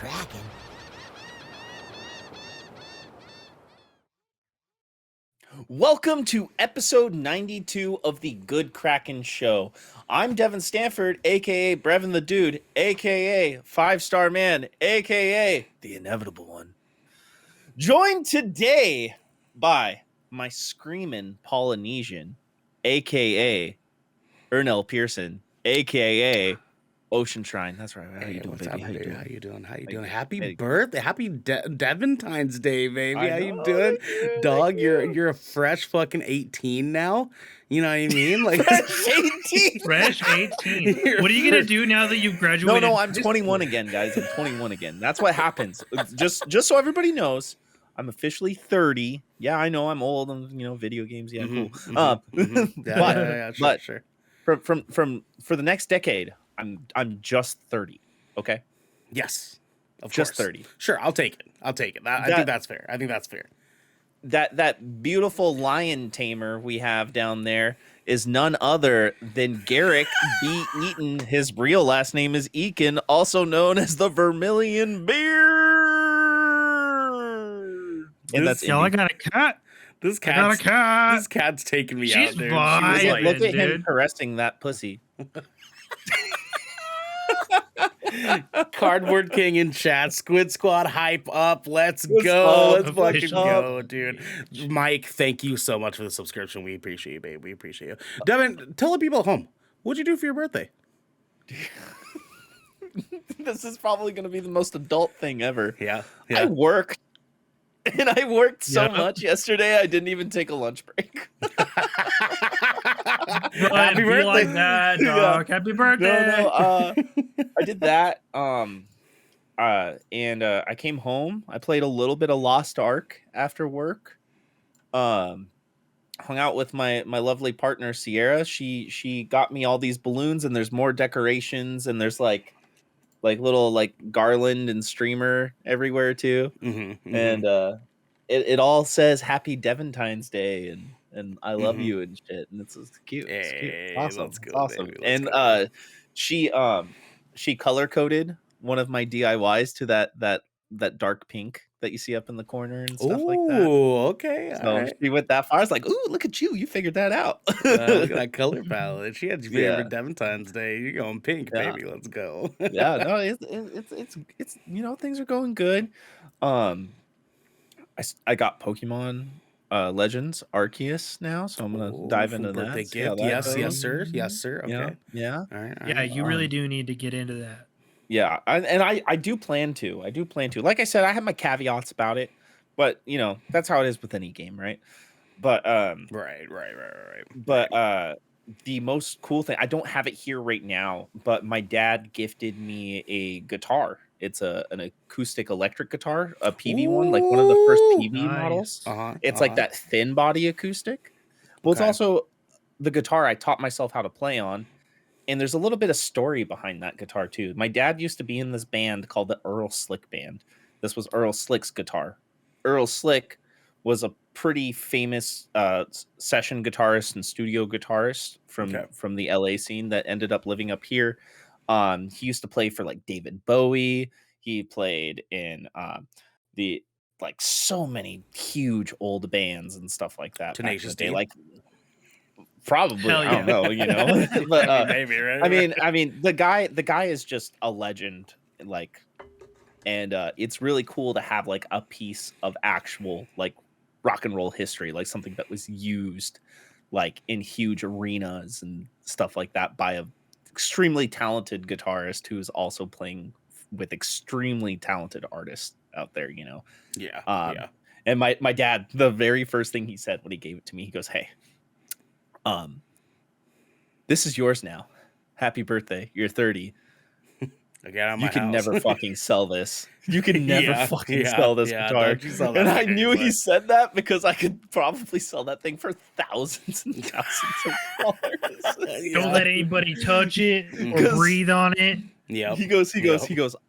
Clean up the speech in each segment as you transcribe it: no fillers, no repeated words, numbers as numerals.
Kraken. Welcome to episode 92 of the Good Kraken Show. I'm Devin Stanford, aka Brevin the Dude, aka 5-Star Man, aka the Inevitable One. Joined today by my screaming Polynesian, aka Ernell Pearson, aka Ocean Shrine. That's right. How you doing, baby? How you doing? How you doing? Hey, Happy hey. birthday. Happy Deventine's Day, baby. How you know, doing? thank you, Dog, thank you. you're a fresh fucking 18 now. You know what I mean? Like Fresh 18. Fresh 18. What are you gonna do now that you've graduated? No, I'm 21 again, guys. I'm 21 again. That's what happens. Just so everybody knows, I'm officially 30. Yeah, I know I'm old. I'm, video games. Yeah, cool. Sure. For the next decade, I'm just 30. Okay. Yes. Of Just course. 30. Sure, I'll take it. I think that's fair. That beautiful lion tamer we have down there is none other than Garrick B. Eaton. His real last name is Eakin, also known as the Vermilion Beard. And that's Yo, I got a cat. This This cat's taking me She's out, dude. vibing, look at him dude. caressing that pussy. Cardboard King in chat. Squid Squad hype up. Let's Squid go. Squad, Let's fucking official. go, dude. Mike, thank you so much for the subscription. We appreciate you, babe. We appreciate you. Devin, tell the people at home, what'd you do for your birthday? This is probably going to be the most adult thing ever. Yeah. I worked. And I worked so Yeah. much yesterday, I didn't even take a lunch break. Happy birthday, like that, dog. Happy birthday. No, I did that. And I came home. I played a little bit of Lost Ark after work. Hung out with my lovely partner Sierra. She got me all these balloons, and there's more decorations, and there's like little garland and streamer everywhere too. And it all says Happy Deventine's Day and I love you and shit, and it's cute. It's cute. Hey, Awesome. let's go, It's awesome. baby, let's And go. she color coded one of my DIYs to that dark pink that you see up in the corner and stuff like that. Ooh, okay. So All right. she went that far. I was like, "Ooh, look at you! You figured that out." Look at that color palette. She had your favorite Yeah. Deventine's Day. You're going pink, Yeah. baby. Let's go. Yeah, no, it's things are going good. I got Pokemon Legends Arceus now, so I'm gonna dive into that. Birthday see how gift. that Yes, goes. yes, sir. Okay. Yeah. All right. Yeah, you really do need to get into that. Yeah, I do plan to. Like I said, I have my caveats about it, but that's how it is with any game, right? But Right. But the most cool thing, I don't have it here right now, but my dad gifted me a guitar. It's an acoustic electric guitar, a PV one, like one of the first Ooh, PV models. Uh-huh. It's like that thin body acoustic. Well, Okay. it's also the guitar I taught myself how to play on. And there's a little bit of story behind that guitar too. My dad used to be in this band called the Earl Slick Band. This was Earl Slick's guitar. Earl Slick was a pretty famous session guitarist and studio guitarist from the LA scene that ended up living up here. He used to play for like David Bowie. He played in the so many huge old bands and stuff like that. Tenacious back in D. the day. Probably, Hell I don't know, but Maybe, right? I mean, the guy is just a legend, and it's really cool to have like a piece of actual rock and roll history, like something that was used in huge arenas and stuff like that by a extremely talented guitarist who's also playing with extremely talented artists out there, Yeah. And my dad, the very first thing he said when he gave it to me, he goes, "Hey, this is yours now. Happy birthday. You're 30. You can never fucking sell this. You can never sell this guitar." And I knew he said that because I could probably sell that thing for thousands and thousands of dollars. Don't let anybody touch it or breathe on it. Yeah. He goes,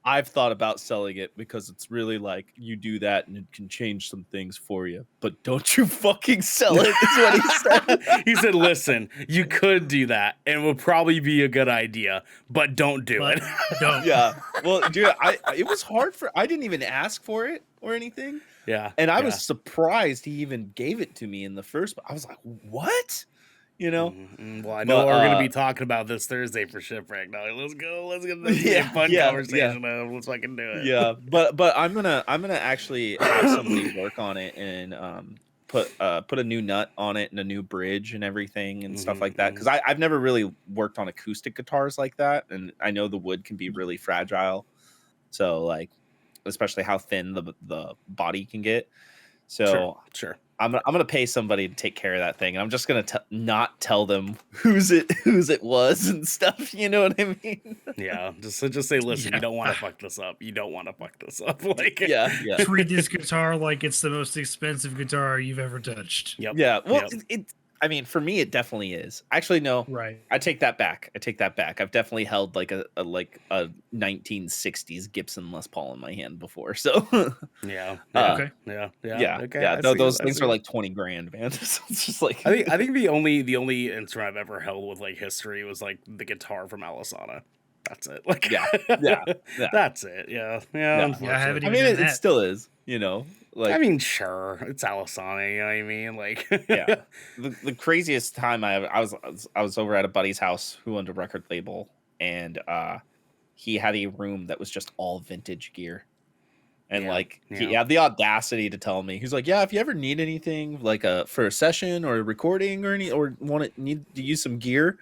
I've thought about selling it because it's really like you do that and it can change some things for you. But don't you fucking sell it, is what he said. He said, listen, you could do that and it would probably be a good idea, but don't do But it. don't. Yeah. Well, dude, it was hard I didn't even ask for it or anything. Yeah. And I was surprised he even gave it to me in the first. I was like, what? You know? Well, I know But, we're going to be talking about this Thursday for Shipwreck. Now, let's go. Let's get this fun conversation. Let's fucking do it. Yeah, but I'm gonna actually have somebody work on it and put a new nut on it and a new bridge and everything and stuff like that, because I've never really worked on acoustic guitars like that, and I know the wood can be really fragile, so like especially how thin the body can get. So Sure. I'm gonna pay somebody to take care of that thing, and I'm just gonna not tell them whose it was and stuff. You know what I mean? Yeah, just say, listen, you don't want to fuck this up. You don't want to fuck this up. Like, yeah. Treat this guitar like it's the most expensive guitar you've ever touched. Yep. Yeah. Well, Yep. I mean, for me, it definitely is. Actually, no. Right. I take that back. I've definitely held like a 1960s Gibson Les Paul in my hand before. So Yeah. Okay. Yeah. Okay. Yeah. Those things are like 20 grand, man. So it's just like I think the only instrument I've ever held with like history was like the guitar from Alisana. That's it. Like yeah. That's it. Yeah. Yeah, I haven't I even mean, done it that. still is. You know, like I mean, sure, it's Alisana. You know what I mean? Like, yeah. The craziest time I was over at a buddy's house who owned a record label, and he had a room that was just all vintage gear. And he had the audacity to tell me, he's like, yeah, if you ever need anything like for a session or a recording or need to use some gear,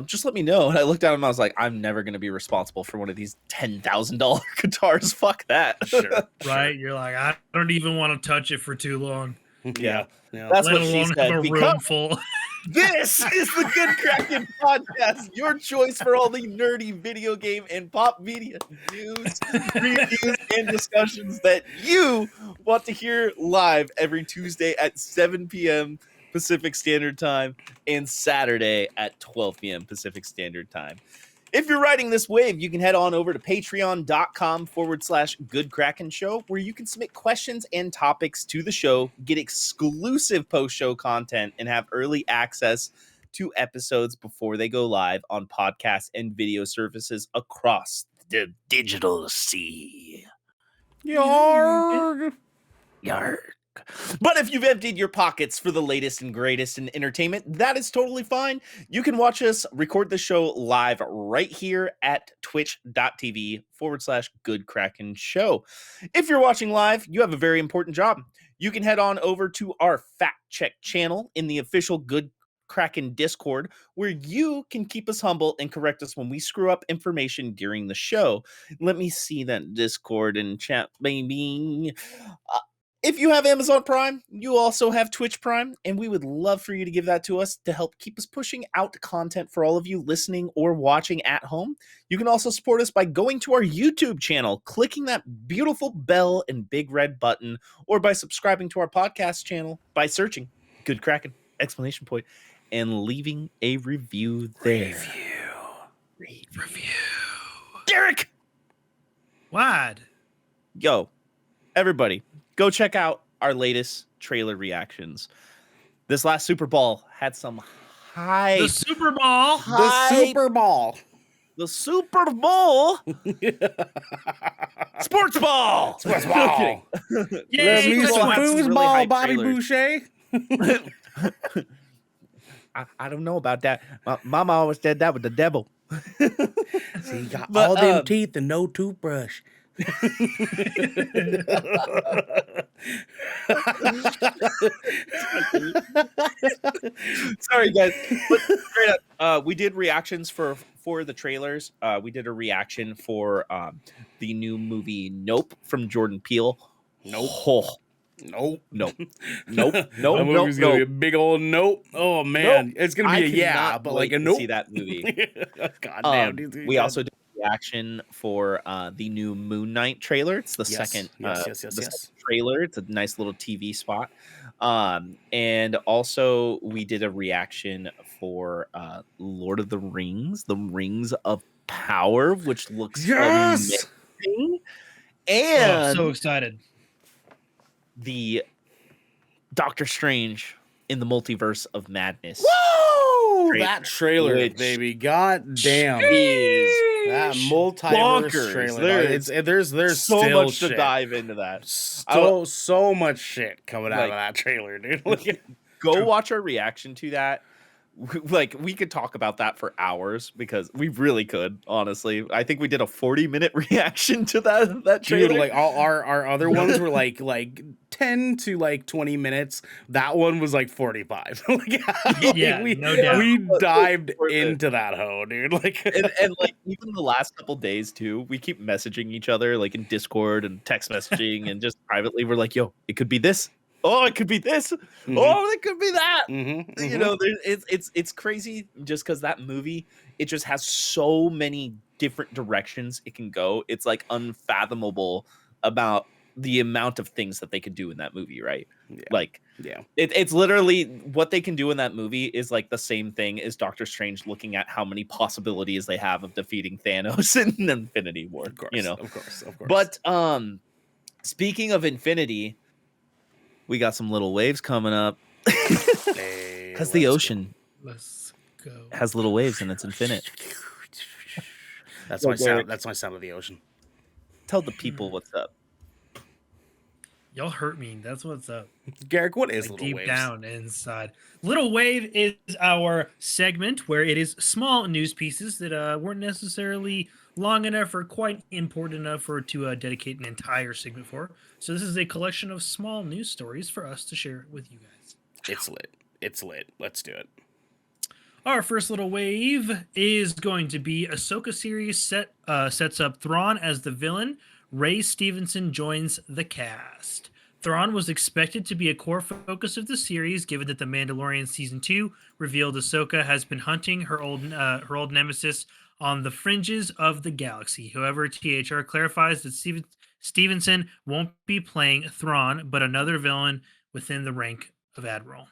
just let me know. And I looked at him and I was like, I'm never going to be responsible for one of these $10,000 guitars. Fuck that. Sure. Right? You're like, I don't even want to touch it for too long. Yeah. That's Let what she alone said. have a room full. This is the Good Kraken Podcast, your choice for all the nerdy video game and pop media news, reviews, and discussions that you want to hear live every Tuesday at 7 p.m. Pacific Standard Time and Saturday at 12 p.m. Pacific Standard Time. If you're riding this wave, you can head on over to patreon.com/Good Kraken Show, where you can submit questions and topics to the show, get exclusive post-show content, and have early access to episodes before they go live on podcasts and video services across the digital sea. Yarg. But if you've emptied your pockets for the latest and greatest in entertainment, that is totally fine. You can watch us record the show live right here at twitch.tv/Good Kraken Show. If you're watching live, you have a very important job. You can head on over to our fact check channel in the official Good Kraken Discord, where you can keep us humble and correct us when we screw up information during the show. Let me see that Discord and chat, baby. If you have Amazon Prime, you also have Twitch Prime, and we would love for you to give that to us to help keep us pushing out content for all of you listening or watching at home. You can also support us by going to our YouTube channel, clicking that beautiful bell and big red button, or by subscribing to our podcast channel by searching Good Kraken, ! And leaving a review there. Review. Garrick! Wide. Yo, everybody. Go check out our latest trailer reactions. This last Super Bowl had some hype. The Super Bowl. The Super Bowl. The Super Bowl. Sports ball. Sports ball. Yay, Let me Christmas. some Really foosball, hype Bobby trailers. Boucher. I don't know about that. My mama always said that was the devil. See, you got But, all them teeth and no toothbrush. Sorry, guys. But straight up, we did reactions for the trailers. We did a reaction for the new movie Nope from Jordan Peele. Nope. Oh, Nope. nope. That movie's gonna be a big old nope. Oh man, it's gonna be a yeah, but like a nope. See that movie. God damn, We also did a reaction for the new Moon Knight trailer. It's the second Yes. second trailer. It's a nice little TV spot. And also we did a reaction for Lord of the Rings of Power, which looks Yes! amazing. Oh, And so excited. the Doctor Strange in the Multiverse of Madness. Woo! trailer, That trailer, which baby. God damn. is That Sheesh. multiverse bonkers. trailer. There dog. is There's so still much shit. to dive into that. So much shit coming out of Like- that trailer, dude. Look at Go watch our reaction to that. Like, we could talk about that for hours because we really could, honestly. I think we did a 40-minute reaction to that trailer. dude, like all our other ones were like 10 to like 20 minutes. That one was like 45. Yeah, no doubt. We dived Worth it. into that hoe, dude. Like and like even the last couple days too, we keep messaging each other like in Discord and text messaging and just privately. We're like, "Yo, it could be this. Oh, it could be this. Mhm. Oh, it could be that." Mhm, You know, it's crazy just because that movie, it just has so many different directions it can go. It's like unfathomable about the amount of things that they could do in that movie, right? Yeah. Like, yeah. it's literally what they can do in that movie is like the same thing as Doctor Strange looking at how many possibilities they have of defeating Thanos in Infinity War. Of course, You know, of course. but speaking of Infinity, we got some little waves coming up Hey, because the let's ocean Let's go. has little waves and it's infinite. go. That's Yo, my Garrick. sound. That's my sound of the ocean. Tell the people what's up. Y'all hurt me. That's what's up. Garrick, what is Like Little deep Waves? down inside. Little Wave is our segment where it is small news pieces that weren't necessarily long enough or quite important enough for to dedicate an entire segment for. So this is a collection of small news stories for us to share with you guys. It's lit. It's lit. Let's do it. Our first little wave is going to be Ahsoka series sets up Thrawn as the villain. Ray Stevenson joins the cast. Thrawn was expected to be a core focus of the series, given that The Mandalorian Season 2 revealed Ahsoka has been hunting her old nemesis on the fringes of the galaxy. However, THR clarifies that Stevenson won't be playing Thrawn, but another villain within the rank of Admiral.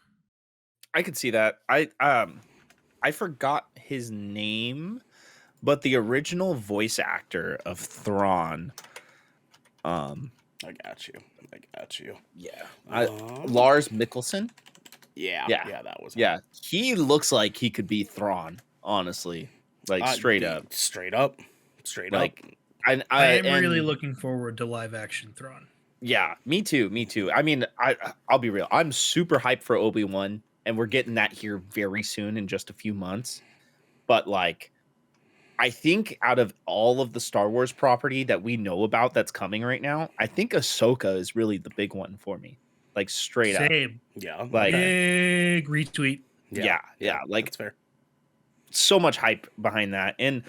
I could see that. I forgot his name, but the original voice actor of Thrawn, I got you. yeah, Uh-huh. Lars Mikkelsen. Yeah. Yeah. That was Yeah, he looks like he could be Thrawn, honestly, like straight dude, up. Straight up. Like, I am really and- looking forward to live action Thrawn. Yeah, me too. I mean, I'll be real. I'm super hyped for Obi-Wan, and we're getting that here very soon in just a few months. But like, I think out of all of the Star Wars property that we know about that's coming right now, I think Ahsoka is really the big one for me. Like straight up. Same. Yeah. Like- okay. Big retweet. Yeah. Like, that's fair. so much hype behind that. And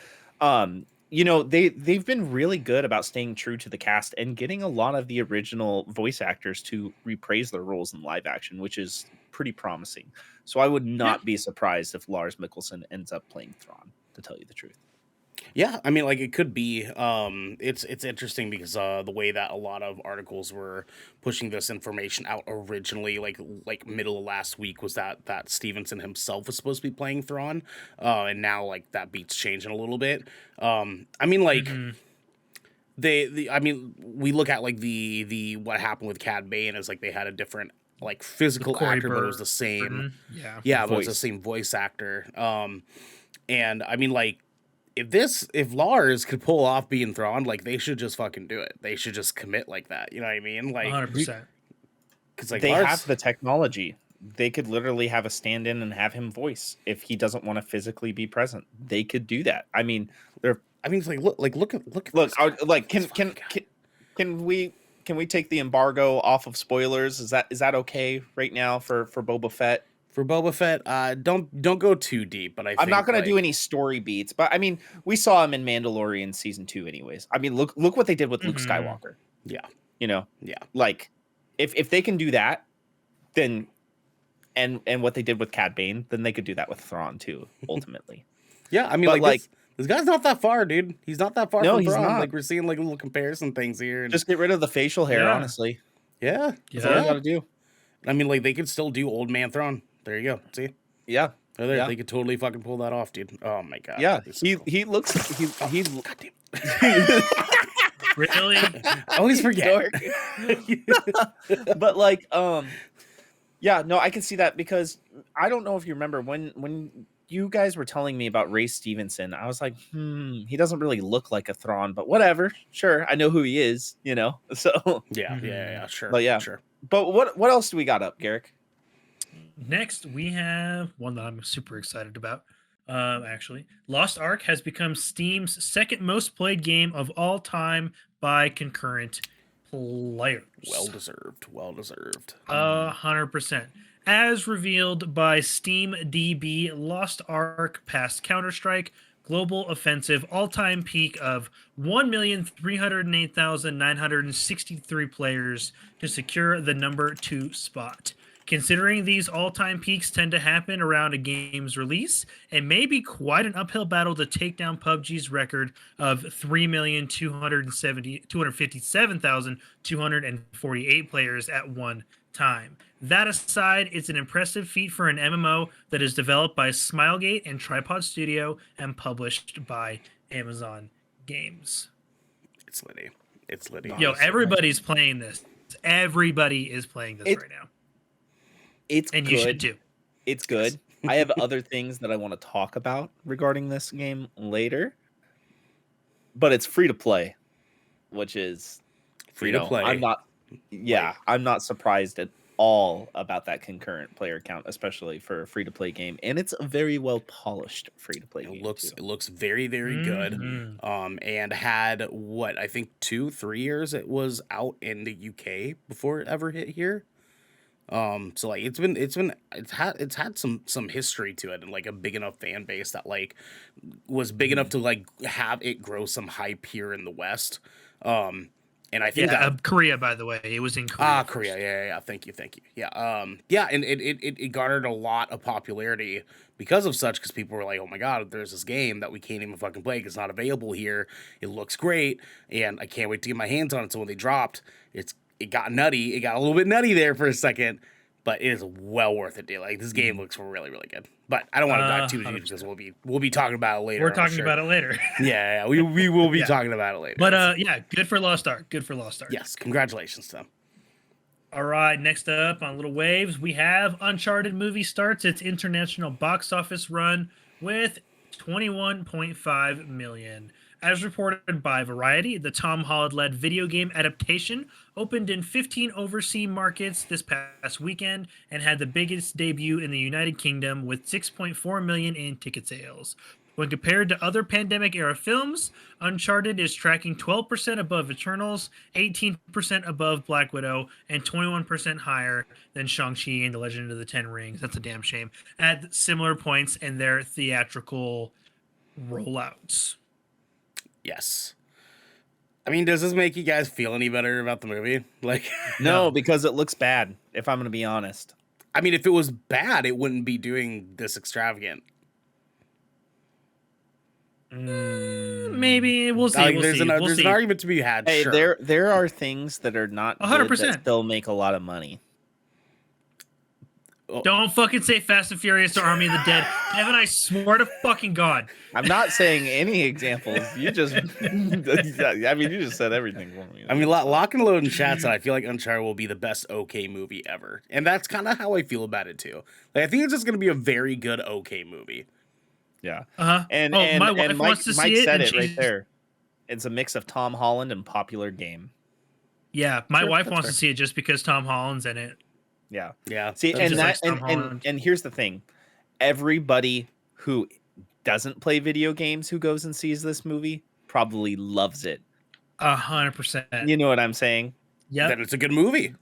you know, they've been really good about staying true to the cast and getting a lot of the original voice actors to reprise their roles in live action, which is pretty promising. So I would not be surprised if Lars Mikkelsen ends up playing Thrawn, to tell you the truth. Yeah, I mean, like it could be. It's interesting because the way that a lot of articles were pushing this information out originally, like middle of last week, was that Stevenson himself was supposed to be playing Thrawn, and now like that beat's changing a little bit. I mean, like I mean, we look at like the what happened with Cad Bane is like they had a different like physical Corey actor, but it was the same. Burton. Yeah. Yeah, but it's the Voice. same voice actor. And I mean, like, if Lars could pull off being Thrawn, like, they should just fucking do it. They should just commit like that. You know what I mean? Like, 100%. because like They Lars, have the technology. They could literally have a stand-in and have him voice if he doesn't want to physically be present. They could do that. I mean, they're I mean, it's like look at look. this guy. Like, This fucking guy. can we take the embargo off of spoilers? Is that okay right now for Boba Fett? For Boba Fett, don't go too deep. But I'm not going to do any story beats, but I mean, we saw him in Mandalorian season 2 anyways. I mean, look what they did with Luke Skywalker. Yeah, You know, yeah. like if they can do that, then and what they did with Cad Bane, then they could do that with Thrawn too, ultimately. Yeah, I mean, But, like this guy's not that far, dude. He's not that far No, from he's Thrawn. not. Like we're seeing like little comparison things here. And Just get rid of the facial hair, Yeah. honestly. yeah, That's all you got to do. I mean, like, they could still do Old Man Throne. There you go. See? Yeah. They're there. Yeah. They could totally fucking pull that off, dude. Oh my god. Yeah. This is He cool. looks he God Really? damn. I always forget. but like yeah, no, I can see that because I don't know if you remember when you guys were telling me about Ray Stevenson, I was like, he doesn't really look like a Thrawn, but whatever. Sure, I know who he is, you know. So Yeah, sure. But yeah. Sure. but what else do we got up, Garrick? Next, we have one that I'm super excited about. Actually, Lost Ark has become Steam's second most played game of all time by concurrent players. Well deserved. 100%. As revealed by Steam DB, Lost Ark passed Counter-Strike global offensive all-time peak of 1,308,963 players to secure the number 2 spot. Considering these all-time peaks tend to happen around a game's release, it may be quite an uphill battle to take down PUBG's record of 3,257,248 players at one time. That aside, it's an impressive feat for an MMO that is developed by Smilegate and Tripod Studio and published by Amazon Games. It's litty. Yo, everybody's playing this. Everybody is playing this right now. It's and good. You should too. It's good. I have other things that I want to talk about regarding this game later, but it's free to play, which is free to play. I'm not surprised at all about that concurrent player count, especially for a free to play game, and it's a very well polished free to play game. It looks very, very good. And had what I think 2-3 years it was out in the UK before it ever hit here. So like it's had some history to it and like a big enough fan base that like was big enough to like have it grow some hype here in the West. And I think Korea, by the way, it was in Korea. Korea, yeah. Thank you. Yeah, and it garnered a lot of popularity because of such, because people were like, oh my god, there's this game that we can't even fucking play because it's not available here. It looks great, and I can't wait to get my hands on it. So when they dropped, it got nutty. It got a little bit nutty there for a second, but it is well worth it, dude. Like this game looks really, really good. But I don't want to dive too deep because we'll be talking about it later. We're talking about it later. Yeah, we will be talking about it later. But good for Lost Ark. Yes, congratulations to them. All right, next up on Little Waves, we have Uncharted movie starts its international box office run with 21.5 million. As reported by Variety, the Tom Holland-led video game adaptation opened in 15 overseas markets this past weekend and had the biggest debut in the United Kingdom with 6.4 million in ticket sales. When compared to other pandemic-era films, Uncharted is tracking 12% above Eternals, 18% above Black Widow, and 21% higher than Shang-Chi and the Legend of the Ten Rings. That's a damn shame. At similar points in their theatrical rollouts. Yes. I mean, does this make you guys feel any better about the movie? Like, no, because it looks bad, if I'm going to be honest. I mean, if it was bad, it wouldn't be doing this extravagant. Maybe we'll see. Like, there's an argument to be had. Hey, sure. there are things that are not 100% good that still make a lot of money. Don't fucking say Fast and Furious or Army of the Dead. Devin, I swear to fucking God. I'm not saying any examples. You just, I mean, you just said everything for me. I mean, Lock and Load in chat said, I feel like Uncharted will be the best okay movie ever. And that's kind of how I feel about it, too. Like, I think it's just going to be a very good okay movie. Yeah. Uh-huh. And my wife and wants to Mike see said it right there. It's a mix of Tom Holland and popular game. Yeah, my wife wants to see it just because Tom Holland's in it. Yeah. Yeah. See, and here's the thing. Everybody who doesn't play video games who goes and sees this movie probably loves it. 100%. You know what I'm saying? Yeah. Then it's a good movie.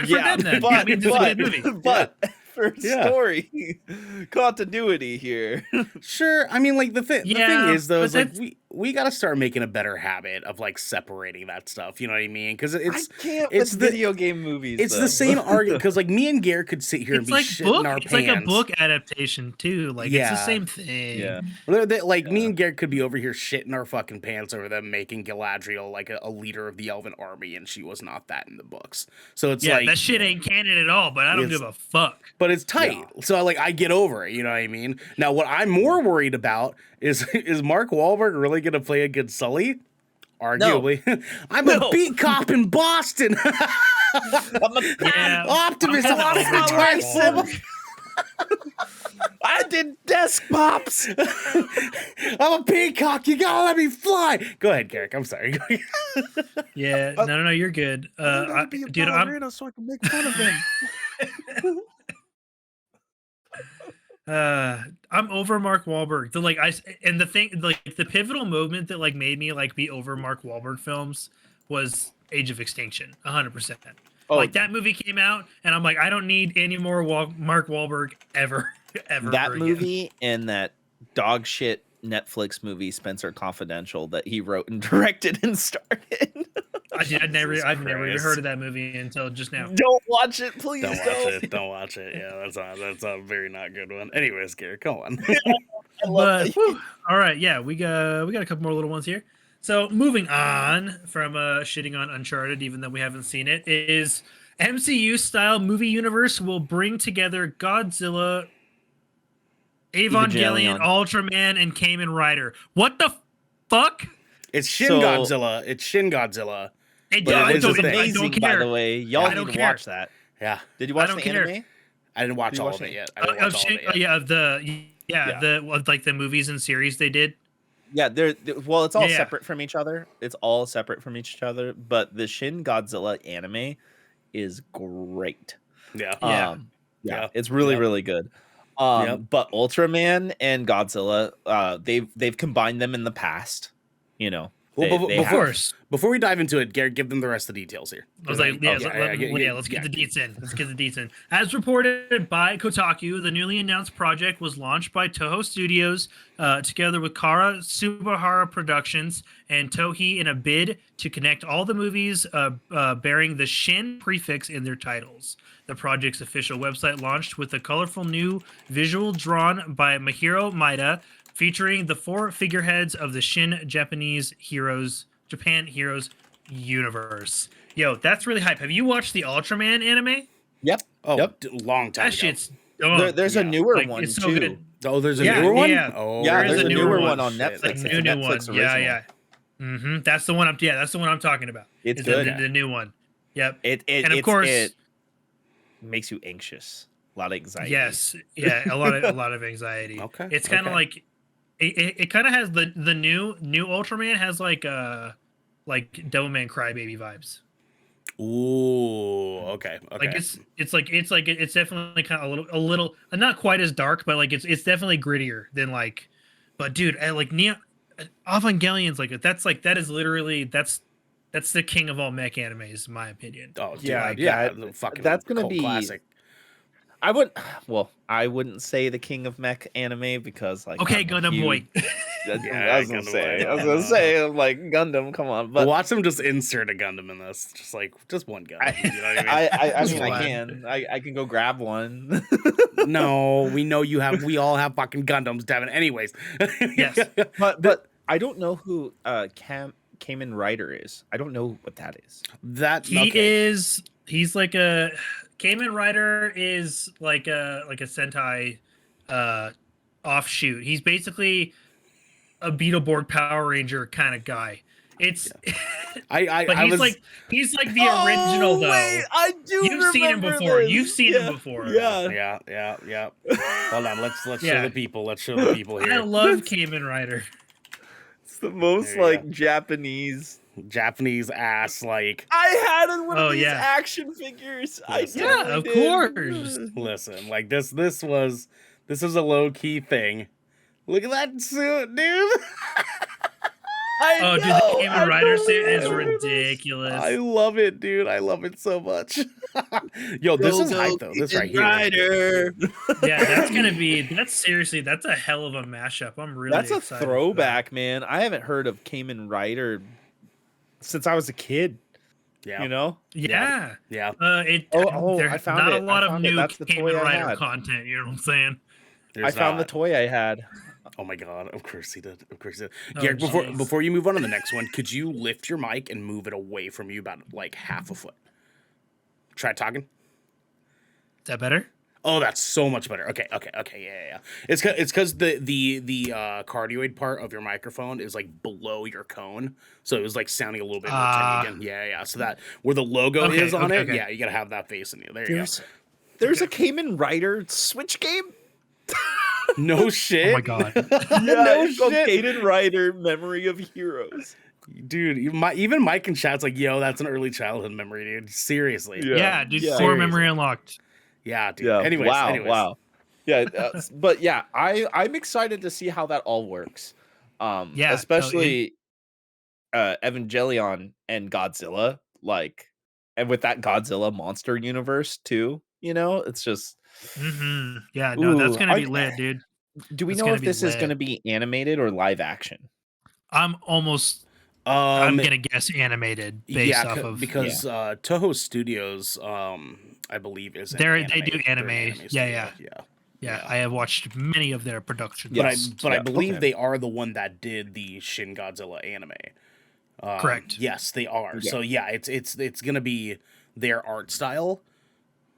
Yeah, but for Yeah. story continuity here. Sure. I mean, like the thing is though, is like we got to start making a better habit of like separating that stuff. You know what I mean? Because I can't it's with the video game movies. it's though. the same argument. Because like me and Garrick could sit here and It's be like shitting our it's pants. like a book adaptation too. Like it's Yeah. the same thing. Yeah. Like me and Garrick could be over here shitting our fucking pants over them making Galadriel like a leader of the Elven army, and she was not that in the books. So it's Yeah, like that shit ain't canon at all. But I don't It's- give a fuck. but it's tight. So like I get over it, you know what I mean? Now what I'm more worried about is Mark Wahlberg really gonna play a good Sully? Arguably. I'm a beat cop in Boston. I'm a Yeah, Optimus I'm Optimus kinda over Prime. Mark I did desk pops. I'm a peacock. You gotta let me fly. Go ahead, Garrick. I'm sorry. Yeah, no, you're good. Dude, I'm so I can make fun of him. I'm over Mark Wahlberg. The thing, like the pivotal moment that like made me like be over Mark Wahlberg films was Age of Extinction, 100%. Oh, Like that movie came out, and I'm like, I don't need any more Mark Wahlberg ever. that again. movie and that dog shit Netflix movie Spencer Confidential that he wrote and directed and started. I've never even Christ. heard of that movie until just now. Don't watch it, please. Don't watch it. Don't watch it. Yeah, that's a very not good one. Anyways, Garrick, go on. But whew, all right, yeah, we got a couple more little ones here. So moving on from shitting on Uncharted, even though we haven't seen it, is MCU style movie universe will bring together Godzilla, Evangelion, Ultraman, and Kamen Rider. What the fuck? It's Shin So- Godzilla. It's Shin Godzilla. It, But Yeah, it it's was a thing. I amazing, don't by care. the way. Y'all I need don't to care. watch that. Yeah, Did you watch don't the care. anime? I didn't watch Did you all watch of it it? yet. I didn't watch all of it yet. Yeah, the movies and series they did. Yeah, well, it's all Yeah. separate from each other. It's all separate from each other. But the Shin Godzilla anime is great. Yeah. Yeah. Yeah. It's really Yep. really good. Yep. But Ultraman and Godzilla, they've combined them in the past. You know, Well, they Of have. course. Before we dive into it, Garrett, give them the rest of the details here. I was like, yeah, Okay, let's get the deets in. Let's get the deets in. As reported by Kotaku, the newly announced project was launched by Toho Studios together with Kara Subahara Productions and Toei in a bid to connect all the movies bearing the Shin prefix in their titles. The project's official website launched with a colorful new visual drawn by Mahiro Maeda, featuring the 4 figureheads of the Japan Heroes universe. Yo, that's really hype. Have you watched the Ultraman anime? Yep. Oh, Yep. long time That ago. shit's dumb. There's a yeah. newer Like, one it's so too. good. Oh, there's a Yeah, newer one? yeah. Oh, Yeah, There is there's a a newer newer one. one on Shit. Netflix. Like It's new a one. Netflix Yeah, original. yeah. That's the one I'm talking about. It's Is good. The new one. Yep. And of course- it makes you anxious. A lot of anxiety. Yes. Yeah. A lot of anxiety. Okay, It's kind of okay. like it kind of has the new Ultraman has like Devilman Crybaby vibes. Ooh, okay. Like it's definitely kind of a little not quite as dark, but like it's definitely grittier than like. But dude, Evangelion's that is literally that's the king of all mech animes, in my opinion. Oh, dude, Yeah, yeah. that- The fucking that's gonna cult be- classic. I wouldn't say the king of mech anime because like Okay, I'm a Gundam boy. huge- Yeah, I was gonna Gundam say, boy. I was gonna say, like Gundam. Come on, But but watch them just insert a Gundam in this, just one Gundam. You know what I mean? I Just mean, I one. can, I can go grab one. No, we know you have. We all have fucking Gundams, Devin. Anyways, Yes. but I don't know who Kamen Rider is. I don't know what that is. that He's like a Kamen Rider is like a Sentai offshoot. He's basically a Beetleborg Power Ranger kind of guy. It's but I he's was like the original though. I do. You've seen him before. You've seen him before. Yeah. yeah. Hold on, let's show Yeah. the people. Let's show the people I here. love Kamen Rider. It's the most There you like go. Japanese. Japanese ass, like. I had one Oh, of these yeah. action figures. I Yeah, totally of did. course. Listen, like this was a low key thing. Look at that suit, dude. Oh, dude, the Kamen Rider suit is ridiculous. I love it, dude. I love it so much. Yo, this is hype though. This right here. Rider. Yeah, that's a hell of a mashup. I'm really That's a excited for that. throwback, man. I haven't heard of Kamen Rider since I was a kid. Yeah. You know? Yeah. Yeah. There's I found not it. a lot I of found it. new That's the toy Kamen I Rider had. content, you know what I'm saying? I found the toy I had. Oh my god, of course he did. Of course he did. Oh, Garrick, jeez. before you move on to the next one, could you lift your mic and move it away from you about like half a foot? Try talking. Is that better? Oh, that's so much better. Okay, yeah. It's because the cardioid part of your microphone is like below your cone, so it was like sounding a little bit more tinny again. Yeah. So that where the logo is on it, yeah, you gotta have that face in you. There you go. There's a Kamen Rider Switch game. No shit. Oh my god. No It's called shit. Kamen Rider Memory of Heroes. Dude, even Mike in chat's like, yo, that's an early childhood memory, dude. Seriously. Yeah, dude, Yeah. core memory unlocked. Yeah, dude. Yeah. Anyways. Wow. Yeah, but yeah, I'm excited to see how that all works. Yeah, especially Evangelion and Godzilla, like, and with that Godzilla monster universe too. You know, it's just. Yeah, no, that's Ooh, gonna be lit, dude. Do we That's know gonna if be this is lit. going to be animated or live action? I'm gonna guess animated based off of because Toho Studios, I believe is they do they're an anime. studio. Yeah, I have watched many of their productions. But I believe okay. they are the one that did the Shin Godzilla anime. Correct. Yes, they are. Yeah. So yeah, it's gonna be their art style.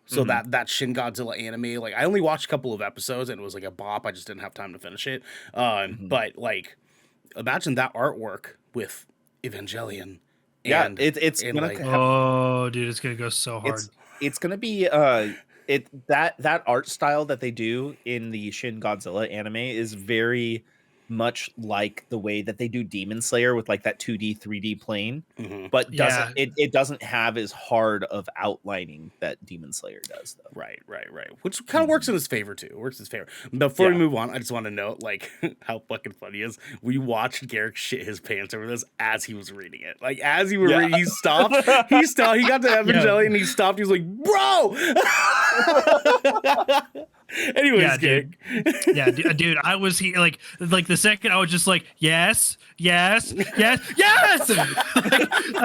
So that Shin Godzilla anime, like I only watched a couple of episodes and it was like a bop. I just didn't have time to finish it. But like, imagine that artwork with Evangelion. Yeah, And, it's and gonna like, have, Oh, dude, it's gonna go so hard. it's gonna be that art style that they do in the Shin Godzilla anime is very much like the way that they do Demon Slayer with like that 2D 3D plane, but it doesn't have as hard of outlining that Demon Slayer does though. Right. Which kind of works in his favor too. Before we move on, I just want to note like how fucking funny it is. We watched Garrick shit his pants over this as he was reading it. Like as he was reading, he stopped. He got to Evangelion and he stopped. He was like, "Bro." Anyways, Garrick. Dude, I was here like the second I was just like, yes. Like, I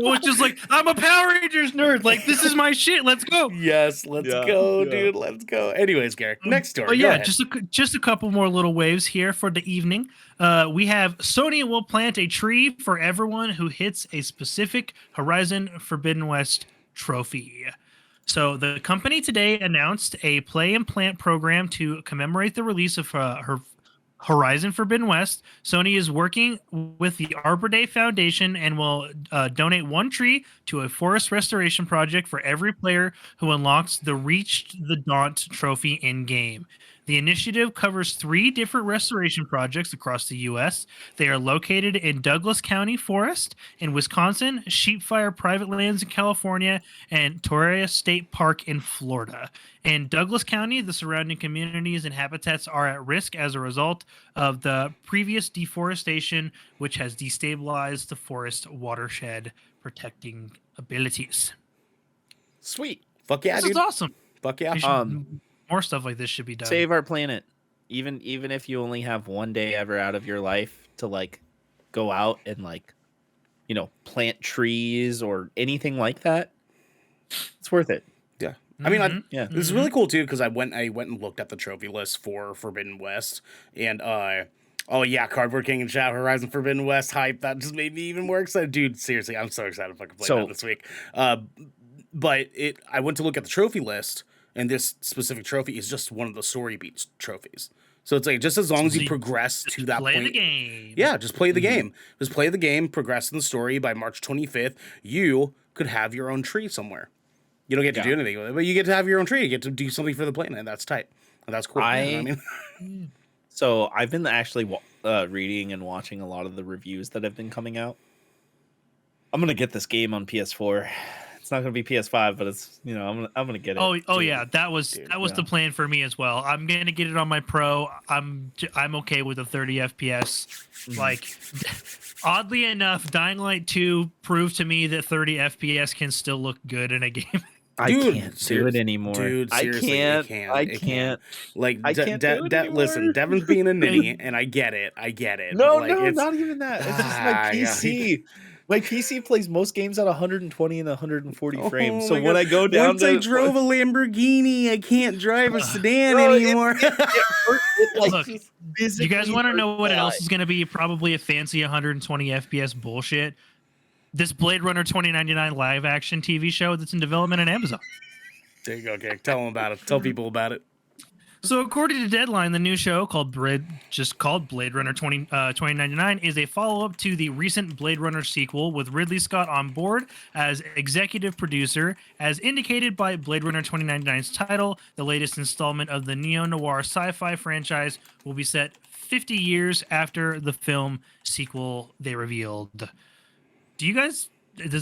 was just like, I'm a Power Rangers nerd. Like, this is my shit. Let's go. Yes, let's go, dude. Let's go. Anyways, Garrick, next story. Oh yeah, just a couple more little waves here for the evening. We have Sony will plant a tree for everyone who hits a specific Horizon Forbidden West trophy. So the company today announced a play and plant program to commemorate the release of her Horizon Forbidden West. Sony is working with the Arbor Day Foundation and will donate one tree to a forest restoration project for every player who unlocks the Reached the Daunt trophy in-game. The initiative covers 3 different restoration projects across the U.S. They are located in Douglas County Forest in Wisconsin, Sheepfire Private Lands in California, and Torreya State Park in Florida. In Douglas County, the surrounding communities and habitats are at risk as a result of the previous deforestation, which has destabilized the forest watershed protecting abilities. Sweet. Fuck yeah, This dude. is awesome. Fuck yeah. More stuff like this should be done. Save our planet. Even if you only have one day ever out of your life to like go out and like, you know, plant trees or anything like that, it's worth it. Yeah. I mean, this is really cool too because I went and looked at the trophy list for Forbidden West, and oh yeah, Cardboard King and Chat Horizon Forbidden West hype. That just made me even more excited, dude. Seriously, I'm so excited to fucking play that this week. But I went to look at the trophy list, and this specific trophy is just one of the story beats trophies. So it's like just as long as you progress to that point. Play the game. Yeah, just play the game. Just play the game, progress in the story. By March 25th, you could have your own tree somewhere. You don't get to do anything with it, but you get to have your own tree. You get to do something for the planet, and that's tight. And that's cool. You know what I mean? So I've been actually reading and watching a lot of the reviews that have been coming out. I'm gonna get this game on PS4. It's not gonna be PS5, but it's I'm gonna get it. Oh yeah, that was the plan for me as well. I'm gonna get it on my Pro. I'm okay with a 30 FPS. Like Oddly enough, Dying Light 2 proved to me that 30 FPS can still look good in a game. I can't do it anymore. Dude, I seriously, can't. I it can. can't. Like, I can't do it anymore. listen, Devin's being a Like, ninny, and I get it, but No, like, no, it's not even that. It's just my yeah. PC. My PC plays most games at 120 and 140 frames. Oh So my when God. I go down Once I to drove a Lamborghini, I can't drive a sedan bro, anymore. it like Look, just you guys physically want to hurts know what my else eye. is going to be probably a fancy 120 FPS bullshit? This Blade Runner 2099 live action TV show that's in development on Amazon. There you go, okay. Tell them about it. Tell people about it. So, according to Deadline, the new show called Blade Runner 2099 is a follow-up to the recent Blade Runner sequel with Ridley Scott on board as executive producer. As indicated by Blade Runner 2099's title, the latest installment of the neo-noir sci-fi franchise will be set 50 years after the film sequel they revealed. Does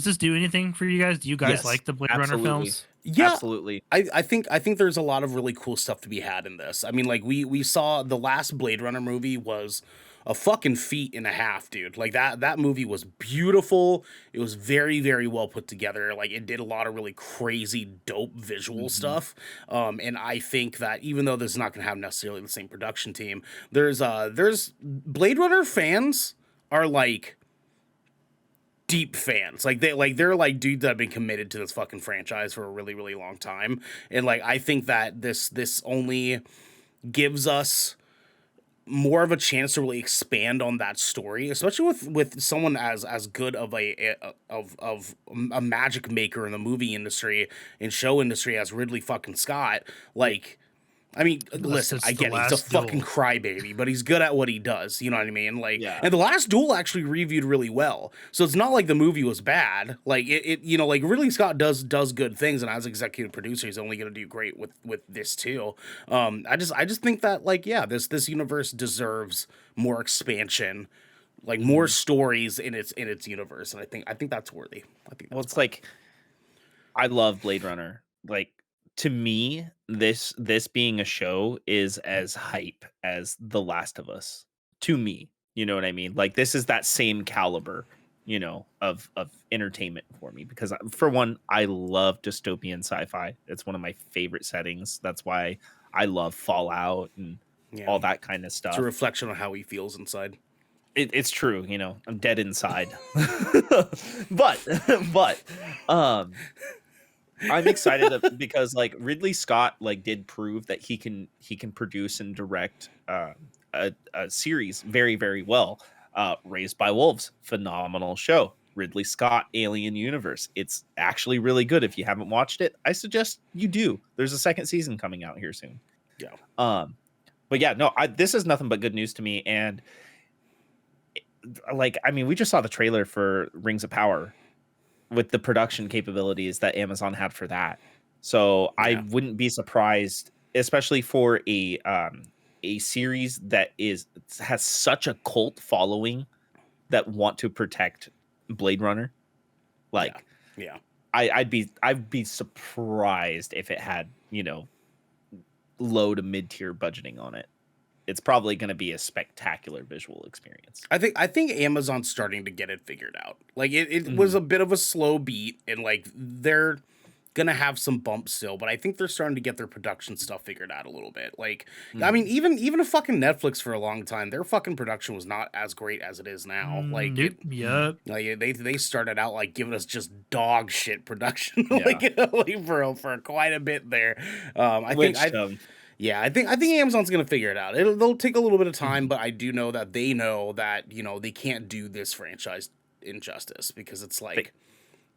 this do anything for you guys? Do you guys Yes, like the Blade Runner absolutely. films? Yeah, Absolutely. I think there's a lot of really cool stuff to be had in this. I mean, like we saw the last Blade Runner movie was a fucking feat and a half, dude. Like that movie was beautiful. It was very, very well put together. Like it did a lot of really crazy, dope visual stuff. And I think that even though this is not gonna have necessarily the same production team, there's Blade Runner fans are like deep fans. They're like dudes that have been committed to this fucking franchise for a really, really long time. And like I think that this only gives us more of a chance to really expand on that story, especially with someone as good of a magic maker in the movie industry and show industry as Ridley fucking Scott. Like, I mean, listen, it's I The get it. He's a Last fucking Duel. crybaby, but he's good at what he does. You know what I mean? Like, Yeah. and The Last Duel actually reviewed really well. So it's not like the movie was bad. Like you know, like Ridley Scott does good things, and as executive producer, he's only gonna do great with this too. I just think that like yeah, this universe deserves more expansion, like more stories in its universe, and I think that's worthy. I think Well, that's it's like I love Blade Runner. Like to me, this being a show is as hype as The Last of Us. To me, you know what I mean? Like this is that same caliber, of entertainment for me because for one, I love dystopian sci-fi. It's one of my favorite settings. That's why I love Fallout and yeah. all that kind of It's stuff. a reflection on how he feels inside. It's true, I'm dead inside. but I'm excited because like Ridley Scott like did prove that he can produce and direct a series very, very well. Raised by Wolves, phenomenal show. Ridley Scott, Alien Universe. It's actually really good. If you haven't watched it, I suggest you do. There's a second season coming out here soon. Yeah. But yeah, no, this is nothing but good news to me. And like, I mean, we just saw the trailer for Rings of Power with the production capabilities that Amazon had for that. So Yeah. I wouldn't be surprised, especially for a series that has such a cult following that want to protect Blade Runner. Like, Yeah. I'd be surprised if it had, low to mid tier budgeting on it. It's probably going to be a spectacular visual experience. I think Amazon's starting to get it figured out. Like it was a bit of a slow beat, and like they're gonna have some bumps still, but I think they're starting to get their production stuff figured out a little bit. Like, I mean, even a fucking Netflix for a long time, their fucking production was not as great as it is now. Like, Nope. Yep. like they started out like giving us just dog shit production, Yeah. like for quite a bit there. I Which, think Amazon's gonna figure it out. They'll take a little bit of time, but I do know that they know that they can't do this franchise injustice because it's like,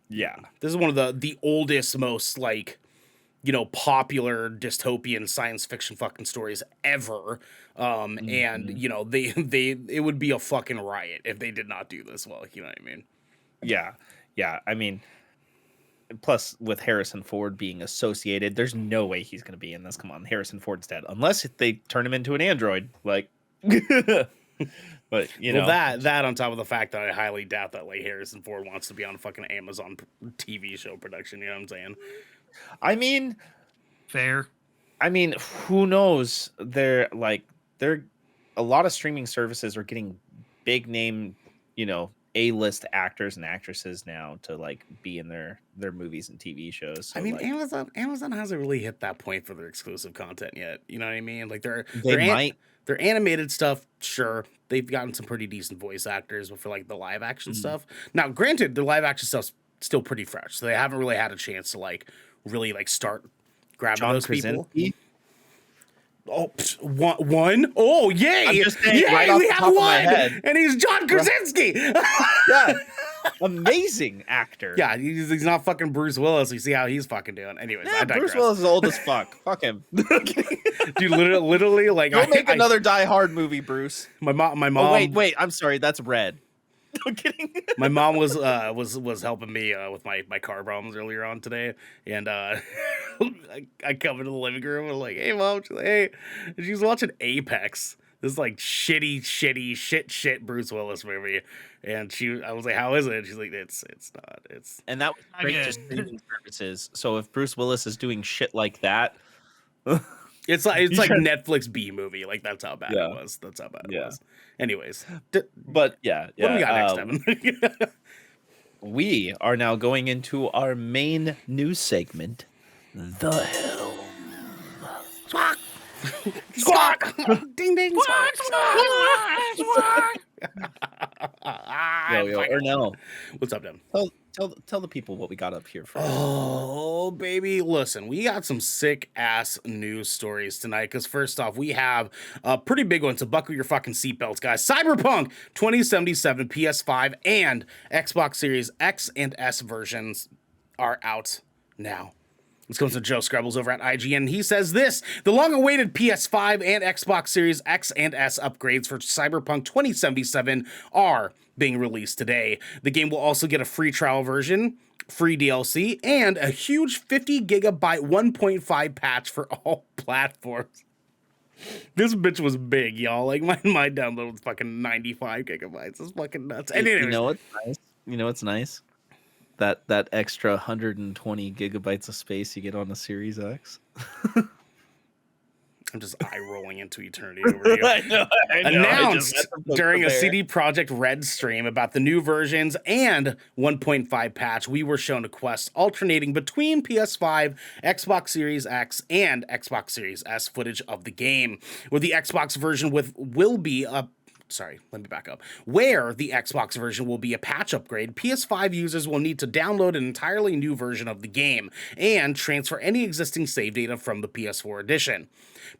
yeah, this is one of the oldest, most like, popular dystopian science fiction fucking stories ever. And it would be a fucking riot if they did not do this well. You know what I mean? Yeah. I mean, plus with Harrison Ford being associated, there's no way he's going to be in this. Come on, Harrison Ford's dead unless they turn him into an android. Like, but that on top of the fact that I highly doubt that like Harrison Ford wants to be on a fucking Amazon TV show production. You know what I'm saying? I mean, fair. I mean, who knows? They're a lot of streaming services are getting big name A-list actors and actresses now to like be in their movies and TV shows. So I mean, like Amazon hasn't really hit that point for their exclusive content yet. You know what I mean? Like they might. their animated stuff, sure, they've gotten some pretty decent voice actors, but for like the live action stuff, now granted, the live action stuff's still pretty fresh, so they haven't really had a chance to like really like start grabbing John those people. Krasinski? Oh, one. Oh, yay! I'm just saying, Yay, right off we the have top of my one, head. and he's John Krasinski. Yeah, amazing actor. Yeah, he's not fucking Bruce Willis. You see how he's fucking doing. Anyways, I digress. Bruce Willis is old as fuck. Fuck him. Dude, literally, like, Go make another Die Hard movie, Bruce. My mom. Oh, wait. I'm sorry. That's Red. I'm kidding. My mom was helping me with my car problems earlier on today, and I come into the living room and I'm like, "Hey, mom," she's like, "Hey," and she's watching Apex, this like shit Bruce Willis movie, and I was like, "How is it?" And she's like, "It's not. It's." And that was great to streaming services. So if Bruce Willis is doing shit like that, it's like Netflix B movie. Like that's how bad it was. That's how bad it was. Anyways, but yeah. What do we got next, Devin? We are now going into our main news segment, the Helm. Squawk! Squawk! Ding ding! Squawk! Squawk! Yo, Ernell. What's up, Devin? Tell the people what we got up here for. Oh, baby. Listen, we got some sick-ass news stories tonight, because first off, we have a pretty big one, so buckle your fucking seatbelts, guys. Cyberpunk 2077 PS5 and Xbox Series X and S versions are out now. This comes from Joe Scrubbles over at IGN, and he says this: the long-awaited PS5 and Xbox Series X and S upgrades for Cyberpunk 2077 are being released today. The game will also get a free trial version, free DLC, and a huge 50 gigabyte 1.5 patch for all platforms. This bitch was big, y'all. Like, my download was fucking 95 gigabytes. It's fucking nuts. And you know what's nice? You know what's nice? That extra 120 gigabytes of space you get on the Series X. I'm just eye rolling into eternity over here. I know. Announced during a CD Projekt Red stream about the new versions and 1.5 patch, we were shown a quest alternating between PS5, Xbox Series X, and Xbox Series S footage of the game, where the Xbox version will be a let me back up. Where the Xbox version will be a patch upgrade, PS5 users will need to download an entirely new version of the game and transfer any existing save data from the PS4 edition.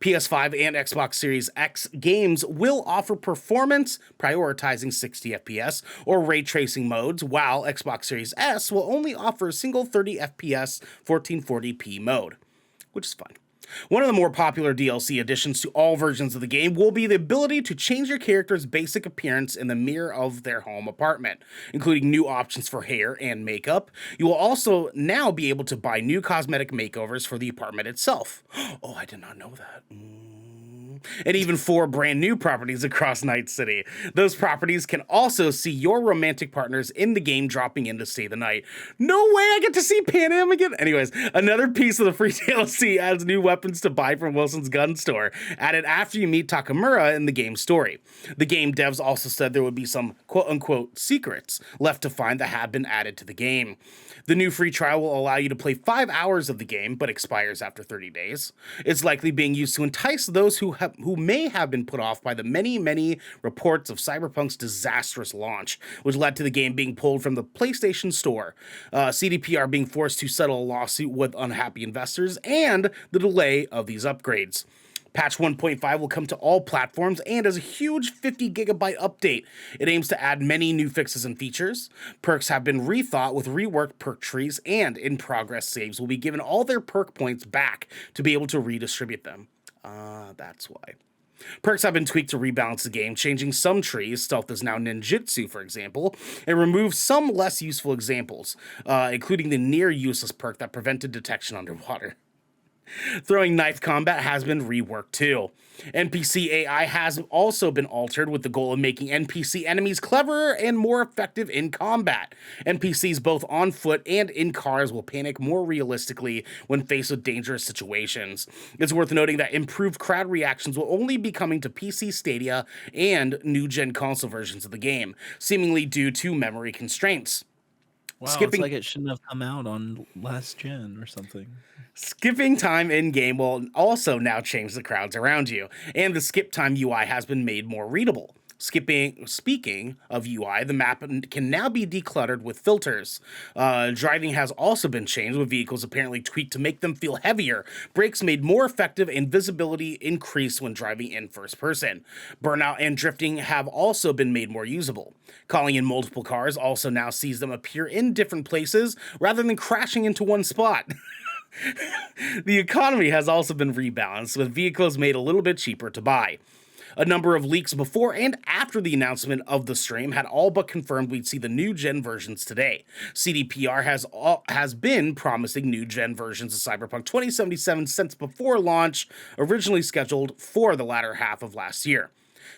PS5 and Xbox Series X games will offer performance, prioritizing 60 FPS or ray tracing modes, while Xbox Series S will only offer a single 30 FPS 1440p mode, which is fine. One of the more popular DLC additions to all versions of the game will be the ability to change your character's basic appearance in the mirror of their home apartment, including new options for hair and makeup. You will also now be able to buy new cosmetic makeovers for the apartment itself. Oh, I did not know that. And even 4 brand new properties across Night City. Those properties can also see your romantic partners in the game dropping in to stay the night. No way I get to see Pan Am again. Anyways, another piece of the free DLC adds new weapons to buy from Wilson's gun store, added after you meet Takamura in the game story. The game devs also said there would be some quote-unquote secrets left to find that have been added to the game. The new free trial will allow you to play 5 hours of the game, but expires after 30 days. It's likely being used to entice those who may have been put off by the many reports of Cyberpunk's disastrous launch, which led to the game being pulled from the PlayStation Store, CDPR being forced to settle a lawsuit with unhappy investors, and the delay of these upgrades. Patch 1.5 will come to all platforms and is a huge 50 gigabyte update. It aims to add many new fixes and features. Perks have been rethought with reworked perk trees, and in-progress saves will be given all their perk points back to be able to redistribute them. That's why. Perks have been tweaked to rebalance the game, changing some trees, stealth is now ninjutsu for example, and remove some less useful examples, including the near useless perk that prevented detection underwater. Throwing knife combat has been reworked too. NPC AI has also been altered with the goal of making NPC enemies cleverer and more effective in combat. NPCs both on foot and in cars will panic more realistically when faced with dangerous situations. It's worth noting that improved crowd reactions will only be coming to PC Stadia and new-gen console versions of the game, seemingly due to memory constraints. Wow, it's like it shouldn't have come out on last gen or something. Skipping time in-game will also now change the crowds around you, and the skip time UI has been made more readable. Speaking of UI, the map can now be decluttered with filters. Driving has also been changed, with vehicles apparently tweaked to make them feel heavier, brakes made more effective, and visibility increased when driving in first person. Burnout and drifting have also been made more usable. Calling in multiple cars also now sees them appear in different places rather than crashing into one spot. The economy has also been rebalanced, with vehicles made a little bit cheaper to buy. A number of leaks before and after the announcement of the stream had all but confirmed we'd see the new gen versions today. CDPR has been promising new gen versions of Cyberpunk 2077 since before launch, originally scheduled for the latter half of last year.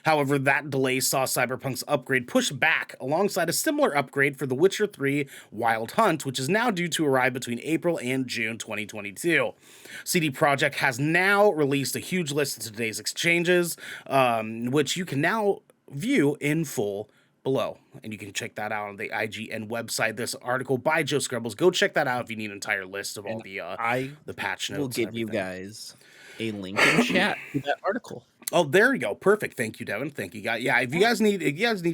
However, that delay saw Cyberpunk's upgrade pushed back alongside a similar upgrade for The Witcher 3 Wild Hunt, which is now due to arrive between April and June 2022. CD Projekt has now released a huge list of today's exchanges, which you can now view in full below. And you can check that out on the IGN website. This article by Joe Scrubbles. Go check that out if you need an entire list of all the patch notes. We'll give you guys a link in chat to that article. Oh, there you go. Perfect. Thank you, Devin. Thank you, guys. Yeah, if you guys need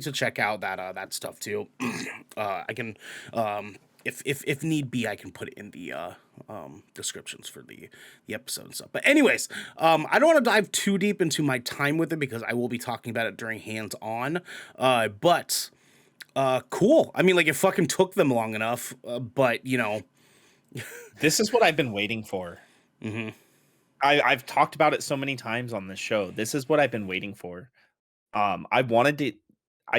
to check out that stuff too, I can, if need be, I can put it in the descriptions for the episode and stuff. But anyways, I don't want to dive too deep into my time with it because I will be talking about it during hands-on. But cool. I mean, like, it fucking took them long enough. But you know, this is what I've been waiting for. Mm-hmm. I've talked about it so many times on this show. This is what I've been waiting for. I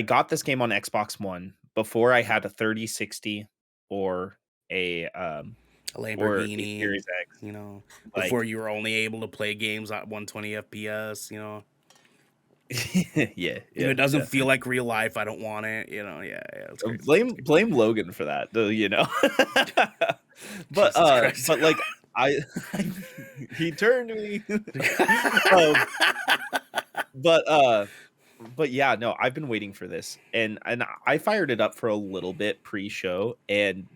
got this game on Xbox One before I had a 3060 or a Lamborghini, or a Series X. You know, before you were only able to play games at 120 FPS. You know. yeah, if it doesn't feel like real life, I don't want it. You know, yeah. Blame Logan for that, though. You know, but like. He turned me. But yeah, no, I've been waiting for this, and I fired it up for a little bit pre-show, and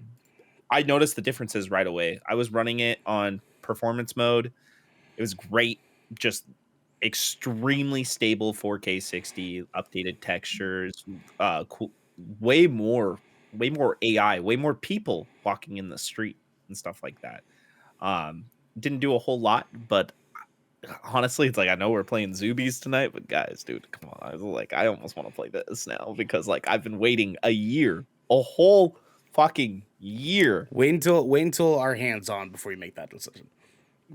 I noticed the differences right away. I was running it on performance mode. It was great, just extremely stable 4K 60, updated textures, way more AI, way more people walking in the street and stuff like that. Didn't do a whole lot, but honestly, it's like, I know we're playing Zoobies tonight, but guys, dude, come on. I was like, I almost want to play this now because like I've been waiting a whole fucking year. Wait until our hands on before you make that decision.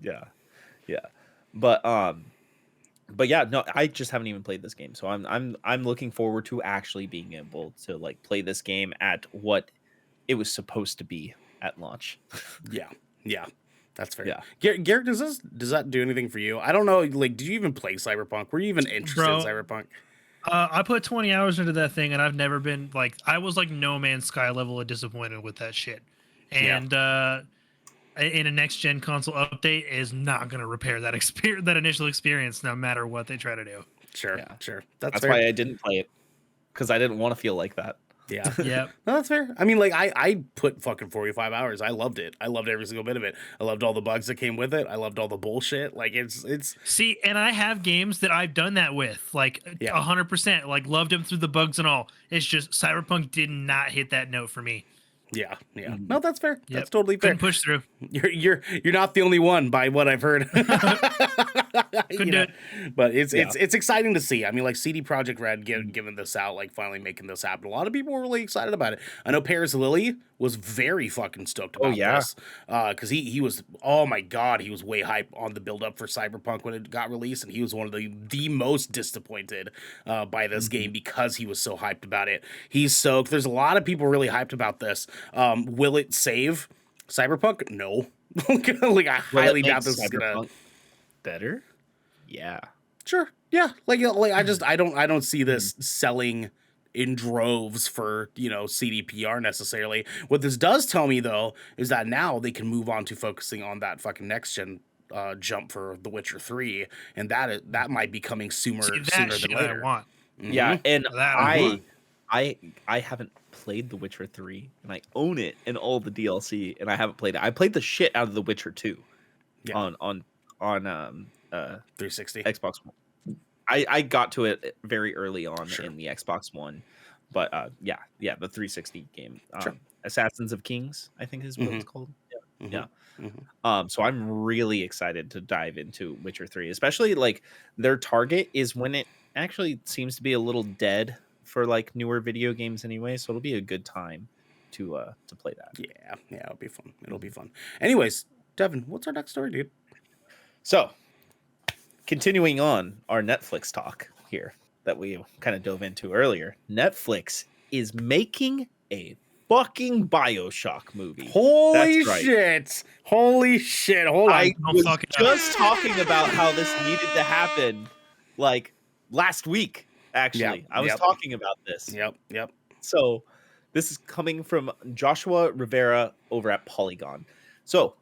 Yeah. But yeah, no, I just haven't even played this game. So I'm looking forward to actually being able to like play this game at what it was supposed to be at launch. Yeah. That's fair. Yeah. Garrick, does that do anything for you? I don't know. Like, did you even play Cyberpunk? Were you even interested in Cyberpunk? I put 20 hours into that thing, and I've never been like, I was like No Man's Sky level of disappointed with that shit. And in a next gen console update is not going to repair that initial experience, no matter what they try to do. Sure. That's why I didn't play it, because I didn't want to feel like that. Yeah. Yeah. No, that's fair. I mean, like, I put fucking 45 hours. I loved it. I loved every single bit of it. I loved all the bugs that came with it. I loved all the bullshit. Like, it's See, and I have games that I've done that with, like 100%, like loved them through the bugs and all. It's just Cyberpunk did not hit that note for me. Yeah. No, that's fair. Yep. That's totally fair. Couldn't push through. You're not the only one, by what I've heard. Couldn't do it. But it's exciting to see. I mean, like, CD Projekt Red giving this out, like finally making this happen. A lot of people were really excited about it. I know Paris Lilly was very fucking stoked about this. Because he was, oh my god, he was way hyped on the build up for Cyberpunk when it got released, and he was one of the most disappointed by this game because he was so hyped about it. He's stoked. There's a lot of people really hyped about this. Will it save Cyberpunk? No. Like I Will highly it doubt make this is gonna. Cyberpunk better? Yeah. Sure, yeah, like I don't see Mhm. this selling in droves for CDPR necessarily. What this does tell me though is that now they can move on to focusing on that fucking next gen jump for The Witcher 3, and that might be coming See, sooner that than shit I later. want. Yeah, Mm-hmm. and That I Mm-hmm. want. I haven't played The Witcher 3, and I own it and all the DLC, and I haven't played it. I played the shit out of The Witcher 2 Yeah, on 360. Xbox One. I got to it very early on Sure, in the Xbox One, but yeah, the 360 game, sure. Assassins of Kings, I think is what Mm-hmm. it's called. Yeah. Mm-hmm. Mm-hmm. So I'm really excited to dive into Witcher 3, especially like their target is when it actually seems to be a little dead for like newer video games anyway, so it'll be a good time to play that. Yeah, it'll be fun. It'll be fun. Anyways, Devin, what's our next story, dude? So, continuing on our Netflix talk here that we kind of dove into earlier, Netflix is making a fucking Bioshock movie. Holy That's right. shit! Holy shit! Hold on. I Don't was fuck it up. just talking about how this needed to happen like last week, actually. I was yep. talking about this. Yep. So, this is coming from Joshua Rivera over at Polygon. So,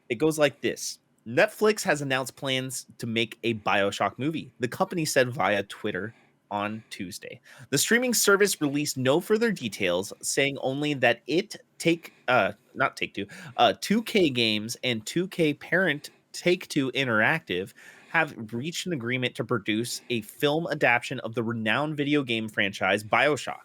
it goes like this. Netflix has announced plans to make a BioShock movie. The company said via Twitter on Tuesday. The streaming service released no further details, saying only that not Take Two, 2K Games and 2K parent Take Two Interactive have reached an agreement to produce a film adaptation of the renowned video game franchise BioShock.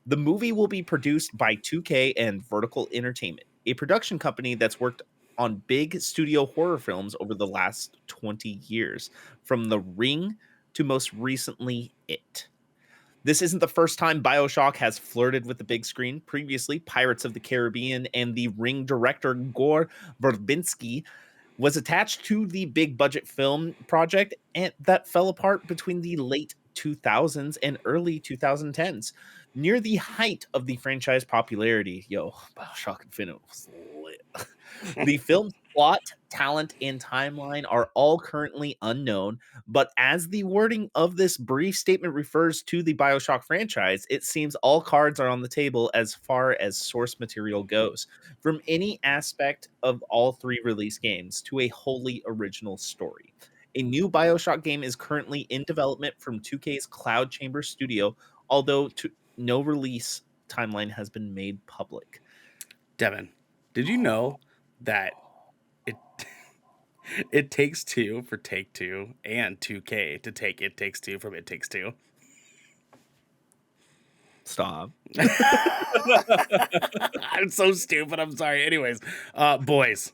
The movie will be produced by 2K and Vertical Entertainment, a production company that's worked on big studio horror films over the last 20 years, from The Ring to most recently It. This isn't the first time BioShock has flirted with the big screen. Previously, Pirates of the Caribbean and The Ring director Gore Verbinski was attached to the big budget film project and that fell apart between the late 2000s and early 2010s. Near the height of the franchise popularity, BioShock Infinite was lit. The film's plot, talent, and timeline are all currently unknown, but as the wording of this brief statement refers to the BioShock franchise, it seems all cards are on the table as far as source material goes, from any aspect of all three release games to a wholly original story. A new BioShock game is currently in development from 2K's Cloud Chamber studio, although no release timeline has been made public. Devin, did you know that it it takes two for Take Two and 2K to take It Takes Two from It Takes Two? Stop. I'm so stupid. I'm sorry. Anyways, boys.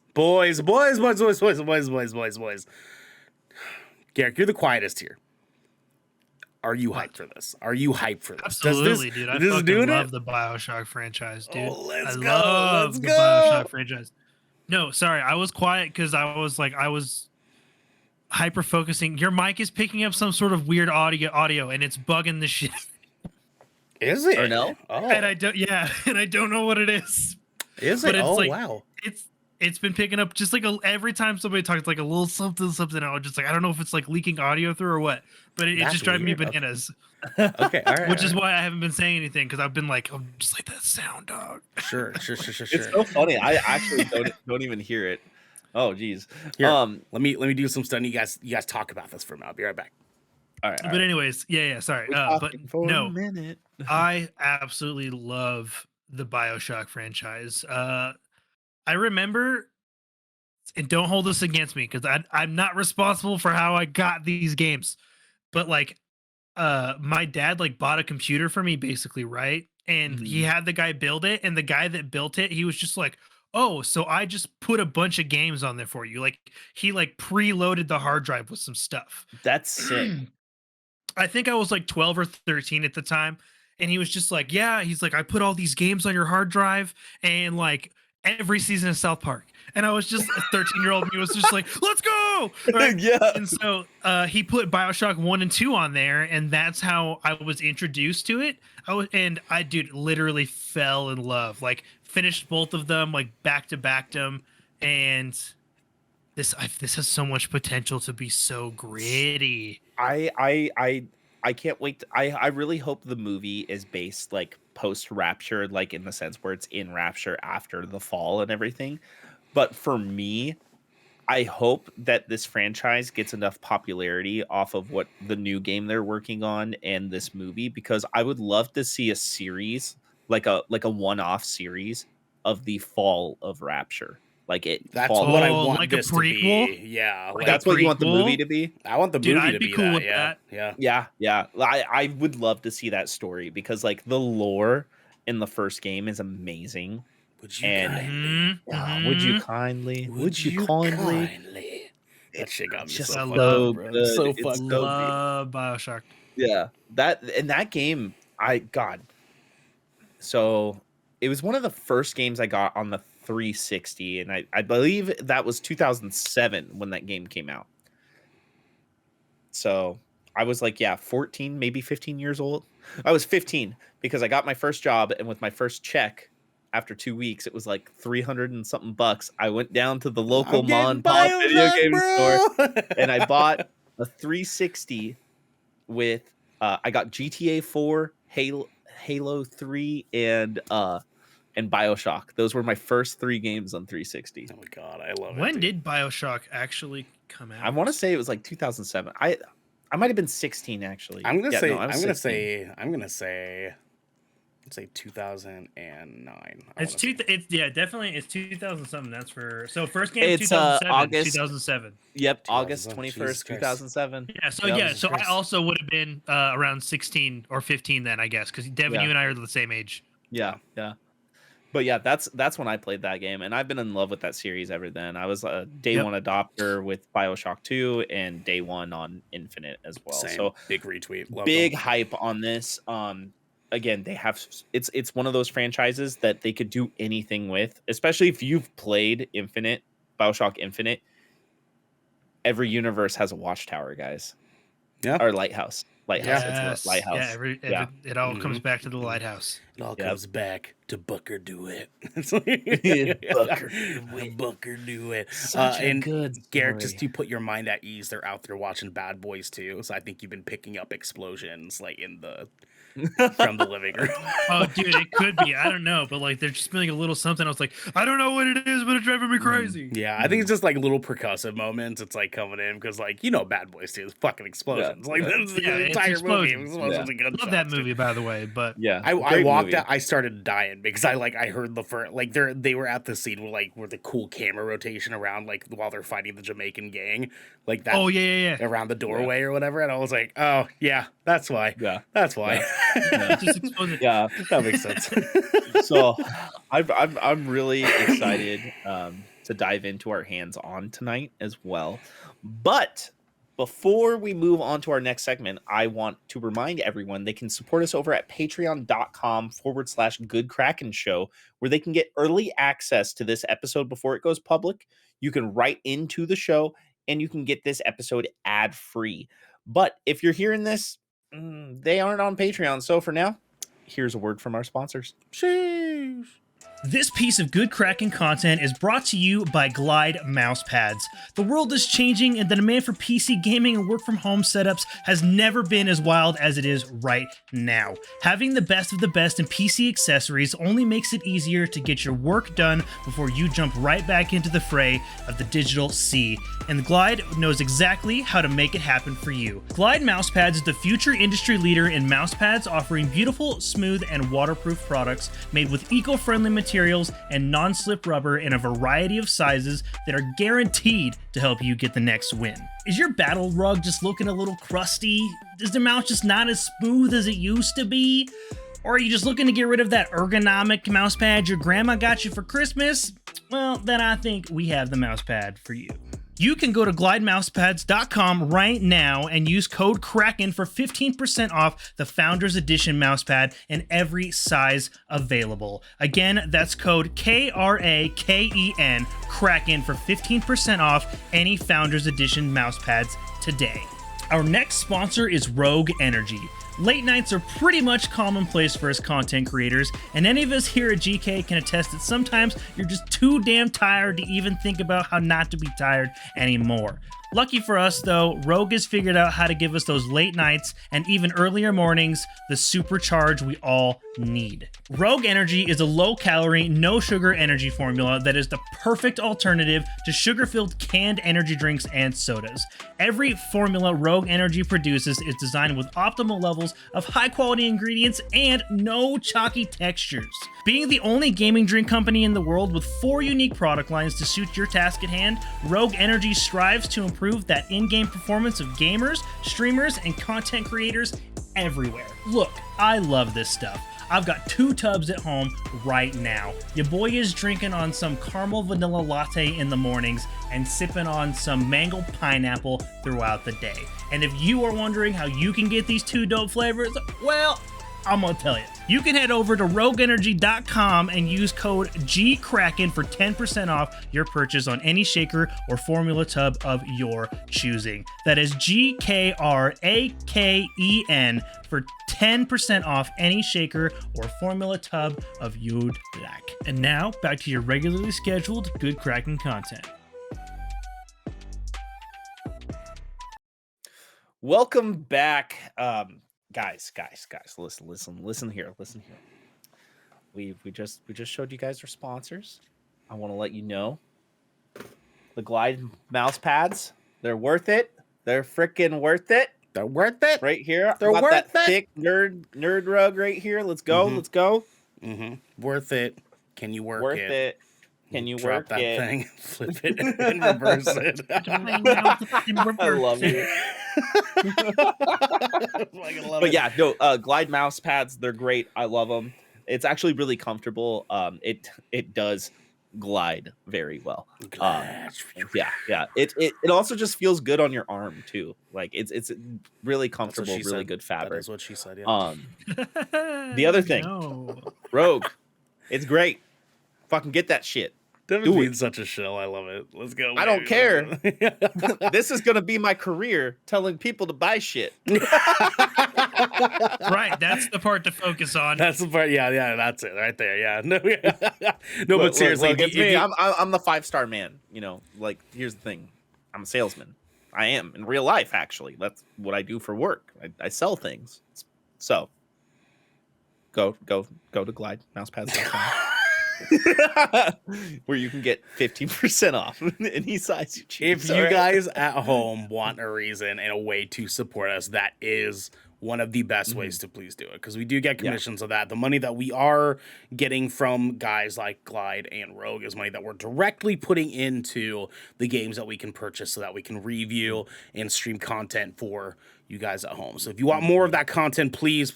Garrick, you're the quietest here. Are you hyped for this? Are you hyped for this? Absolutely, dude. I this fucking doing love it? the Bioshock franchise, dude. Oh, let's I go. love Let's the go. Bioshock franchise. No, sorry, I was quiet because I was hyper focusing. Your mic is picking up some sort of weird audio, and it's bugging the shit. Is it? Ernell? Oh, And I don't know what it is. is But it? it's Oh, like wow. it's been picking up just like every time somebody talks like a little something. I was just like, I don't know if it's like leaking audio through or what, but it That's just drives me weird. Okay. bananas. Okay, all right. Which is all right. why I haven't been saying anything because I've been like, I'm just like that sound dog. Sure. It's so funny. I actually don't even hear it. Oh, geez. Here, let me do some stuff. You guys talk about this for a minute. I'll be right back. All right. But anyways, yeah, sorry. We're But talking for no, a minute. I absolutely love the Bioshock franchise. I remember, and don't hold this against me because I'm not responsible for how I got these games, but like, my dad like bought a computer for me basically, right? And he had the guy build it, and the guy that built it, he was just like, oh, so I just put a bunch of games on there for you. Like he like preloaded the hard drive with some stuff. That's sick. I think I was like 12 or 13 at the time. And he was just like, yeah, he's like, I put all these games on your hard drive and like every season of South Park. And I was just a 13-year-old me was just like, let's go. Right? Yeah. And so he put Bioshock 1 and 2 on there, and that's how I was introduced to it. Dude, literally fell in love. Like finished both of them, like back to back them. and this has so much potential to be so gritty. I can't wait. I really hope the movie is based like post Rapture, like in the sense where it's in Rapture after the fall and everything. But for me, I hope that this franchise gets enough popularity off of what the new game they're working on and this movie, because I would love to see a series like a one-off series of the fall of Rapture. Like it That's fall. what I Oh, want like a this to prequel? be. Yeah, Like That's a what you want the prequel? movie to be. I want the Dude, movie I'd to be be cool that. with Yeah, that. yeah. Yeah. I would love to see that story because like the lore in the first game is amazing. Would you And kindly? would you kindly? Would you kindly? That shit got me Just so I fucked love- up, bro. good. So It's fucked so up. Love Bioshock. Yeah, that in that game, God. So it was one of the first games I got on the 360, and I believe that was 2007 when that game came out. So I was like, 14, maybe 15 years old. I was 15 because I got my first job, and with my first check, after 2 weeks, it was like 300 and something bucks. I went down to the local I'm mom getting and pop video Bioshock, game store, bro. and I bought a 360 with I got GTA 4, Halo 3, and Bioshock. Those were my first 3 games on 360. Oh my god, I love it. When dude. did Bioshock actually come out? I want to say it was like 2007. I might have been 16 actually. I'm gonna Yeah, say no, I was 16. Let's say 2009. It's definitely it's 2000 something. That's for first game It's, 2007. August. 2007. Yep, August 2007. 21st, Jesus Christ. 2007. Yeah, so Yep. so I Christ. also would have been around 16 or 15 then, I guess, because Devin, Yeah. you and I are the same age. Yeah. But yeah, that's when I played that game, and I've been in love with that series ever then. I was a day Yep. one adopter with Bioshock 2 and day one on Infinite as well. Same. So Big retweet. Love big them. hype on this. Again, they have it's one of those franchises that they could do anything with, especially if you've played Bioshock Infinite. Every universe has a watchtower, guys. Yeah. Or lighthouse. It's a lighthouse. Yeah, it all comes back to the lighthouse. It all Yep. comes back to Bucker Do It. Bucker Do It. Such a and good Garrick, story. just to put your mind at ease, they're out there watching Bad Boys too. So I think you've been picking up explosions like from the living room. Oh, dude, it could be. I don't know, but like they're just being a little something. I was like, I don't know what it is, but it's driving me crazy. Yeah, I think it's just like little percussive moments. It's like coming in because, like, Bad Boys too. It's fucking explosions. Yeah. Like that's the Yeah, it's entire movie. explosions. It Love that movie, by the way. But Yeah. I great walked movie. out. I started dying because I heard the first they were at the scene where the cool camera rotation around while they're fighting the Jamaican gang like that. oh yeah. Around the doorway or whatever, and I was like, oh yeah, that's why. Yeah. That's why. Just exploded. Yeah. That makes sense. So I'm really excited to dive into our hands-on tonight as well. But before we move on to our next segment, I want to remind everyone they can support us over at patreon.com/Good Kraken Show, where they can get early access to this episode before it goes public. You can write into the show and you can get this episode ad-free. But if you're hearing this, they aren't on Patreon. So for now, here's a word from our sponsors. Sheesh. This piece of Good Kraken content is brought to you by Glide Mousepads. The world is changing, and the demand for PC gaming and work from home setups has never been as wild as it is right now. Having the best of the best in PC accessories only makes it easier to get your work done before you jump right back into the fray of the digital sea. And Glide knows exactly how to make it happen for you. Glide Mousepads is the future industry leader in mousepads, offering beautiful, smooth, and waterproof products made with eco-friendly materials and non-slip rubber in a variety of sizes that are guaranteed to help you get the next win. Is your battle rug just looking a little crusty? Is the mouse just not as smooth as it used to be? Or are you just looking to get rid of that ergonomic mouse pad your grandma got you for Christmas? Well, then I think we have the mouse pad for you. You can go to glidemousepads.com right now and use code Kraken for 15% off the Founders Edition mousepad in every size available. Again, that's code KRAKEN, Kraken, for 15% off any Founders Edition mousepads today. Our next sponsor is Rogue Energy. Late nights are pretty much commonplace for us content creators, and any of us here at GK can attest that sometimes you're just too damn tired to even think about how not to be tired anymore. Lucky for us, though, Rogue has figured out how to give us those late nights and even earlier mornings, the supercharge we all need. Rogue Energy is a low-calorie, no-sugar energy formula that is the perfect alternative to sugar-filled canned energy drinks and sodas. Every formula Rogue Energy produces is designed with optimal levels of high-quality ingredients and no chalky textures. Being the only gaming drink company in the world with 4 unique product lines to suit your task at hand, Rogue Energy strives to improve that in-game performance of gamers, streamers, and content creators everywhere. Look, I love this stuff. I've got 2 tubs at home right now. Your boy is drinking on some caramel vanilla latte in the mornings and sipping on some mango pineapple throughout the day. And if you are wondering how you can get these 2 dope flavors, well, I'm gonna tell you. You can head over to rogueenergy.com and use code GKraken for 10% off your purchase on any shaker or formula tub of your choosing. That is GKRAKEN for 10% off any shaker or formula tub of you'd like. And now, back to your regularly scheduled Good Kraken content. Welcome back. Guys, listen here. We just showed you guys our sponsors. I want to let you know the Glide mouse pads, they're worth it. They're freaking worth it. They're worth it. Right here. They're I got worth that it. thick nerd rug right here. Let's go. Let's go. Worth it. Can you work Worth it? it. Can you Drop work that it? thing, flip it, and reverse it. I love you. But yeah, no, Glide mouse pads, they're great. I love them. It's actually really comfortable. It does glide very well. Yeah. It also just feels good on your arm too. Like it's really comfortable, really said. good fabric. That is what she said. Yeah. The other thing, Rogue, it's great. Fucking get that shit. Devin being such a shill. I love it. Let's go. I don't care. This is gonna be my career, telling people to buy shit. Right, that's the part to focus on. That's the part. Yeah, that's it right there. Yeah, no, but seriously, look, it's me. I'm the 5-star man. You know, like here's the thing. I'm a salesman. I am in real life. Actually, that's what I do for work. I sell things. So go to glidemousepads.com. Where you can get 15% off any size you choose. If you guys at home want a reason and a way to support us, that is one of the best ways to please do it, because we do get commissions of that. The money that we are getting from guys like Glide and Rogue is money that we're directly putting into the games that we can purchase so that we can review and stream content for you guys at home. So if you want more of that content, please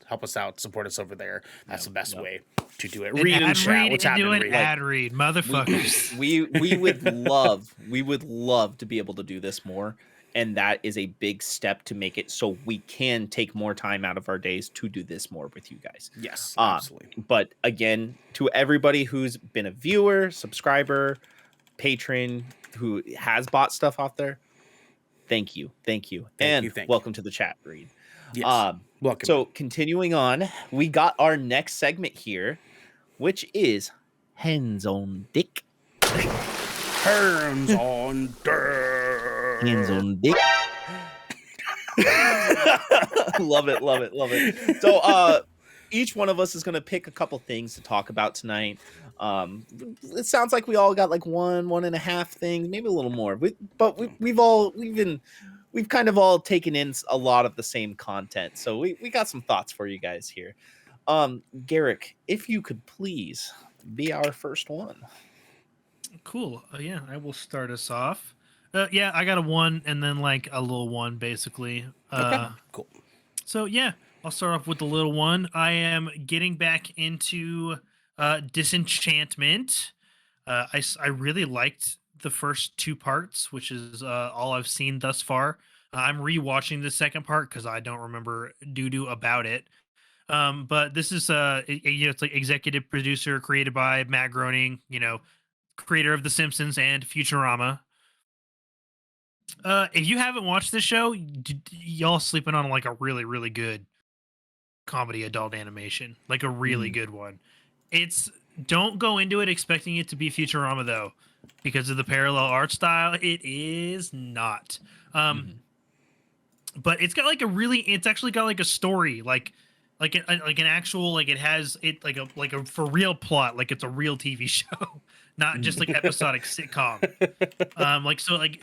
help us out, support us over there. That's the best way to do it. Read and chat. What's happening? Ad read, motherfuckers. We would love to be able to do this more, and that is a big step to make it so we can take more time out of our days to do this more with you guys. Yes, absolutely. But again, to everybody who's been a viewer, subscriber, patron, who has bought stuff out there, thank you. Welcome to the chat, Reed. Yes. Welcome. So continuing on, we got our next segment here, which is Hands on Dick. Hands on dick. Hands on Dick. Love it. So each one of us is going to pick a couple things to talk about tonight. It sounds like we all got like one and a half things, maybe a little more. We've kind of all taken in a lot of the same content. So we got some thoughts for you guys here. Garrick, if you could please be our first one. Cool. Yeah, I will start us off. Yeah, I got a 1 and then like a little 1 basically. Okay, cool. So yeah, I'll start off with the little 1. I am getting back into Disenchantment. I really liked the first 2 parts, which is all I've seen thus far. I'm rewatching the second part because I don't remember doo-doo about it. But this is it's like executive producer, created by Matt Groening, creator of The Simpsons and Futurama. If you haven't watched this show, y'all sleeping on like a really, really good comedy adult animation, like a really good one. It's don't go into it expecting it to be Futurama though, because of the parallel art style. It is not. Mhm. But it's got like a really, it's actually got like a story, like an actual, like it has it like a for real plot, like it's a real TV show, not just like episodic sitcom.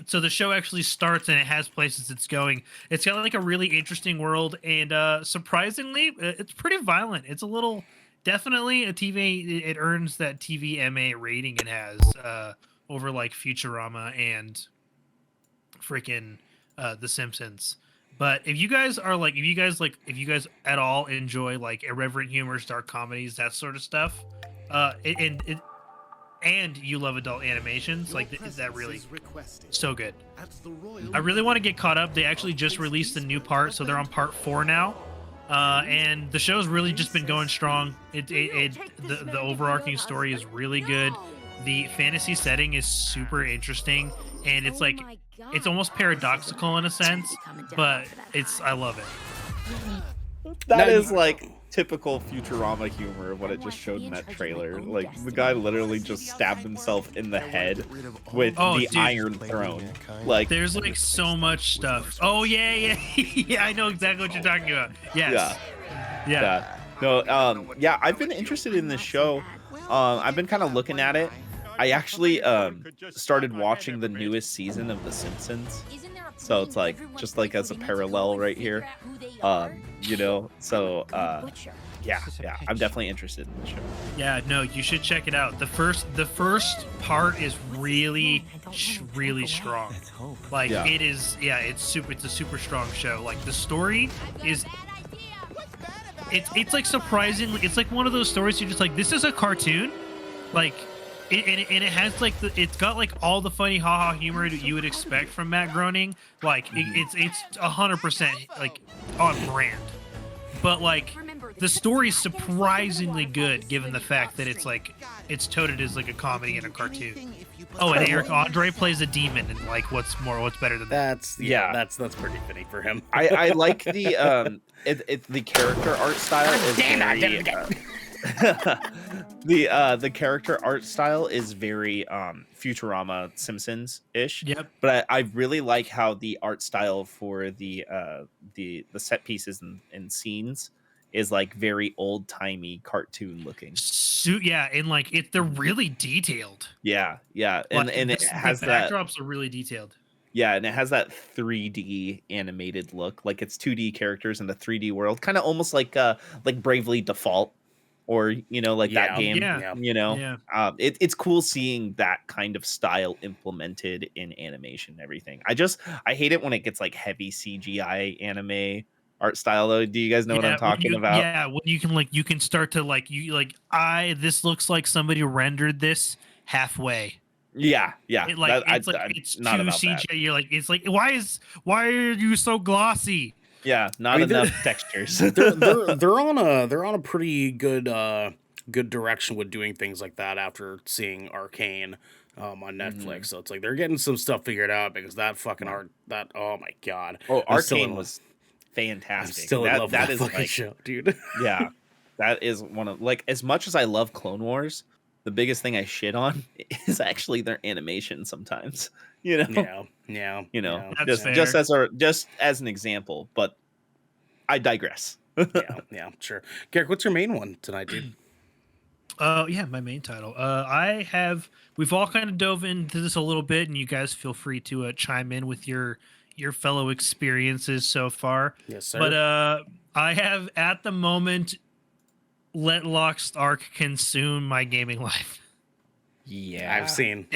So the show actually starts and it has places it's going. It's got like a really interesting world, and surprisingly it's pretty violent. It's a little, definitely a TV, it earns that TVMA rating it has over like Futurama and freaking The Simpsons. But if you guys are like, if you guys at all enjoy like irreverent humors, dark comedies, that sort of stuff, and you love adult animations, like that really so good. I really want to get caught up. They actually just released a new part, so they're on part 4 now. And the show's really just been going strong. The overarching story is really good. The fantasy setting is super interesting, and it's like it's almost paradoxical in a sense, but I love it. That is like typical Futurama humor of what it just showed in that trailer. Like the guy literally just stabbed himself in the head with the dude. Iron Throne. Like There's like so much stuff. Oh yeah. Yeah, I know exactly what you're talking about. Yes. Yeah. No, yeah, I've been interested in this show. I've been kind of looking at it. I actually started watching the newest season of The Simpsons. So it's like just like as a parallel right here. You know, so yeah, I'm definitely interested in the show. Yeah, no, you should check it out. The first part is really strong. Like it is, it's a super strong show. Like the story is it's like surprisingly, it's like one of those stories you're just like, this is a cartoon. Like it has like it's got like all the funny haha humor that you would expect from Matt Groening. Like it's 100% like on brand. But like the story's surprisingly good given the fact that it's like it's toted as like a comedy and a cartoon. Oh, and Eric Andre plays a demon, and like what's better than that? That's pretty fitting for him. I like the the character art style is very the character art style is very Futurama Simpsons ish. Yep. But I really like how the art style for the set pieces and scenes is like very old timey cartoon looking. Yeah, and like they're really detailed. Yeah, and Like, and it has the that backdrops are really detailed. Yeah, and it has that 3D animated look, like it's 2D characters in the 3D world, kind of almost like Bravely Default, or you know, like that game. Yeah. You know, Yeah. It's cool seeing that kind of style implemented in animation and everything. I hate it when it gets like heavy CGI anime art style though. Do you guys know what I'm talking about? Yeah, when you can start to this looks like somebody rendered this halfway. Yeah. It's too not about CGI. that. You're like, it's like, why are you so glossy? Yeah, not enough textures. they're on a pretty good direction with doing things like that after seeing Arcane on Netflix. So it's like they're getting some stuff figured out, because that fucking art, that, oh my god. Oh, Arcane was fantastic. I'm still in love with that fucking like, show, dude. Yeah, that is one of, like, as much as I love Clone Wars, the biggest thing I shit on is actually their animation sometimes. You know, yeah. You know, Yeah, just as an example, but I digress. yeah, sure. Garrick, what's your main one tonight, dude? Yeah, my main title. We've all kind of dove into this a little bit, and you guys feel free to chime in with your fellow experiences so far. Yes, sir. But I have at the moment let Lost Ark consume my gaming life. Yeah, I've seen.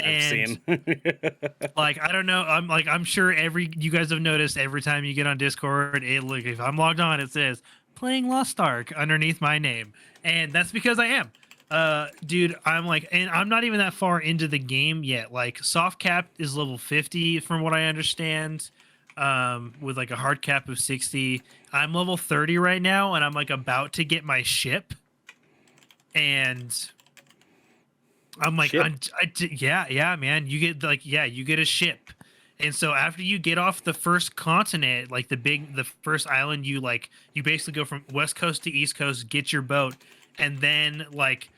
Like, I don't know. I'm sure you guys have noticed every time you get on Discord, if I'm logged on, it says playing Lost Ark underneath my name, and that's because I am. Dude, and I'm not even that far into the game yet. Like, soft cap is level 50 from what I understand, with like a hard cap of 60. I'm level 30 right now, and I'm like about to get my ship, and I'm like, yeah, man, you get a ship, And so after you get off the first continent, like the first island, you basically go from west coast to east coast, get your boat, and then like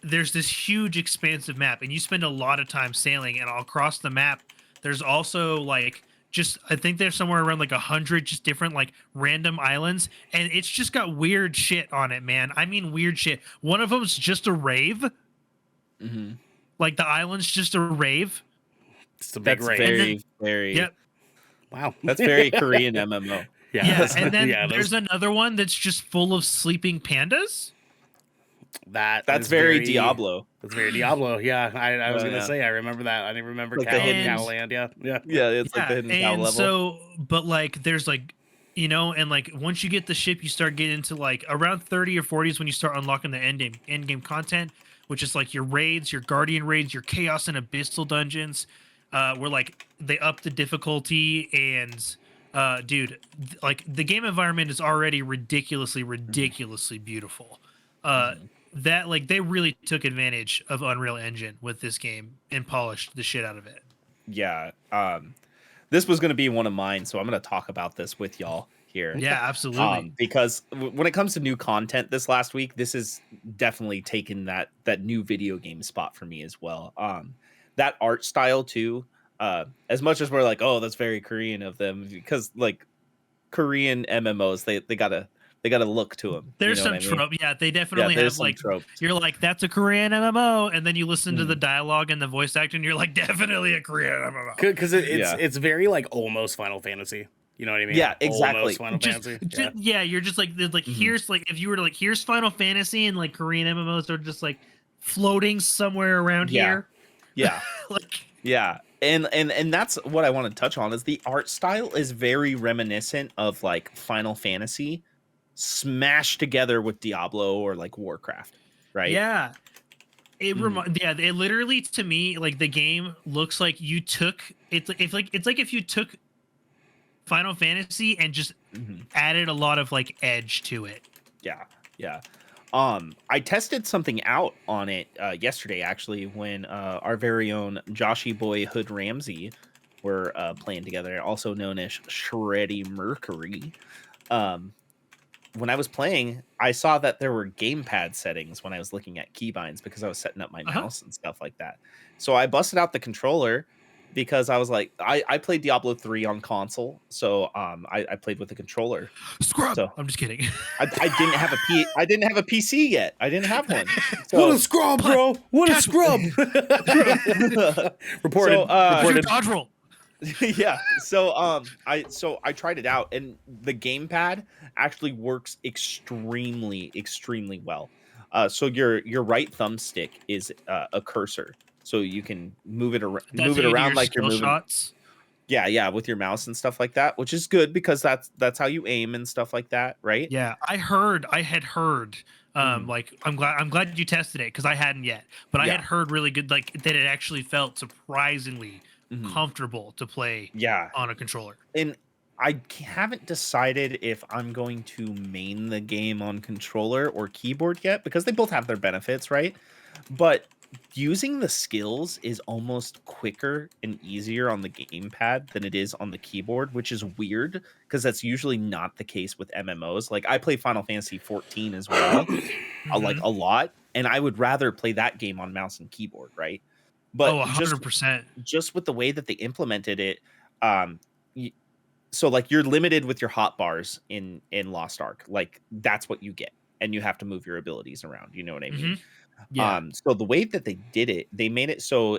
there's this huge expansive map, and you spend a lot of time sailing, and across the map there's also like just I think there's somewhere around like 100 just different like random islands, and it's just got weird shit on it, man. I mean weird shit. One of them's just a rave. Mm-hmm. Like the island's just a rave. It's a big That's rave. very Yep. Wow. That's very Korean MMO. Yeah, and then yeah, there's another one that's just full of sleeping pandas. That's very Diablo. That's very Diablo. Yeah, I was gonna Yeah. say I remember that. I didn't remember Like Cal the hidden- Cowland. Yeah, yeah. Yeah, it's like the hidden cow And level. so, but like, there's like, and like once you get the ship, you start getting into like around 30 or 40s when you start unlocking the end game content, which is like your raids, your guardian raids, your chaos and abyssal dungeons, where like they up the difficulty and. Dude, like the game environment is already ridiculously beautiful. That like they really took advantage of Unreal Engine with this game and polished the shit out of it. Yeah. This was going to be one of mine, so I'm going to talk about this with y'all here. Yeah, absolutely. Because when it comes to new content this last week, this has definitely taken that new video game spot for me as well. That art style too. As much as we're like, oh, that's very Korean of them, because like Korean MMOs, they got a look to them. There's some trope. Yeah, they definitely have like tropes. You're like, that's a Korean MMO, and then you listen to the dialogue and the voice acting, and you're like, definitely a Korean MMO. Because it's very like almost Final Fantasy. You know what I mean? Yeah, exactly. Almost Final Fantasy. Yeah, you're just like here's like if you were to like here's Final Fantasy, and like Korean MMOs are just like floating somewhere around here. Yeah. Like Yeah. And that's what I want to touch on is the art style is very reminiscent of like Final Fantasy smashed together with Diablo or like Warcraft, right? Yeah. It it literally to me like the game looks like you took it's like if you took Final Fantasy and just added a lot of like edge to it. Yeah. Yeah. I tested something out on it yesterday, actually, when our very own Joshy Boy Hood Ramsey were playing together, also known as Shreddy Mercury. When I was playing, I saw that there were gamepad settings when I was looking at keybinds because I was setting up my mouse and stuff like that. So I busted out the controller because I was like, I played Diablo 3 on console, so I played with the controller. Scrub. So, I'm just kidding. I didn't have a PC yet. I didn't have one. So, what a scrub, bro! What a scrub! Reported. Reported. Dodge roll. Yeah. So I tried it out, and the gamepad actually works extremely well. So your right thumbstick is a cursor. So you can move it around like you're moving shots. Yeah, with your mouse and stuff like that, which is good because that's how you aim and stuff like that, right? Yeah, I had heard like I'm glad you tested it because I hadn't yet, but I had heard really good like that it actually felt surprisingly comfortable to play on a controller. And I haven't decided if I'm going to main the game on controller or keyboard yet because they both have their benefits, right? But using the skills is almost quicker and easier on the gamepad than it is on the keyboard, which is weird because that's usually not the case with MMOs. Like I play Final Fantasy 14 as well, like a lot, and I would rather play that game on mouse and keyboard, right? But 100%. Just with the way that they implemented it, so like you're limited with your hotbars in Lost Ark, like that's what you get, and you have to move your abilities around. You know what I mean? Yeah. So the way that they did it, they made it so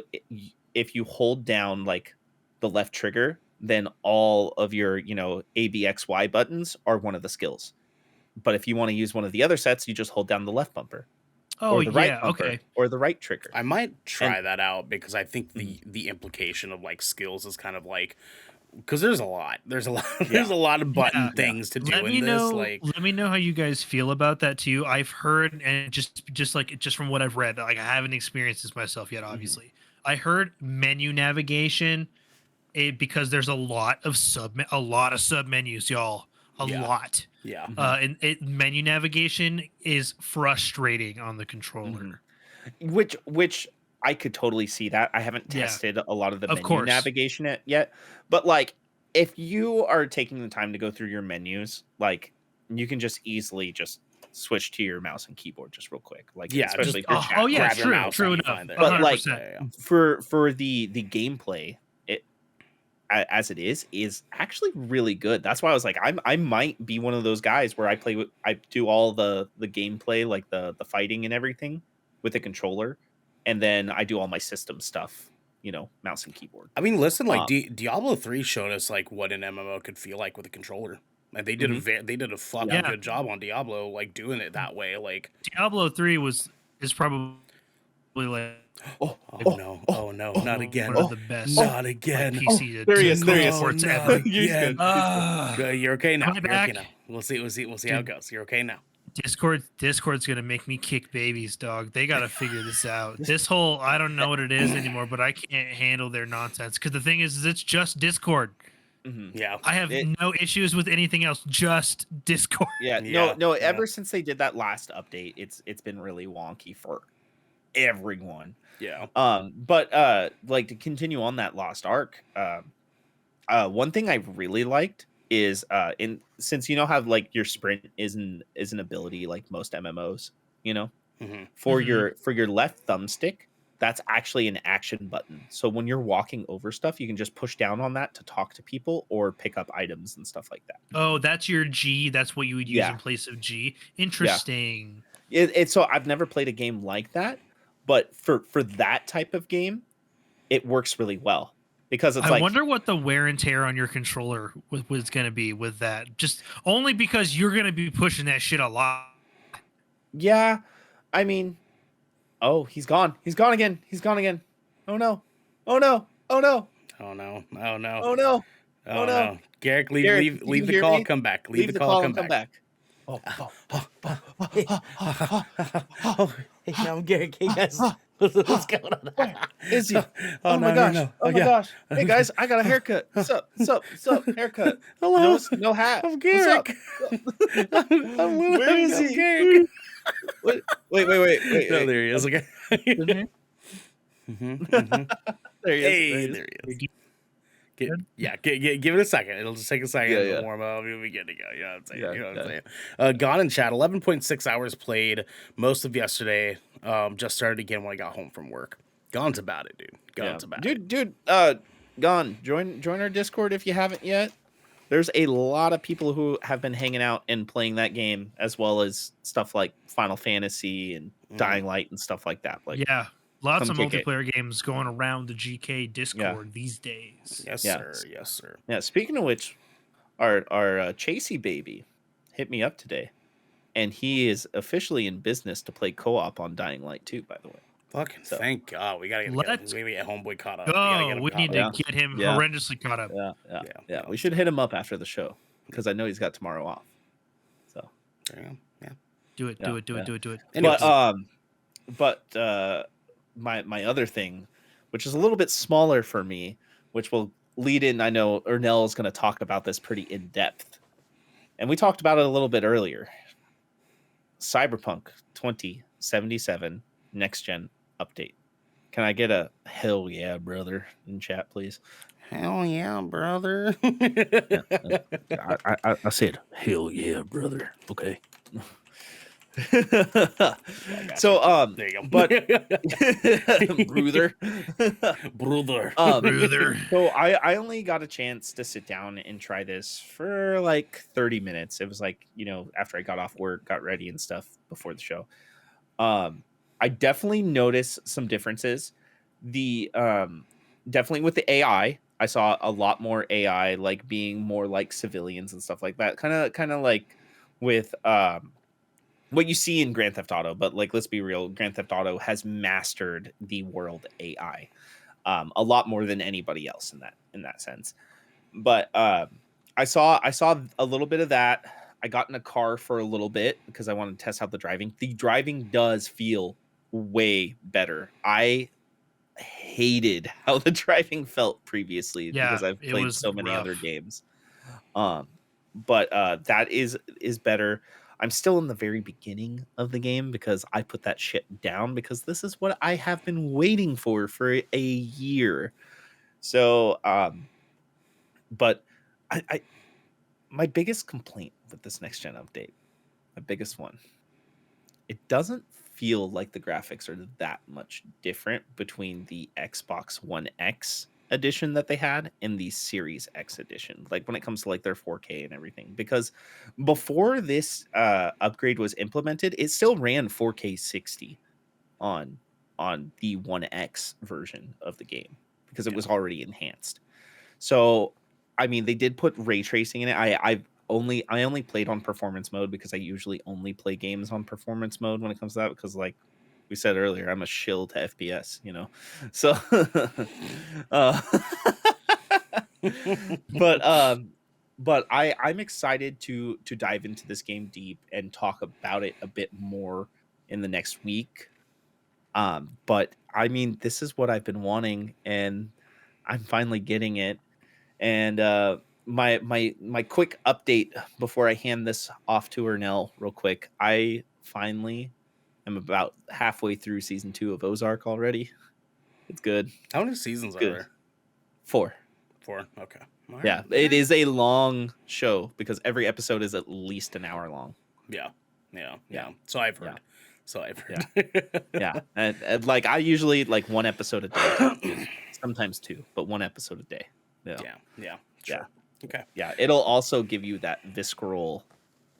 if you hold down like the left trigger, then all of your, ABXY buttons are one of the skills. But if you want to use one of the other sets, you just hold down the left bumper. Oh, or the right bumper, or the right trigger. I might try that out because I think the implication of like skills is kind of like because there's a lot there's a lot of button things to do in this. Like, let me know how you guys feel about that too. I've heard, and just from what I've read, like I haven't experienced this myself yet. Obviously, I heard menu navigation, because there's a lot of sub menus, y'all. A lot. Yeah. And menu navigation is frustrating on the controller. Which I could totally see that. I haven't Yeah. tested a lot of the Of menu course. navigation yet, but like if you are taking the time to go through your menus, like you can just easily just switch to your mouse and keyboard just real quick, like Yeah, especially just if you're chatting. Oh yeah, grab your true, mouse true and you enough. find it. But like 100%. for the gameplay, it as it is actually really good. That's why I was like, I might be one of those guys where I do all the gameplay, like the fighting and everything with the controller, and then I do all my system stuff, mouse and keyboard. I mean, listen, like Um, Diablo 3 showed us like what an MMO could feel like with a controller. And they did Mhm. they did a fucking Yeah. good job on Diablo, like doing it that way. Like, Diablo 3 is probably like Oh, oh no, not again, one of the best not like, again. PC to there he is, to there he is. ports No, ever. not He's again. good. He's good. You're okay now. Am I You're back? okay now. We'll see how it Dude. goes. You're okay now. Discord's gonna make me kick babies, dog. They gotta figure this out. This whole I don't know what it is anymore, but I can't handle their nonsense. Because the thing is it's just Discord. Mhm. Yeah. I have no issues with anything else, just Discord. Yeah, Yeah, no. yeah. Ever since they did that last update, it's been really wonky for everyone. Yeah. But like to continue on that Lost Ark, one thing I really liked is in since you know how like your sprint is an ability like most MMOs, Mm-hmm. for Mhm. your left thumbstick, that's actually an action button. So when you're walking over stuff, you can just push down on that to talk to people or pick up items and stuff like that. Oh, that's your G. That's what you would use Yeah. in place of G. Interesting. It's so I've never played a game like that, but for that type of game, it works really well because it's I like wonder what the wear and tear on your controller was going to be with that. Just only because you're going to be pushing that shit a lot. yeah, I mean, oh, he's gone. He's gone again. He's gone again. Oh no. Oh no. Oh no. Oh no. Oh no. Oh no. Oh no. no. Garrick, leave Garrick, can you the hear call, me? come back. Leave the call and come back. Oh, Oh, hey, I'm Garrick. Hey guys, what's going on? Where is he? Oh, my no, gosh. no. Oh my yeah. gosh. Hey guys, I got a haircut. What's up? Haircut. Hello. No hat. I'm What's Garrick. up? Where is I'm he? Garrick. Wait. No, there he is. Okay. Mhm. There he is. Hey, there he is. Give it a second. It'll just take a second Yeah. to warm up. We'll be good to go. You know what I'm saying? Yeah, You know what I'm yeah. saying? Gone in chat. 11.6 hours played. Most of yesterday. Just started again when I got home from work. Gone's about it, dude. Gone's about it. Dude, Gone. Join our Discord if you haven't yet. There's a lot of people who have been hanging out and playing that game, as well as stuff like Final Fantasy and Dying Light and stuff like that. Like, Yeah. Lots of come kick it. multiplayer games going around the GK Discord these days. Yes, Yeah. sir. Yes, sir. Yeah. Speaking of which, our Chasey baby hit me up today, and he is officially in business to play co-op on Dying Light 2, by the way. Fucking So- thank God. We gotta get Let's homeboy caught up. Go. We need to up. get him Yeah. horrendously caught up. Yeah. We should hit him up after the show because I know he's got tomorrow off. So, There you go. Yeah. Do it. Do it. Anyways. but my other thing, which is a little bit smaller for me, which will lead in. I know Ernell is going to talk about this pretty in depth, and we talked about it a little bit earlier. Cyberpunk 2077 next gen update. Can I get a hell yeah, brother, in chat, please? Hell yeah, brother. I said hell yeah, brother. Okay. So there you go. but brother. brother. Brother. So I only got a chance to sit down and try this for like 30 minutes. It was like, after I got off work, got ready and stuff before the show. I definitely noticed some differences. The definitely with the AI, I saw a lot more AI like being more like civilians and stuff like that. Kind of like with what you see in Grand Theft Auto, but like let's be real, Grand Theft Auto has mastered the world AI a lot more than anybody else in that sense. But I saw a little bit of that. I got in a car for a little bit because I wanted to test out the driving. The driving does feel way better. I hated how the driving felt previously because I've played so many other games. But that is better. I'm still in the very beginning of the game because I put that shit down because this is what I have been waiting for a year. So, but I my biggest complaint with this next gen update, my biggest one, it doesn't feel like the graphics are that much different between the Xbox One X edition that they had and the Series X edition, like when it comes to like their 4K and everything. Because before this upgrade was implemented, it still ran 4K 60 on the One X version of the game because it was already enhanced. So, I mean, they did put ray tracing in it. I only played on performance mode because I usually only play games on performance mode when it comes to that, because like we said earlier, I'm a shill to FPS, you know. So uh, but I'm excited to dive into this game deep and talk about it a bit more in the next week. But I mean, this is what I've been wanting, and I'm finally getting it. And my quick update before I hand this off to Ernell real quick. I finally am about halfway through season 2 of Ozark already. It's good. How many seasons are Good. there? 4. 4. Okay. All Yeah, right. it is a long show because every episode is at least an hour long. Yeah. Yeah. So I've heard. Yeah. So I've heard. Yeah, and like I usually like one episode a day, sometimes 2, but one episode a day. Yeah. Sure. Okay. Yeah, it'll also give you that visceral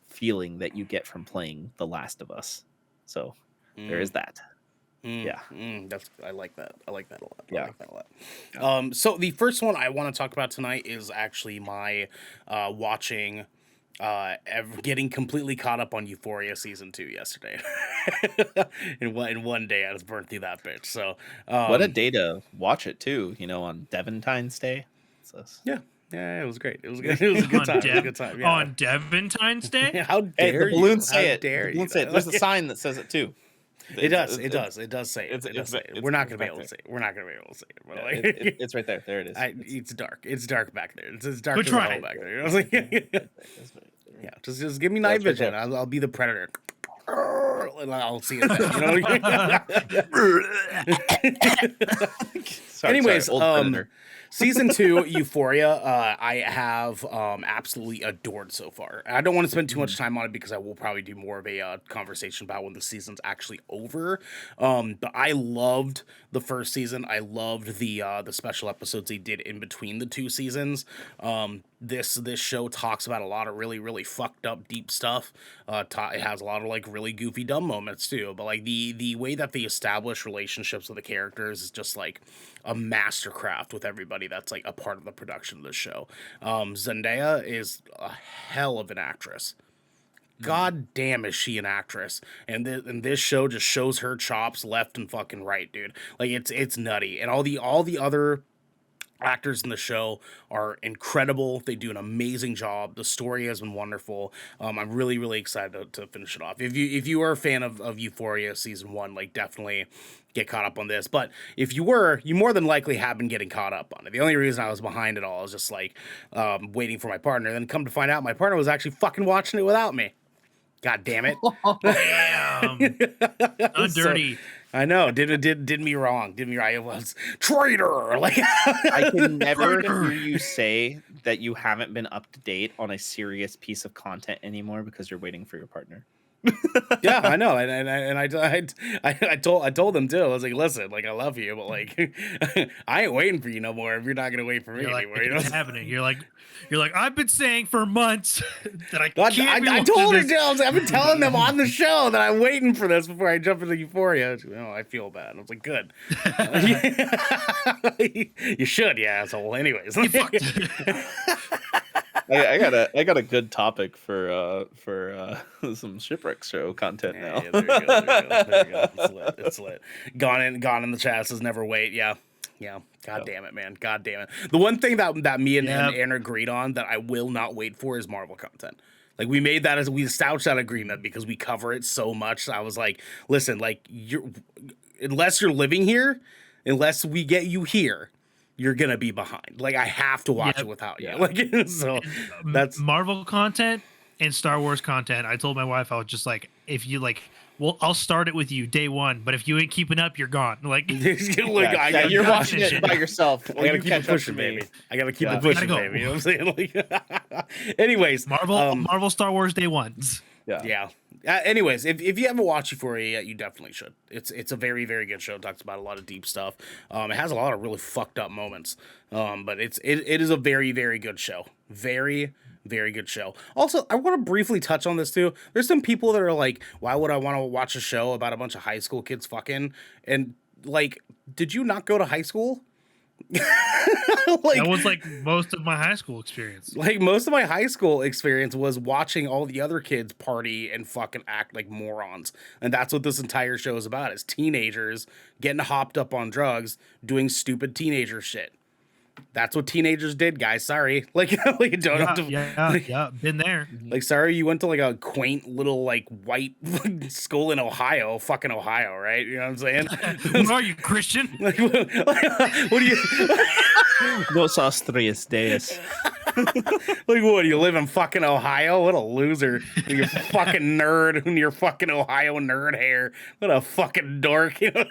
feeling that you get from playing The Last of Us. So there is that. Yeah. I like that. I like that a lot. Yeah. I like that a lot. So the first one I want to talk about tonight is actually my watching getting completely caught up on Euphoria season 2 yesterday. in one day I was burnt through that bitch. So What a day to watch it too, you know, on Deventine's Day. So, yeah, it was great. It was good. It was a good time. It was a good time. Yeah. On Deventine's Day? How hey, dare the balloons you? say How it. dare The balloons you? say it. There's a sign that says it too. It does. It does say it. It's We're not it's going to be back able there. to see it. We're not going to be able to see it. But Yeah, like, it's right there. There it is. It's dark. It's dark back there. It's dark Which as hell right? back there. You know what I'm saying? That's right. Yeah, just give me night That's right vision. there. I'll be the predator. And I'll see it then, Sorry, Anyways, old Predator. Season 2, Euphoria, I have absolutely adored so far. I don't want to spend too much time on it because I will probably do more of a conversation about when the season's actually over. But I loved the first season. I loved the special episodes they did in between the 2 seasons. This show talks about a lot of really, really fucked up deep stuff. It has a lot of like really goofy dumb moments too. But like the way that they establish relationships with the characters is just like a mastercraft with everybody that's like a part of the production of the show. Zendaya is a hell of an actress. God damn, is she an actress? And this show just shows her chops left and fucking right, dude. Like it's nutty. And all the other actors in the show are incredible. They do an amazing job. The story has been wonderful. I'm really, really excited to finish it off. If you are a fan of Euphoria season 1, like definitely get caught up on this. But if you were, you more than likely have been getting caught up on it. The only reason I was behind it all is just like waiting for my partner. Then come to find out, my partner was actually fucking watching it without me. God damn it! Damn. Dirty. I know. Did me wrong. Did me right. It was traitor. Like I can never hear you say that you haven't been up to date on a serious piece of content anymore because you're waiting for your partner. Yeah, I know, and I told them too. I was like, listen, like I love you, but like I ain't waiting for you no more if you're not gonna wait for me You're like, anymore. You know, it's happening. You're like, I've been saying for months that I God, can't. I told her, I've been telling them on the show that I'm waiting for this before I jump into Euphoria. Oh, I feel bad. I was like, good. You should, you asshole. Anyways, I got a good topic for some shipwreck show content now. Yeah, there you go. There you go. It's lit. Gone in the chat says never wait. Yeah. God damn it, man. God damn it. The one thing that me and Aaron agreed on that I will not wait for is Marvel content. Like we established that agreement because we cover it so much. I was like, listen, like unless you're living here, unless we get you here, you're gonna be behind. Like I have to watch it without you. Like so that's Marvel content. in Star Wars content. I told my wife, I was just like, if you like, well, I'll start it with you day one, but if you ain't keeping up, you're gone. Like, You're watching it by yourself. I gotta keep it pushing, baby. I gotta keep it pushing, baby. You know what I'm saying? Like, anyways, Marvel Star Wars day ones. Yeah. Anyways, if you haven't watched Euphoria yet, you definitely should. It's a very, very good show. It talks about a lot of deep stuff. It has a lot of really fucked up moments. But it is a very, very good show. Very, very good show. Also, I want to briefly touch on this too. There's some people that are like, why would I want to watch a show about a bunch of high school kids fucking? And like, did you not go to high school? That was like most of my high school experience. Like most of my high school experience was watching all the other kids party and fucking act like morons. And that's what this entire show is about, is teenagers getting hopped up on drugs, doing stupid teenager shit. That's what teenagers did, guys. Sorry. Like, like don't have to, been there. Like, sorry, you went to like a quaint little like white school in Ohio, fucking Ohio, right? You know what I'm saying? Who are you, Christian? Like, what do you? Los Austrias Deus. Like, what, do you live in fucking Ohio? What a loser. You fucking nerd in your fucking Ohio nerd hair. What a fucking dork. You know?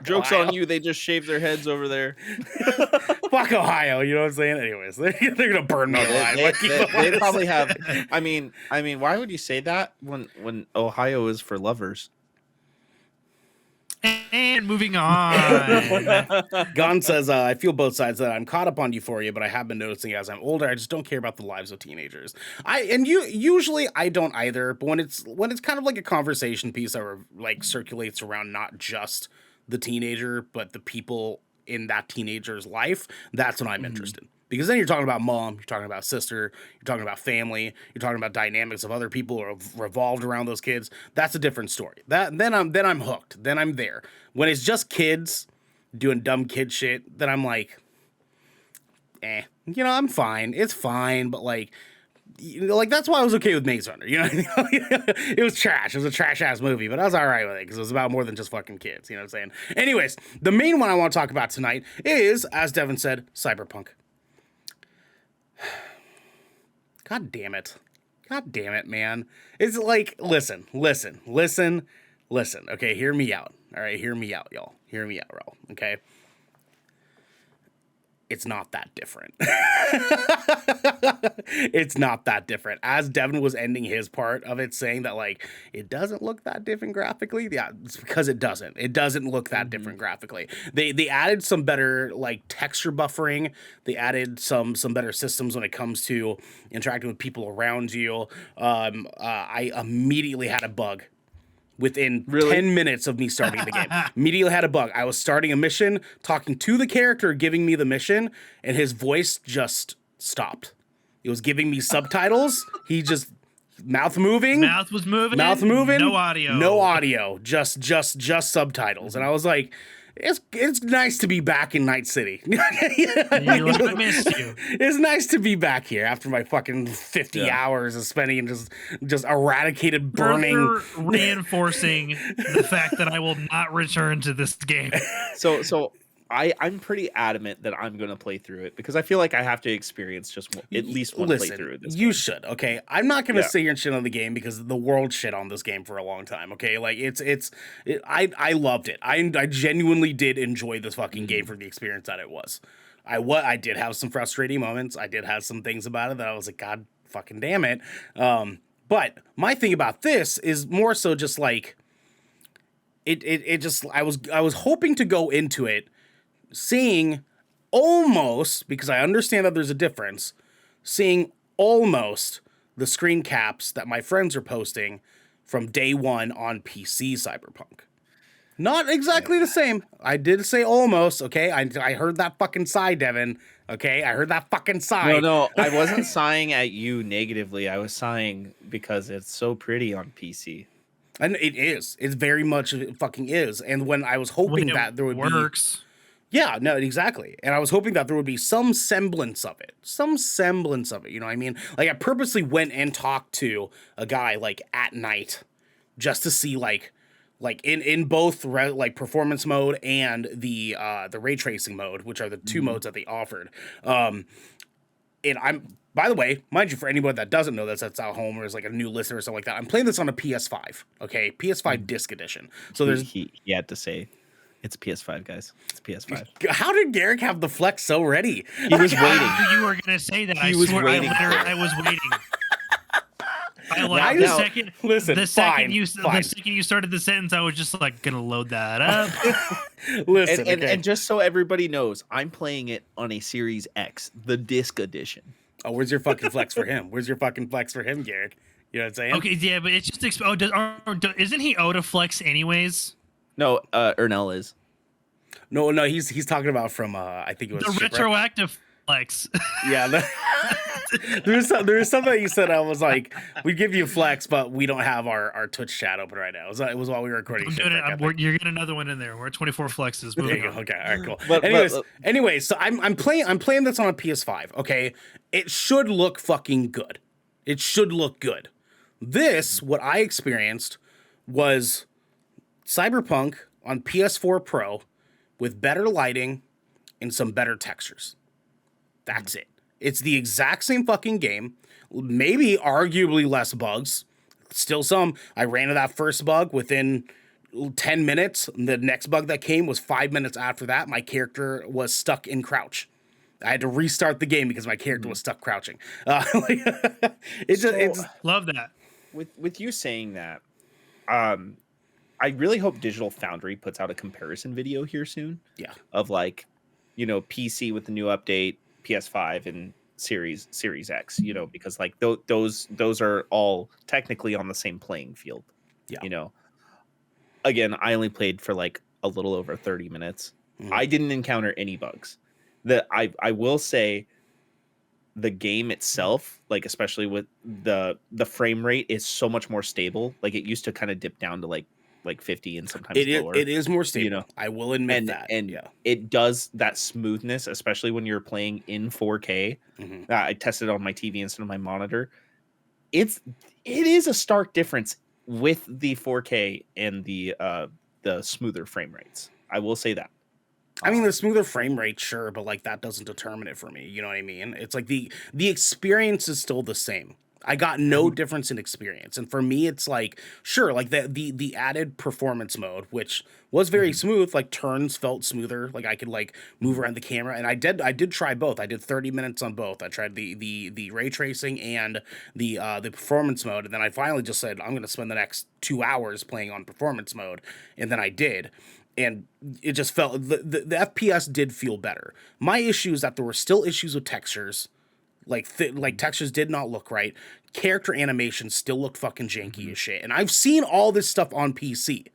Joke's on you, they just shaved their heads over there. Fuck Ohio, you know what I'm saying? Anyways, they're gonna burn me alive. They probably have. I mean, why would you say that when Ohio is for lovers? And moving on. Gon says, I feel both sides of that. I'm caught up on Euphoria, but I have been noticing as I'm older, I just don't care about the lives of teenagers. Usually I don't either, but when it's kind of like a conversation piece that like circulates around not just the teenager, but the people in that teenager's life, that's when I'm interested. Because then you're talking about mom, you're talking about sister, you're talking about family, you're talking about dynamics of other people who are revolved around those kids. That's a different story. Then I'm hooked. Then I'm there. When it's just kids doing dumb kid shit, then I'm like, I'm fine. It's fine, but like that's why I was okay with Maze Runner. You know, it was trash. It was a trash ass movie, but I was all right with it because it was about more than just fucking kids. You know what I'm saying? Anyways, the main one I want to talk about tonight is, as Devin said, Cyberpunk. God damn it, man. It's like, listen. Okay, hear me out. All right, hear me out, y'all. Hear me out, Raul. Okay. It's not that different. It's not that different. As Devin was ending his part of it saying that, like, it doesn't look that different graphically. Yeah, it's because it doesn't. It doesn't look that different graphically. They added some better, like, texture buffering. They added some better systems when it comes to interacting with people around you. I immediately had a bug. Within 10 minutes of me starting the game. Immediately had a bug. I was starting a mission, talking to the character giving me the mission, and his voice just stopped. It was giving me subtitles. He just mouth moving. Mouth moving. No audio. Just subtitles. And I was like, it's nice to be back in Night City. I missed you. It's nice to be back here after my fucking 50 hours of spending just eradicated burning. Further reinforcing the fact that I will not return to this game. So I'm pretty adamant that I'm going to play through it because I feel like I have to experience just at least one playthrough of this game. You should, okay? I'm not going to sit here and shit on the game because the world shit on this game for a long time, okay? Like, I loved it. I genuinely did enjoy this fucking game for the experience that it was. I did have some frustrating moments. I did have some things about it that I was like, God fucking damn it. But my thing about this is more so just like, it just, I was hoping to go into it seeing almost, because I understand that there's a difference, seeing almost the screen caps that my friends are posting from day one on PC Cyberpunk. Not exactly the same. I did say almost, okay? I heard that fucking sigh, Devin. Okay? I heard that fucking sigh. No, I wasn't sighing at you negatively. I was sighing because it's so pretty on PC. And it is. It's very much, it fucking is. And when I was hoping that there would works. Yeah, no, exactly. And I was hoping that there would be some semblance of it. You know what I mean? Like, I purposely went and talked to a guy, like, at night just to see, like in both performance mode and the ray tracing mode, which are the two modes that they offered. And I'm By the way, mind you, for anybody that doesn't know this, that's at home or is like a new listener or something like that, I'm playing this on a PS5, okay? PS5 disc edition. So there's... He had to say, it's PS5, guys. It's PS5. How did Garrick have the flex so ready? He was waiting. You were gonna say that. He I was swear, waiting I was waiting. I The just- second, listen, the second fine, you, fine. the second you started the sentence, I was just like gonna load that up. Listen, okay. And just so everybody knows, I'm playing it on a Series X, the disc edition. Oh, where's your fucking flex for him? Where's your fucking flex for him, Garrick? You know what I'm saying? Okay, yeah, but it's just isn't he owed a flex anyways? No, Ernell is. No, he's talking about from I think it was The Shipwreck. retroactive flex. Yeah, there was something that you said. I was like, we give you flex, but we don't have our Twitch chat open right now. It was while we were recording. I'm doing Shipwreck, I it. think. You're getting another one in there. We're at 24 flexes. There Moving you go. on. Okay, all right, cool. But- anyways, so I'm playing this on a PS5. Okay, it should look fucking good. It should look good. This, what I experienced, was Cyberpunk on PS4 Pro with better lighting and some better textures. That's it. It's the exact same fucking game. Maybe arguably less bugs. Still some. I ran into that first bug within 10 minutes. The next bug that came was 5 minutes after that. My character was stuck in crouch. I had to restart the game because my character was stuck crouching. It's Love that. With you saying that, I really hope Digital Foundry puts out a comparison video here soon. Yeah. Of like, PC with the new update, PS5 and Series X. Because like those are all technically on the same playing field. Yeah. Again, I only played for like a little over 30 minutes. Mhm. I didn't encounter any bugs. I will say the game itself, like especially with the frame rate, is so much more stable. Like it used to kind of dip down to like 50 and sometimes lower. It is more stable. I will admit that. And yeah. it does that smoothness, especially when you're playing in 4K. Mhm. I tested it on my TV instead of my monitor. It is a stark difference with the 4K and the smoother frame rates. I will say that. I mean, the smoother frame rate, sure, but like that doesn't determine it for me. You know what I mean? It's like the experience is still the same. I got no difference in experience, and for me, it's like sure, like the added performance mode, which was very smooth. Like turns felt smoother. Like I could like move around the camera, and I did try both. I did 30 minutes on both. I tried the ray tracing and the performance mode, and then I finally just said I'm going to spend the next 2 hours playing on performance mode, and then I did. And it just felt the FPS did feel better. My issue is that there were still issues with textures, like textures did not look right. Character animation still looked fucking janky as shit. And I've seen all this stuff on PC.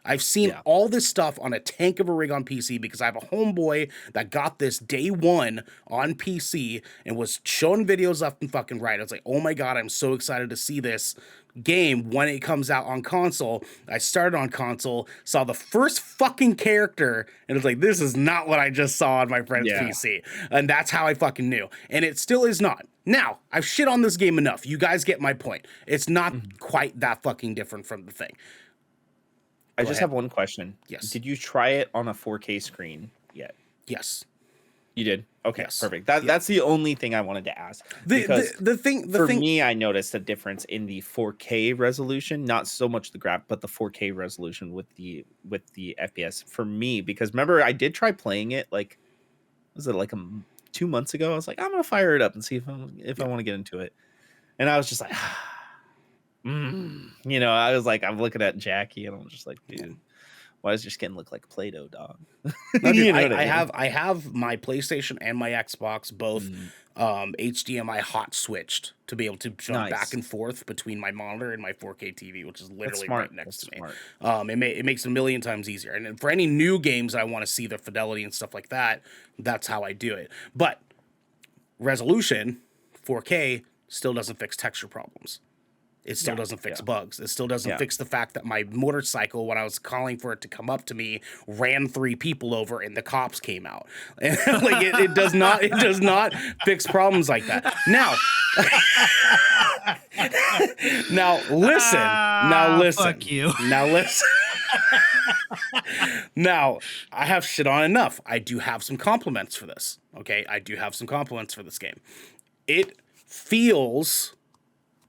I've seen all this stuff on a tank of a rig on PC because I have a homeboy that got this day one on PC and was showing videos left and fucking right. I was like, oh my God, I'm so excited to see this game when it comes out on console. I started on console, saw the first fucking character, and it was like, this is not what I just saw on my friend's PC. And that's how I fucking knew. And it still is not. Now, I've shit on this game enough. You guys get my point. It's not quite that fucking different from the thing. I just have one question. Yes. Did you try it on a 4K screen yet? Yes. You did? Okay, Yes. perfect. That's the only thing I wanted to ask. The thing For me, I noticed a difference in the 4K resolution, not so much the graph, but the 4K resolution with the FPS for me. Because remember, I did try playing it like, was it like 2 months ago? I was like, I'm gonna fire it up and see if I want to get into it, and I was just like, I was like, I'm looking at Jackie, and I'm just like, dude, why does your skin look like Play-Doh, dog? No, dude, what I mean? I have my PlayStation and my Xbox both HDMI hot switched to be able to jump back and forth between my monitor and my 4K TV, which is literally right next to me. It makes it a million times easier. And for any new games I want to see the fidelity and stuff like that, that's how I do it. But resolution 4K still doesn't fix texture problems. It still doesn't fix bugs. It still doesn't fix the fact that my motorcycle, when I was calling for it to come up to me, ran 3 people over and the cops came out. And like it does not fix problems like that. Now, listen. Fuck you. Now listen. Now, I have shit on enough. I do have some compliments for this. Okay, I do have some compliments for this game. It feels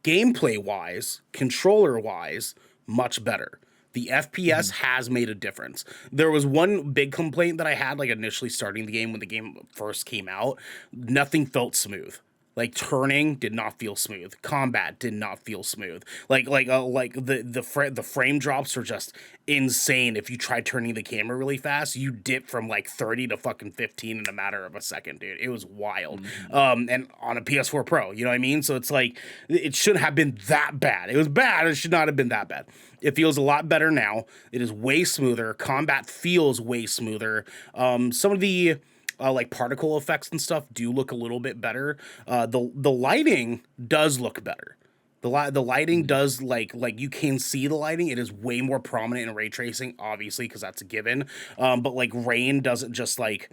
gameplay wise, controller wise, much better. The FPS has made a difference. There was one big complaint that I had, like initially starting the game when the game first came out. Nothing felt smooth. Like turning did not feel smooth. Combat did not feel smooth. Like the frame drops were just insane. If you try turning the camera really fast, you dip from like 30 to fucking 15 in a matter of a second, dude. It was wild. And on a PS4 Pro, you know what I mean? So it's like it shouldn't have been that bad. It was bad. It should not have been that bad. It feels a lot better now. It is way smoother. Combat feels way smoother. Some of the like particle effects and stuff do look a little bit better. The lighting does look better. The lighting does like you can see the lighting. It is way more prominent in ray tracing, obviously, because that's a given. But like rain doesn't just like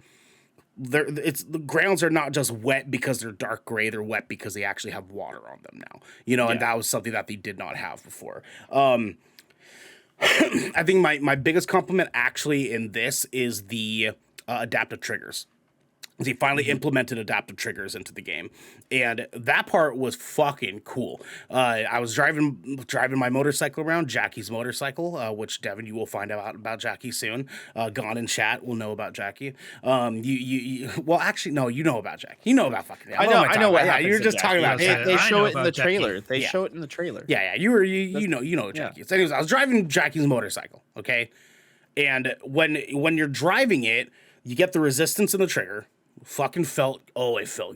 the grounds are not just wet because they're dark gray. They're wet because they actually have water on them now. You know, and that was something that they did not have before. I think my biggest compliment actually in this is the adaptive triggers. They finally implemented adaptive triggers into the game, and that part was fucking cool. I was driving my motorcycle around, Jackie's motorcycle, which Devin, you will find out about Jackie soon. Gone in chat will know about Jackie. You well, actually, no, you know about Jackie. You know about fucking. I know what happens. You're just talking about. They show it in the trailer. They show it in the trailer. Yeah. You know Jackie. So anyways, I was driving Jackie's motorcycle, okay, and when you're driving it, you get the resistance in the trigger. It felt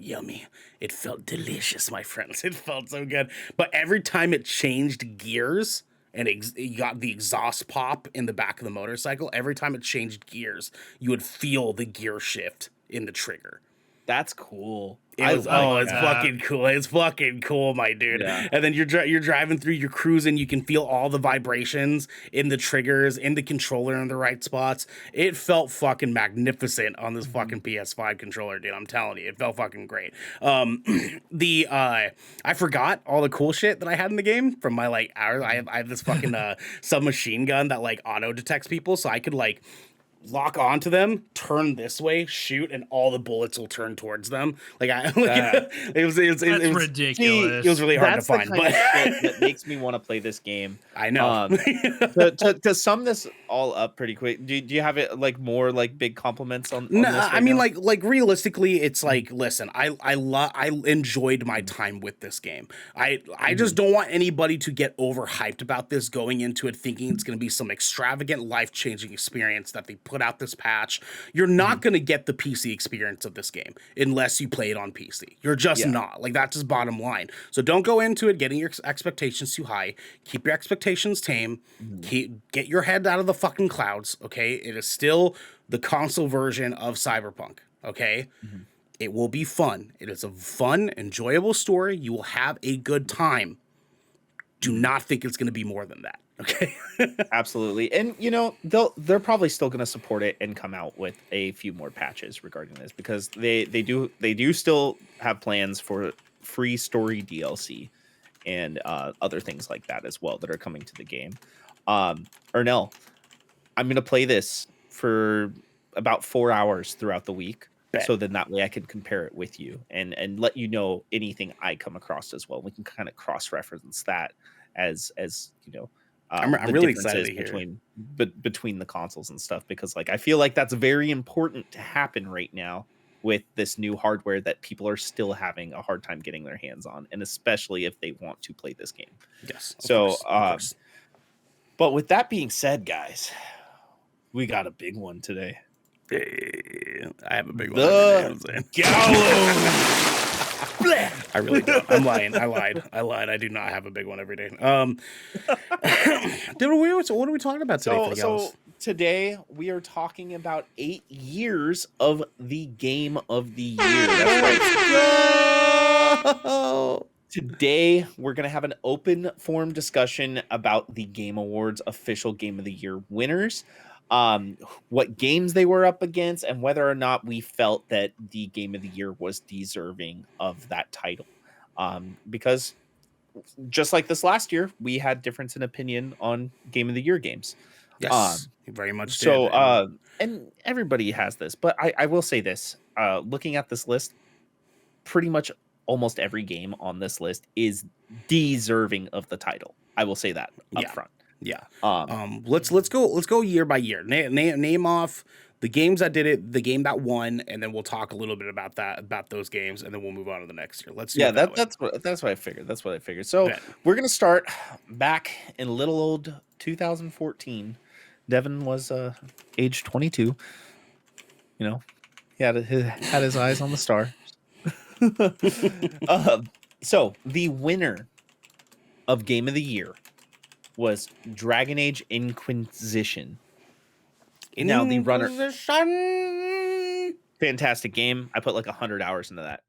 yummy. It felt delicious, my friends. It felt so good. But every time it changed gears and you got the exhaust pop in the back of the motorcycle, every time it changed gears, you would feel the gear shift in the trigger. That's cool. It's fucking cool. It's fucking cool, my dude. Yeah. And then you're driving through, you're cruising, you can feel all the vibrations in the triggers, in the controller in the right spots. It felt fucking magnificent on this fucking PS5 controller, dude. I'm telling you, it felt fucking great. I forgot all the cool shit that I had in the game from my like hours. I have this fucking submachine gun that like auto detects people, so I could like lock onto them, turn this way, shoot, and all the bullets will turn towards them. It was ridiculous. It was really hard to find, but that makes me want to play this game. I know. To sum this all up pretty quick, do you have it like more like big compliments on no, this right I mean now? like realistically, it's like, listen, I enjoyed my time with this game. I just don't want anybody to get overhyped about this going into it thinking it's going to be some extravagant, life-changing experience that they put out this patch. You're not going to get the PC experience of this game unless you play it on PC. You're just not. Like, that's just bottom line. So don't go into it getting your expectations too high. Keep your expectations tame. Get your head out of the fucking clouds, okay? It is still the console version of Cyberpunk, okay? It will be fun. It is a fun, enjoyable story. You will have a good time. Do not think it's going to be more than that. Okay. Absolutely. And you know, they're probably still going to support it and come out with a few more patches regarding this, because they do still have plans for free story DLC and other things like that as well that are coming to the game. Ernell, I'm going to play this for about 4 hours throughout the week. Bet. So then that way I can compare it with you and let you know anything I come across as well. We can kind of cross-reference that as you know, I'm really excited to hear between the consoles and stuff, because like I feel like that's very important to happen right now with this new hardware that people are still having a hard time getting their hands on, and especially if they want to play this game. Yes. So, of course. But with that being said, guys, we got a big one today. I have a big one. The Gallows. I really don't. I'm lying. I lied. I do not have a big one every day. What are we talking about today for the Gallows? So today we are talking about 8 years of the Game of the Year. That's right. Go! Today we're going to have an open forum discussion about the Game Awards official Game of the Year winners. What games they were up against, and whether or not we felt that the Game of the Year was deserving of that title. Because just like this last year, we had difference in opinion on Game of the Year games. Yes, very much so. Did. And everybody has this, but I will say this: looking at this list, pretty much almost every game on this list is deserving of the title. I will say that up Yeah. front. Yeah. Um, Let's go year by year. Name off the games that did it, the game that won, and then we'll talk a little bit about those games, and then we'll move on to the next year. Let's do yeah, it that way. that's what I figured. That's what I figured. So Bet. we're gonna start back in little old 2014. Devin was age 22. You know, he had his eyes on the star. So the winner of Game of the Year was Dragon Age Inquisition. Now the runner, fantastic game. I put like 100 hours into that.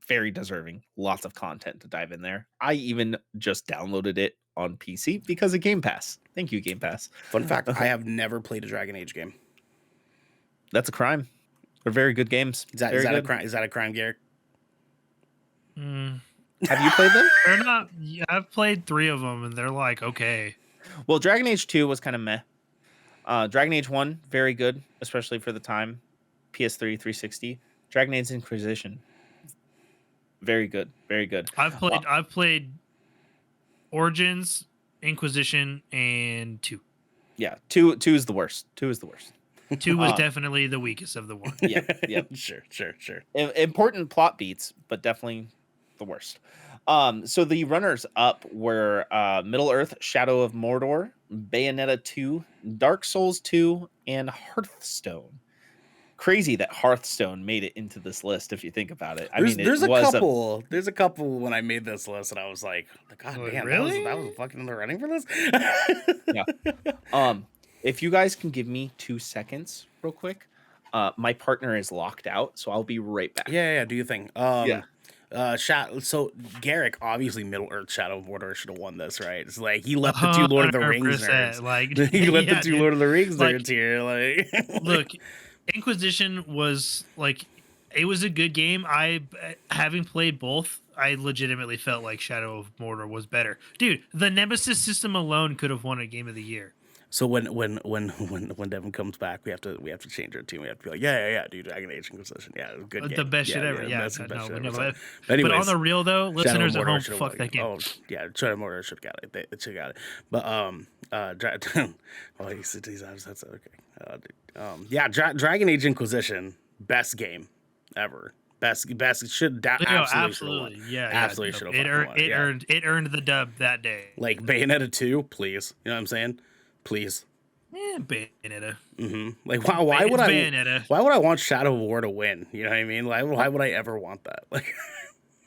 Very deserving. Lots of content to dive in there. I even just downloaded it on PC because of Game Pass. Thank you, Game Pass. Fun fact: I have never played a Dragon Age game. That's a crime. They're very good games. Is that a crime? Is that a crime, Garrick? Have you played them? They're not. Yeah, I've played 3 of them, and they're like okay. Well, Dragon Age 2 was kind of meh. Dragon Age 1, very good, especially for the time. PS3, 360. Dragon Age Inquisition, very good, very good. I've played Origins, Inquisition, and 2. Yeah, 2 is the worst. 2 is the worst. 2 was definitely the weakest of the one. Yeah, yeah. Sure. Important plot beats, but definitely the worst. So the runners up were Middle Earth, Shadow of Mordor, Bayonetta 2, Dark Souls 2, and Hearthstone. Crazy that Hearthstone made it into this list if you think about it. There's a couple when I made this list and I was like, God damn, really? that was fucking in the running for this. Yeah. If you guys can give me 2 seconds real quick, my partner is locked out, so I'll be right back. Yeah, do your thing. So Garrick, obviously Middle Earth Shadow of Mordor should have won this, right? It's like he let the 2 Lord of the Rings nerds. Like He let the 2 dude. Lord of the Rings Like, nerds here. Like Look, Inquisition was like it was a good game. I having played both, I legitimately felt like Shadow of Mordor was better. Dude, the Nemesis system alone could have won a Game of the Year. So when Devin comes back, we have to change our team. We have to be like, yeah, dude, Dragon Age Inquisition, yeah, good game. The best shit ever. Yeah, best shit ever. But on the real though, listeners at home, fuck that game. Oh yeah, Shadow of Mordor should have got it. They should have got it. But that's okay. Dragon Age Inquisition, best game ever. Best should absolutely yeah, absolutely should have. It earned the dub that day. Like Bayonetta 2, please. You know what I'm saying? Please. Yeah, Bayonetta. Like why would Bayonetta. Why would I want Shadow of War to win? You know what I mean? Why would I ever want that? Like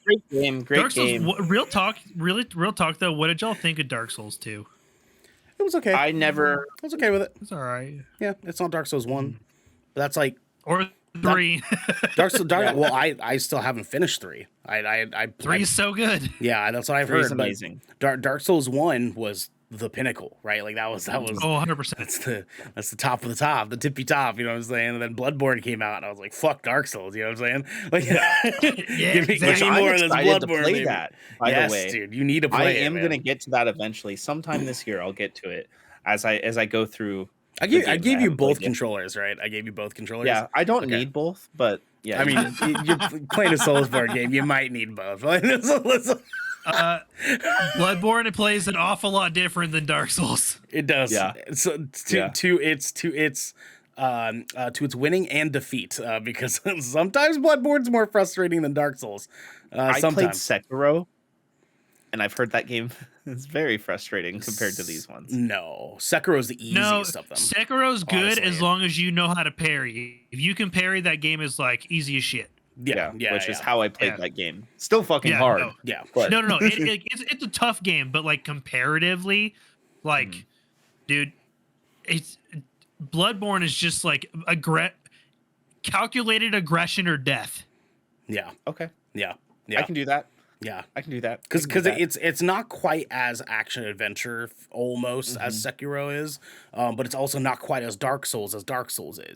Great game, Dark Souls, real talk though. What did y'all think of Dark Souls 2? It was okay. I was okay with it. It's all right. Yeah, it's not Dark Souls 1. But that's like or 3. Dark Souls. Well, I still haven't finished 3. I 3 is so good. Yeah, that's what I've heard. Amazing. Dark Souls 1 was the pinnacle, right? Like that was 100%. That's the top of the top, the tippy top, you know what I'm saying? And then Bloodborne came out and I was like, fuck Dark Souls, you know what I'm saying? Like give me more of this Bloodborne. To play that, by the way. Dude, you need to play it. I am gonna get to that eventually. Sometime this year I'll get to it as I go through. I gave you both controllers, right? I gave you both controllers. Yeah, I don't need both, but yeah. I mean, you're playing a Soulsborne game, you might need both. Bloodborne, it plays an awful lot different than Dark Souls. It does. Yeah. So to its winning and defeat, because sometimes Bloodborne's more frustrating than Dark Souls. I played Sekiro, and I've heard that game is very frustrating compared to these ones. No, Sekiro's the easiest of them. Sekiro's good as long as you know how to parry. If you can parry, that game is like easy as shit. Yeah, which is how I played that game. Still fucking hard. No. It's a tough game, but like comparatively, like, dude, it's Bloodborne is just like calculated aggression or death. Yeah. Okay. Yeah. I can do that. Yeah, I can do that because it's not quite as action adventure almost as Sekiro is, but it's also not quite as Dark Souls is.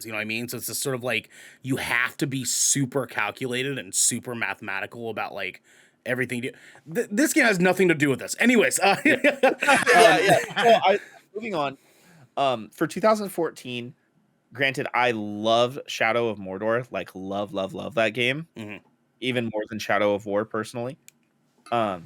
You know what I mean? So it's just sort of like you have to be super calculated and super mathematical about like everything. This game has nothing to do with this. Anyways, Well, moving on. For 2014, granted, I loved Shadow of Mordor. Like love that game. even more than Shadow of War personally. Um,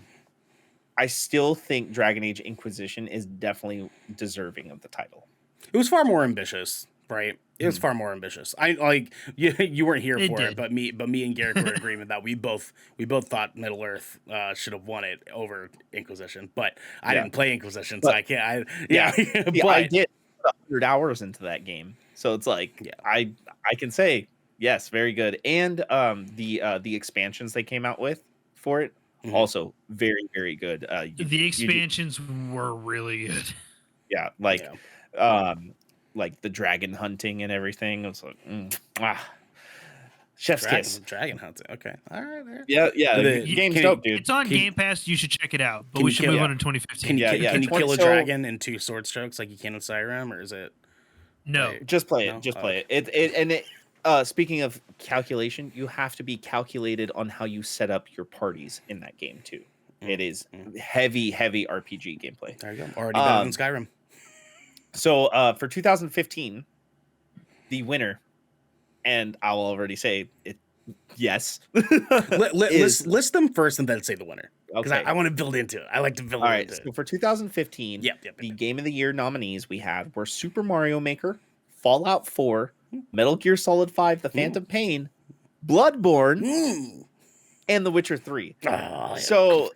I still think Dragon Age Inquisition is definitely deserving of the title. It was far more ambitious, right? It was Mhm. far more ambitious. I like you weren't here It for did. it, but me and Garrick were in agreement that we both thought Middle Earth should have won it over Inquisition. But I Yeah. didn't play Inquisition, so But I can't. yeah, see, I But did put 100 hours into that game, so it's like yeah, I can say yes, very good. And the expansions they came out with for it Mhm. also very very good. The expansions were really good. Yeah, like the dragon hunting and everything. It was like chef's kiss. Dragon hunting. Okay, all right. There. Yeah, yeah, Did it- game's can dope, it- dude. It's on Can- Game Pass. You should check it out. But can we you should kill- move yeah. on to Can 2015. you Yeah, yeah, can you 20 kill a so- dragon in 2 sword strokes like you can in Skyrim, or is it? No. Right. Just play it. No? Just Oh, play it. Speaking of calculation, you have to be calculated on how you set up your parties in that game too. It is heavy RPG gameplay. There you go. Already better than Skyrim. So for 2015, the winner, and I'll already say it. Yes. List them first and then say the winner. Because Okay. I want to build into it. I like to build All right. into it. So for 2015, Yep. the Game of the Year nominees we had were Super Mario Maker, Fallout 4, Metal Gear Solid 5: The Phantom Pain, Bloodborne, Mm. and The Witcher 3. Oh, yeah. So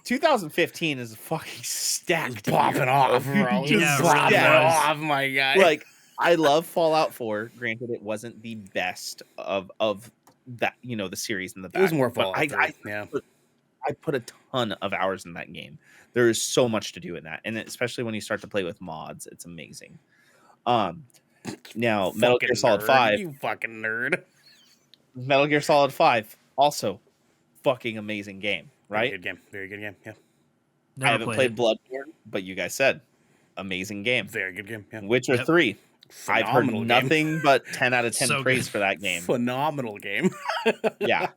2015 is fucking stacked. Popping year, off, bro. bro. Yeah, Just it popping really was. off, my guy. Like, I love Fallout 4. Granted, it wasn't the best of that, the series in the back. it was more but Fallout 3. Yeah. I put a ton of hours in that game. There is so much to do in that, and especially when you start to play with mods, it's amazing. Now Metal Gear Solid 5, You fucking nerd. Metal Gear Solid 5, also fucking amazing game, right? Very good game. Very good game. Yeah. Never I haven't played played Bloodborne, but you guys said amazing game. Very good game. Yeah. Witcher Yep. 3, I've heard Phenomenal game. nothing but 10 out of 10 So praise good. for that game. Phenomenal game. Yeah.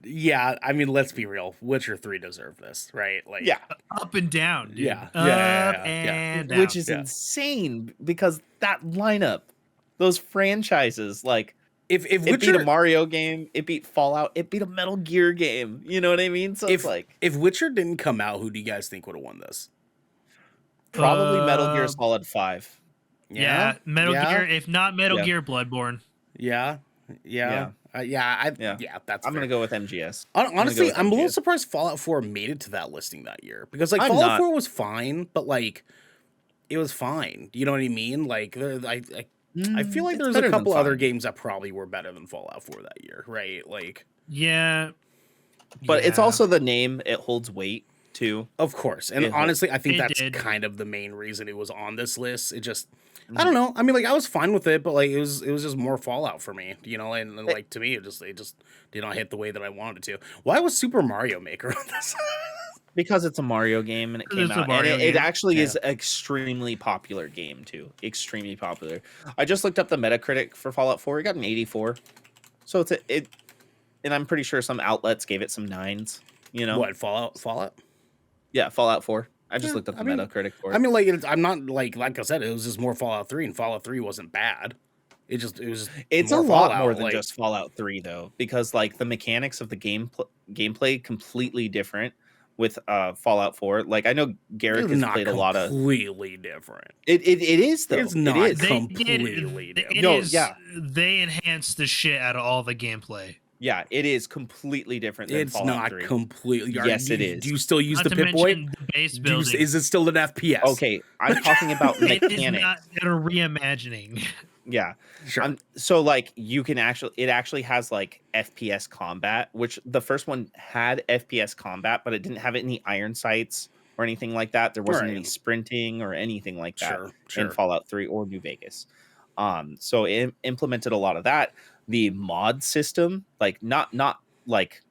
Yeah. I mean, let's be real. Witcher 3 deserved this, right? Like, Yeah. Up and down, dude. Yeah. Up Yeah. and down. Which is Yeah. insane because that lineup, those franchises, like If it Witcher, beat a Mario game, it beat Fallout, it beat a Metal Gear game. You know what I mean? So it's like if Witcher didn't come out, who do you guys think would have won this? probably Metal Gear Uh, Solid 5. Yeah, Metal Yeah? Gear. If not Metal Yeah. Gear, Bloodborne. Yeah. Yeah. That's I'm fair. gonna go with MGS. Honestly, with I'm a little MGS. surprised Fallout 4 made it to that listing that year because like I'm Fallout not. 4 was fine, but like it was fine. You know what I mean? Like I feel like It's there's better a than couple other fine. games that probably were better than Fallout 4 that year, right? Like, Yeah. But it's Yeah. also the name; it holds weight too. of course. And It- honestly, I think it that's did. kind of the main reason it was on this list. It just Mm-hmm. I don't know. I mean, like I was fine with it, but like it was just more Fallout for me, you know. And like to me, it just did not hit the way that I wanted it to. Why was Super Mario Maker on this? Because it's a Mario game and it Because came it's a out, Mario and it game. actually Yeah. is an extremely popular game too. Extremely popular. I just looked up the Metacritic for Fallout 4. It got an 84. So it, and I'm pretty sure some outlets gave it some 9s. You know, What Fallout? yeah, Fallout 4. I just Yeah, looked up the I mean- Metacritic for it. I mean, like I'm not like I said, it was just more Fallout 3, and Fallout 3 wasn't bad. It was just It's more a lot Fallout, more than like- just Fallout 3 though, because like the mechanics of the gameplay completely different with Fallout 4. Like I know Garrick It's has not played a lot of completely different. it is though. It's not. It is. They Completely did. different. It No, is- yeah. They enhanced the shit out of all the gameplay. Yeah, it is completely different than It's Fallout not 3. completely. Yes, it is. Do you still use Not the to Pip Boy? mention the base building. Is it still an FPS? Okay, I'm talking about It is mechanics. not a reimagining. Yeah. Sure. So like you can it actually has like FPS combat, which the first one had FPS combat, but it didn't have any iron sights or anything like that. There wasn't any Right. sprinting or anything like that Sure. in Fallout 3 or New Vegas. So it implemented a lot of that. The mod system, like not like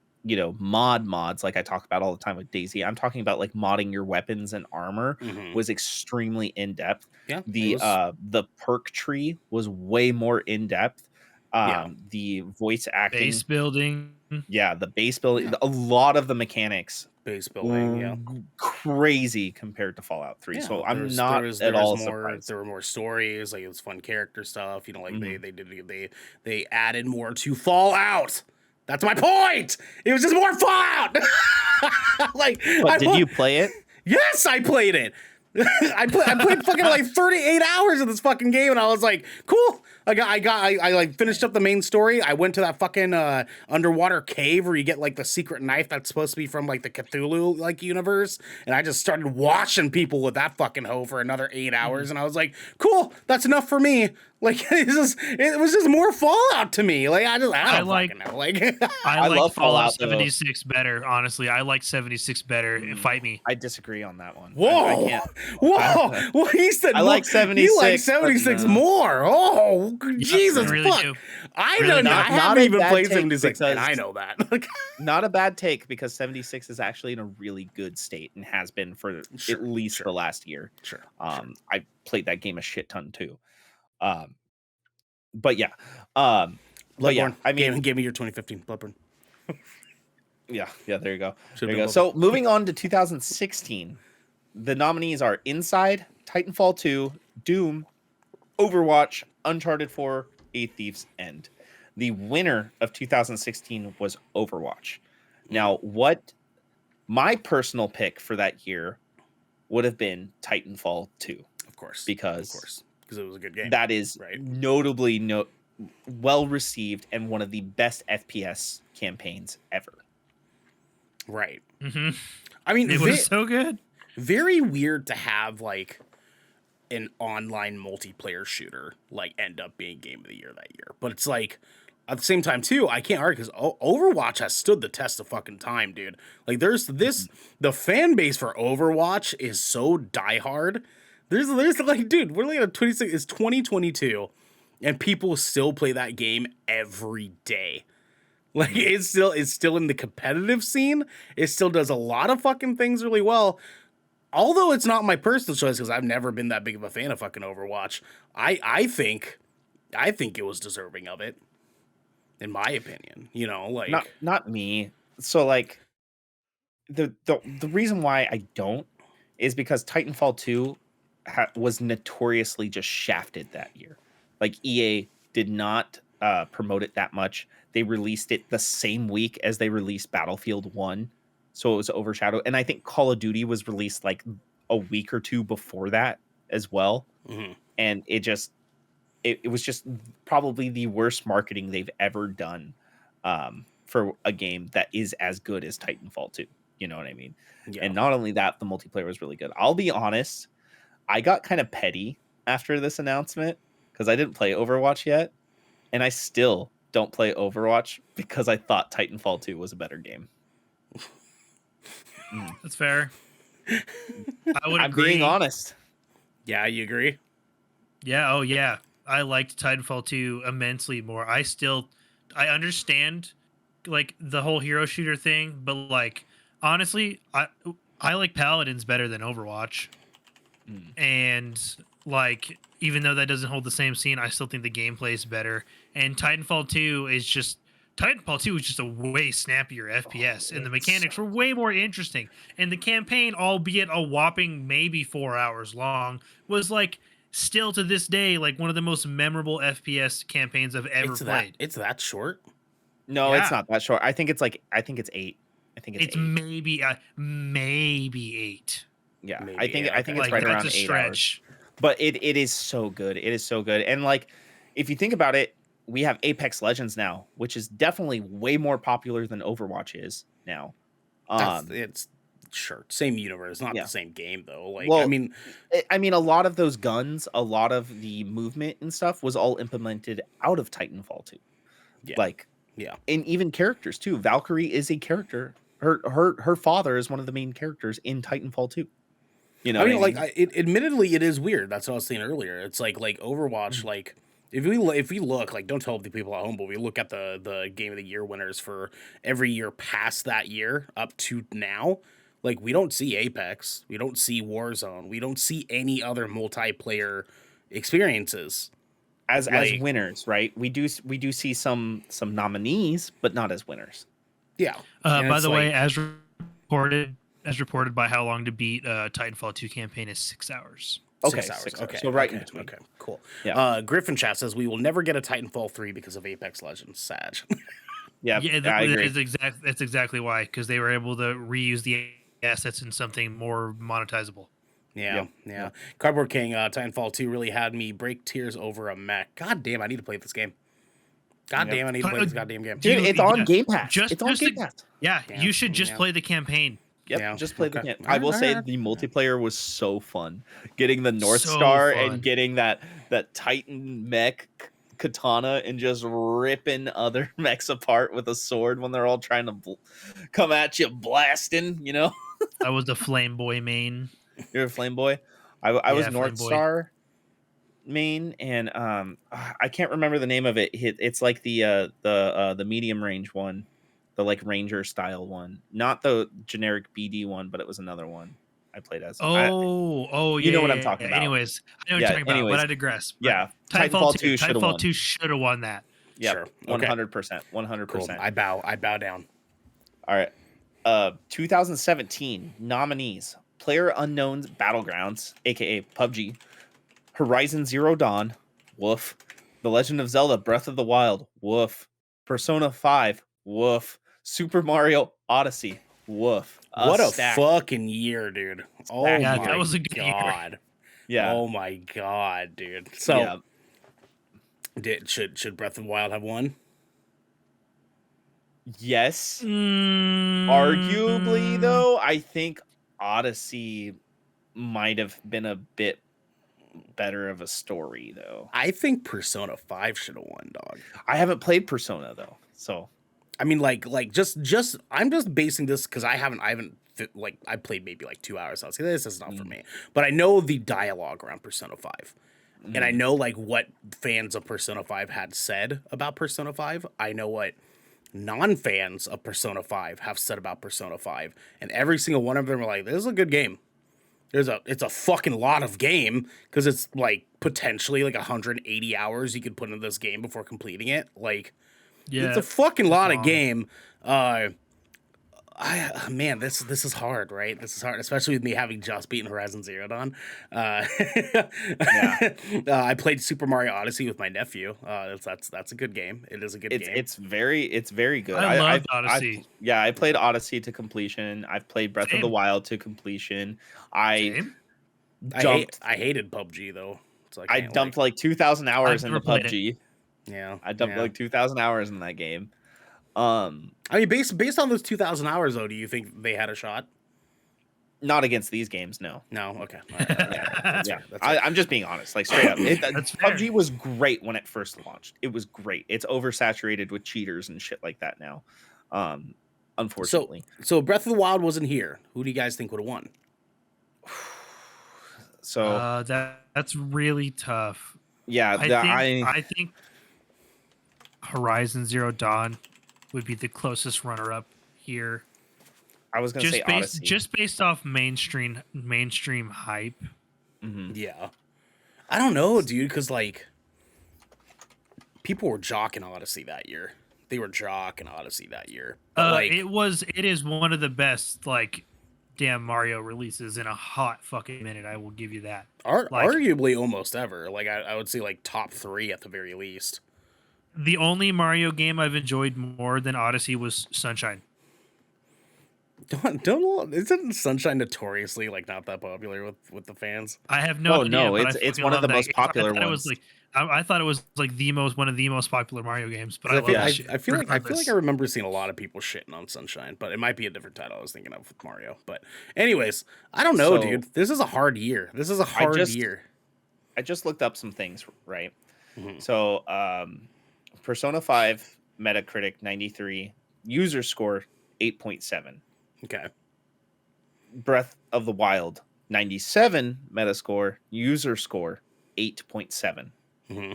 mods like I talk about all the time with Daisy. I'm talking about like modding your weapons and armor Mhm. was extremely in depth. Yeah. The perk tree was way more in depth. Yeah. The voice acting, Base building. the base building, a lot of the mechanics base building. Yeah. crazy compared to Fallout 3. Yeah, So I'm there's- not there was- at there was all more, surprised. There were more stories, like it was fun character stuff. You know, like Mhm. they added more to Fallout. That's my point. It was just more Fallout. But did you play it? Yes, I played it. I played fucking like 38 hours of this fucking game, and I was like, cool. I like finished up the main story. I went to that fucking underwater cave where you get like the secret knife that's supposed to be from like the Cthulhu like universe, and I just started washing people with that fucking hoe for another 8 hours, and I was like, cool, that's enough for me. Like it was just more Fallout to me. Like I don't fucking know. Like I like love Fallout Fallout, though. 76 better. Honestly, I like 76 better. Fight me. I disagree on that one. whoa, I can't. whoa. Well, he said I like 76. You like 76 but no. more. Oh, Jesus I really fuck. do. I Really don't know. do. I Not haven't a even bad played take 76, and because- I know that. Not a bad take because 76 is actually in a really good state and has been for Sure, at least sure. the last year. Sure. I played that game a shit ton too. But yeah. But yeah, Bloodborne. I mean, give me your 2015 Bloodborne. yeah, there you go. Should've There you been go. So moving on to 2016, the nominees are Inside, Titanfall 2, Doom, Overwatch, Uncharted 4, A Thief's End. The winner of 2016 was Overwatch. Now, what my personal pick for that year would have been Titanfall 2 Of course. because it was a good game. that is right? notably well received and one of the best FPS campaigns ever. Right. hmm I mean, It was so good. very weird to have like an online multiplayer shooter like end up being game of the year that year. But it's like at the same time too, I can't argue because Overwatch has stood the test of fucking time, dude. Like there's the fan base for Overwatch is so diehard. There's like, dude, we're like at 26. It's 2022, and people still play that game every day. Like it's still in the competitive scene. It still does a lot of fucking things really well. Although it's not my personal choice because I've never been that big of a fan of fucking Overwatch. I think it was deserving of it, in my opinion. You know, like Not me. So like the reason why I don't is because Titanfall 2 was notoriously just shafted that year. Like EA did not promote it that much. They released it the same week as they released Battlefield 1. So it was overshadowed. And I think Call of Duty was released like a week or two before that as well. Mm-hmm. And it was just probably the worst marketing they've ever done for a game that is as good as Titanfall 2. You know what I mean? Yeah. And not only that, the multiplayer was really good. I'll be honest, I got kind of petty after this announcement because I didn't play Overwatch yet. And I still don't play Overwatch because I thought Titanfall 2 was a better game. That's fair. I would I'm agree. being honest. Yeah, you agree? Yeah. Oh, yeah. I liked Titanfall 2 immensely more. I understand like the whole hero shooter thing, but like honestly, I like Paladins better than Overwatch. And like even though that doesn't hold the same scene, I still think the gameplay is better. And Titanfall 2 is just a way snappier FPS, and the mechanics were way more interesting. And the campaign, albeit a whopping maybe 4 hours long, was like still to this day like one of the most memorable FPS campaigns I've ever played. It's that short? No, Yeah. it's not that short. I think it's 8. I think it's 8. Maybe 8. Yeah, Maybe, I think yeah, it's Like right that's around a 8 stretch. hours. But it is so good. It is so good. And like if you think about it, we have Apex Legends now, which is definitely way more popular than Overwatch is now. It's sure same universe, not Yeah. the same game though. Like Well, I mean, a lot of those guns, a lot of the movement and stuff was all implemented out of Titanfall 2. yeah, Like, yeah. and even characters too. Valkyrie is a character. Her father is one of the main characters in Titanfall 2. You know, I mean, admittedly, it is weird. That's what I was saying earlier. It's like Overwatch. Like if we look, like, don't tell the people at home, but we look at the Game of the Year winners for every year past that year up to now. Like we don't see Apex, we don't see Warzone, we don't see any other multiplayer experiences as like- winners, right? We do see some nominees, but not as winners. Yeah. And By it's the way, like- as reported by How Long to Beat, Titanfall 2 campaign is 6 hours. Okay, 6 hours. 6 hours. Okay. So right okay. in between. Okay. Cool. Yeah. Griffin Chat says we will never get a Titanfall 3 because of Apex Legends. Sad. Yeah, Yeah, I agree. that's exactly why, because they were able to reuse the assets in something more monetizable. Yeah, Yep. yeah. Cardboard King, Titanfall 2 really had me break tears over a mech. God damn, I need to play this game. God Yep. damn, I need to play this goddamn game. Dude, it's on Game Pass. Just It's on Game Pass. yeah, Yeah, you should just yeah. play the campaign. Yep, Yeah, just play the okay. game. I Alright, will say alright. the multiplayer was so fun. Getting the North So Star fun. and getting that Titan mech katana and just ripping other mechs apart with a sword when they're all trying to come at you blasting, you know? I was the Flame Boy main. You're a flame boy. I was Yeah, North Flame Boy. Star main, and I can't remember the name of it. It's like the medium range one, the like ranger style one, not the generic BD one, but it was another one I played as. You Yeah, know what I'm yeah, talking yeah. about. Anyways, I know what you're Yeah. talking about, but Anyways, I digress. But yeah. Titanfall 2 should have Titanfall won. 2 should have won that. Yep. Sure. Okay. 100%. Cool. 100%. I bow down. All right. 2017 nominees: Player Unknown's Battlegrounds, aka PUBG, Horizon Zero Dawn, woof. The Legend of Zelda: Breath of the Wild, woof. Persona 5, woof. Super Mario Odyssey, woof. What a stack. fucking year, dude. Oh Yeah, my that was a good year. god. Yeah. Oh my god, dude. So yeah. should Breath of the Wild have won? Yes. Mm, Arguably, though, I think Odyssey might have been a bit better of a story, though. I think Persona 5 should have won, dog. I haven't played Persona, though, so I mean, like just I'm just basing this because I haven't like I played maybe like 2 hours. So I was like, this is not for me. But I know the dialogue around Persona 5. And I know like what fans of Persona 5 had said about Persona 5. I know what non-fans of Persona 5 have said about Persona 5. And every single one of them are like, this is a good game. It's a fucking lot of game because it's like potentially like 180 hours you could put into this game before completing it. Like, yeah, it's a fucking lot of long. game. Man, this is hard, right? This is hard, especially with me having just beaten Horizon Zero Dawn. I played Super Mario Odyssey with my nephew. That's a good game. It is a good game. It's very good. I loved Odyssey. I played Odyssey to completion. I've played Breath of the Same. Wild to completion. I hated PUBG though. So I dumped like 2,000 hours I've into never played PUBG. Yeah, I dumped like 2,000 hours in that game. I mean, based on those 2,000 hours, though, do you think they had a shot? Not against these games, no. No, okay. All right. Yeah, That's fair. I'm just being honest, like straight up. That's fair. PUBG was great when it first launched. It was great. It's oversaturated with cheaters and shit like that now. Unfortunately. So Breath of the Wild wasn't here. Who do you guys think would have won? So that's really tough. yeah, I think Horizon Zero Dawn would be the closest runner-up here. I was gonna say Odyssey. Just based off mainstream hype. Mm-hmm. Yeah, I don't know, dude, because like people were jocking Odyssey that year. They were jocking Odyssey that year. But, it is one of the best like damn Mario releases in a hot fucking minute. I will give you that. Arguably almost ever. Like I would say like top 3 at the very least. The only Mario game I've enjoyed more than Odyssey was Sunshine. Don't isn't Sunshine notoriously like not that popular with the fans? I have no idea. No, but it's fucking one of love the that most game. popular I thought ones. It was like I thought it was like one of the most popular Mario games. But I love that shit. I feel like regardless. I remember seeing a lot of people shitting on Sunshine, but it might be a different title I was thinking of with Mario. But anyways, I don't know, dude. This is a hard year. This is a hard year. I just looked up some things, right? Mm-hmm. So, Persona 5 Metacritic 93, user score 8.7. Okay. Breath of the Wild 97 Metascore, user score 8.7. Mm-hmm.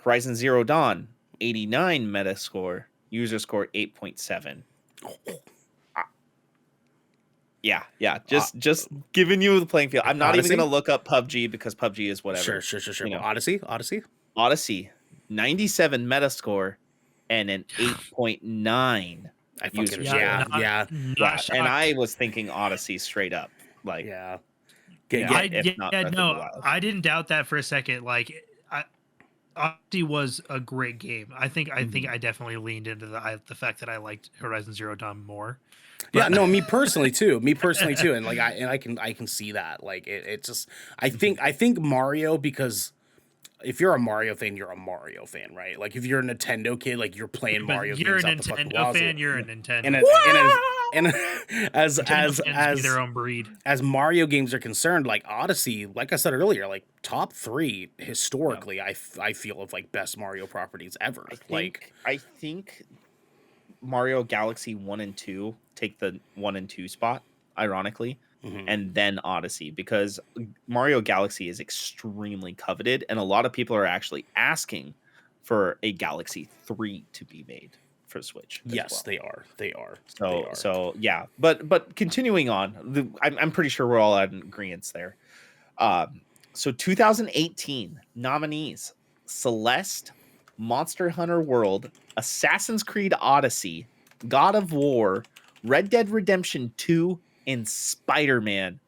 Horizon Zero Dawn 89 Metascore, user score 8.7. Yeah. Just giving you the playing field. I'm not Odyssey? even going to look up PUBG because PUBG is whatever. Sure. You know. Odyssey? Odyssey 97 Metascore and an 8.9. Not shocked. And I was thinking Odyssey straight up. Like, I didn't doubt that for a second. Like, Odyssey was a great game. I think I definitely leaned into the fact that I liked Horizon Zero Dawn more. Yeah, But no, me personally too. Me personally too. And like I can see that. Like it just I think Mario, because if you're a Mario fan, you're a Mario fan, right? Like if you're a Nintendo kid, like you're playing but Mario you're a games out the fucking Nintendo wazoo. fan. You're a And Nintendo as fan. and as and as Nintendo fans be as their own breed. as Mario games are concerned, like Odyssey, like I said earlier, like top 3 historically, I feel of like best Mario properties ever. I think Mario Galaxy 1 and 2 take the 1 and 2 spot, ironically, Mhm. and then Odyssey, because Mario Galaxy is extremely coveted, and a lot of people are actually asking for a Galaxy 3 to be made for Switch as Yes, well. they are. They are. So yeah, but continuing on, I'm pretty sure we're all in agreement there. So 2018 nominees: Celeste, Monster Hunter World, Assassin's Creed Odyssey, God of War, Red Dead Redemption 2, and Spider-Man.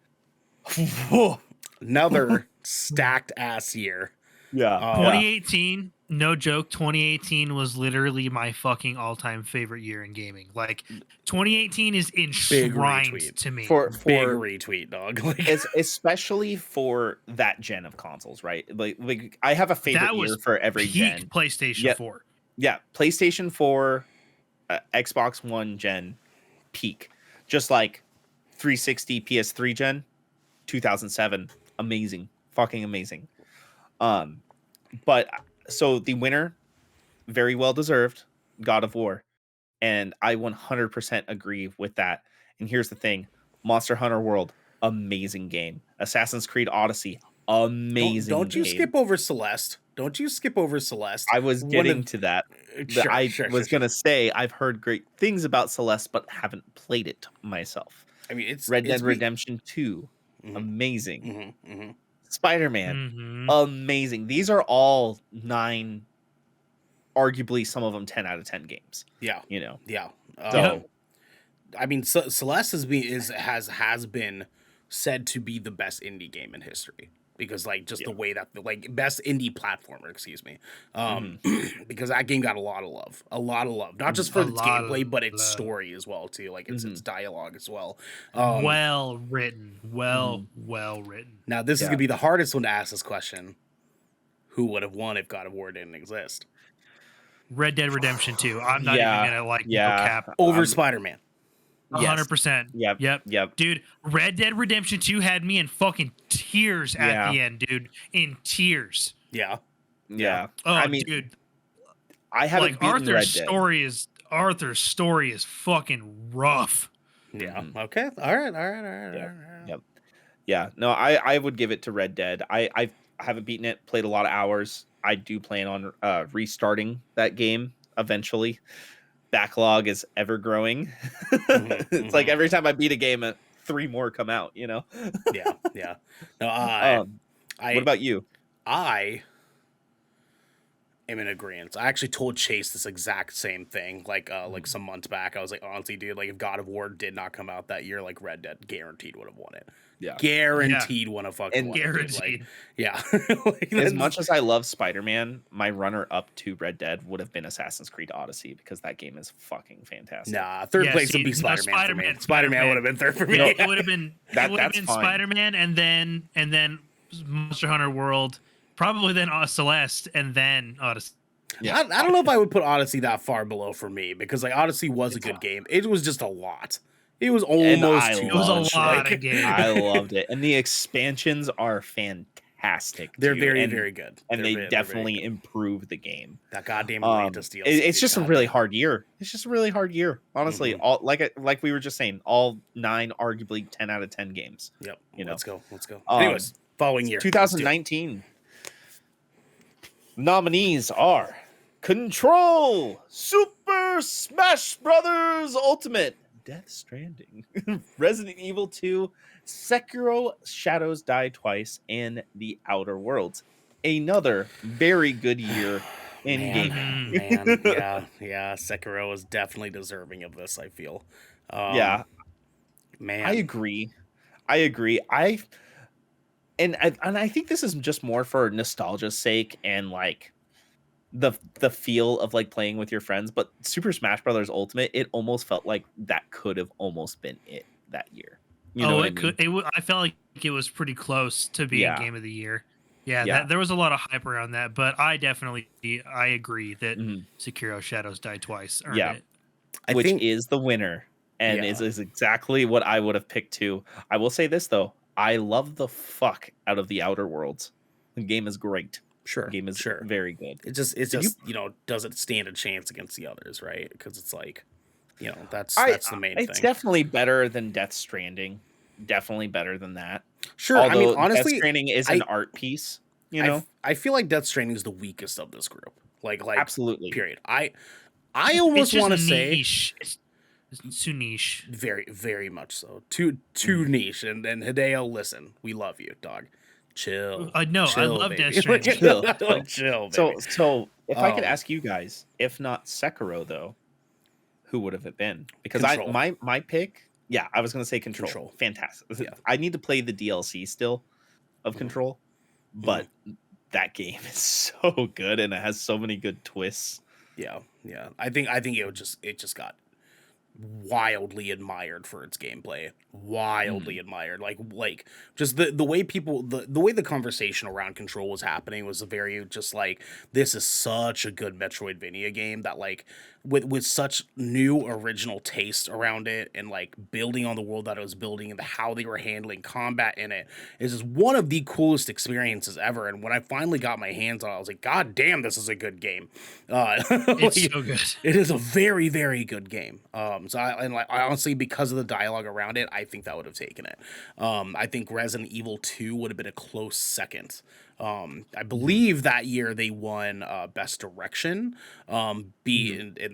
Another stacked ass year. Yeah. 2018, no joke. 2018 was literally my fucking all-time favorite year in gaming. Like 2018 is enshrined retweet. to me. For Big retweet, dog. Like, especially for that gen of consoles, right? Like I have a favorite That year was for every peak gen. PlayStation Yep. 4. Yeah, PlayStation 4, Xbox One gen, peak. Just like 360 PS3 gen, 2007, amazing, fucking amazing. But so the winner, very well deserved, God of War, and I 100% agree with that. And here's the thing: Monster Hunter World, amazing game. Assassin's Creed Odyssey, amazing. don't you game. skip over Celeste. Don't you skip over Celeste. I was One getting of- to that. Sure, I sure, was sure. gonna say I've heard great things about Celeste, but haven't played it myself. I mean, it's Red it's Dead Redemption 2, Mhm, amazing. mhm. Spider-Man, Mhm. amazing. These are all 9, arguably some of them 10 out of 10 games. Yeah, You know, yeah. so I mean, Celeste has been said to be the best indie game in history, because like just the way that like best indie platformer, excuse me, because that game got a lot of love, not just for A its lot of gameplay but its love. story as well too, like its dialogue as well. Well written. Well written. Now this is Yeah. gonna be the hardest one to ask this question: who would have won if God of War didn't exist? Red Dead Redemption 2. I'm not even gonna no cap. Over Spider-Man. 100%. Yep. Dude, Red Dead Redemption 2 had me in fucking tears at Yeah. the end, dude. In tears. Yeah. Yeah. Oh, I mean, dude. I haven't Like beaten Red Dead. Arthur's story is fucking rough. Yeah. Okay. All right. Yep. Yeah. No, I would give it to Red Dead. I haven't beaten it, played a lot of hours. I do plan on restarting that game eventually. Backlog is ever growing. It's like every time I beat a game, 3 more come out, you know? Yeah. No, what about you? I am in agreement. I actually told Chase this exact same thing, like some months back. I was like, honestly, dude, like if God of War did not come out that year, like Red Dead guaranteed would have won it. Yeah. Guaranteed would have fucking won it. Guaranteed. Like, yeah. Like, As much as I love Spider-Man, my runner up to Red Dead would have been Assassin's Creed Odyssey, because that game is fucking fantastic. Nah, third place would be Spider-Man for me. Spider-Man would have been third for me. It would have been That's fine. Spider-Man and then Monster Hunter World, probably then Celeste, and then Odyssey. Yeah. I don't know if I would put Odyssey that far below for me, because like Odyssey was a good game. It was just a lot. It was almost too It was a much. lot Like, of games. I loved it. And the expansions are fantastic. They're too. very, and, very good. And They're they definitely improve the game. That goddamn Atlantis DLC. It's just a really hard year. It's just a really hard year. Honestly, all like we were just saying, all 9 arguably 10 out of 10 games. Yep. You know? Let's go. Anyways, following year. 2019. Nominees are Control, Super Smash Brothers Ultimate, Death Stranding, Resident Evil 2, Sekiro Shadows Die Twice, and The Outer Worlds. Another very good year in gaming. Man, yeah. Sekiro is definitely deserving of this, I feel. Yeah. Man. I agree. And I think this is just more for nostalgia's sake, and like the feel of like playing with your friends. But Super Smash Brothers Ultimate, it almost felt like that could have almost been it that year. You know Oh, what I it could. mean? I felt like it was pretty close to being Yeah, game of the year. Yeah, yeah. that there was a lot of hype around that, but I agree that Mhm. Sekiro Shadows Die Twice earned Yeah, it. I which think is the winner and yeah, is exactly what I would have picked too. I will say this though, I love the fuck out of the Outer Worlds. The game is great. The sure, game is sure. very good. It's Did you? just doesn't stand a chance against the others, right? Because it's like I that's the main it's thing. definitely better than Death Stranding. Definitely better than that. Sure, I mean Although Death honestly, Stranding is an I art piece, you know. I feel like Death Stranding is the weakest of this group. Like Absolutely. period. I It's almost just want to say niche. It's too niche. very much so. Too niche. And Hideo, listen, we love you, dog. Chill, No, I chill, love Death baby. Like, Stranding. Chill, chill. chill, baby. So if I could Um, ask you guys, if not Sekiro though, who would have it been? Because Control, my pick, yeah, I was gonna say Control. control. Fantastic. Yeah. I need to play the DLC still of Mhm. Control, but that game is so good and it has so many good twists. Yeah. I think it just got wildly admired for its gameplay. Wildly admired. Like just the way people the way the conversation around Control was happening was a very just like this is such a good Metroidvania game that like with such new original taste around it and like building on the world that it was building and how they were handling combat in it is just one of the coolest experiences ever. And when I finally got my hands on it, I was like, God damn, this is a good game. It's Like, so good. it is a very, very good game. So I honestly, because of the dialogue around it, I think that would have taken it. I think Resident Evil 2 would have been a close second. I believe that year they won Best Direction. And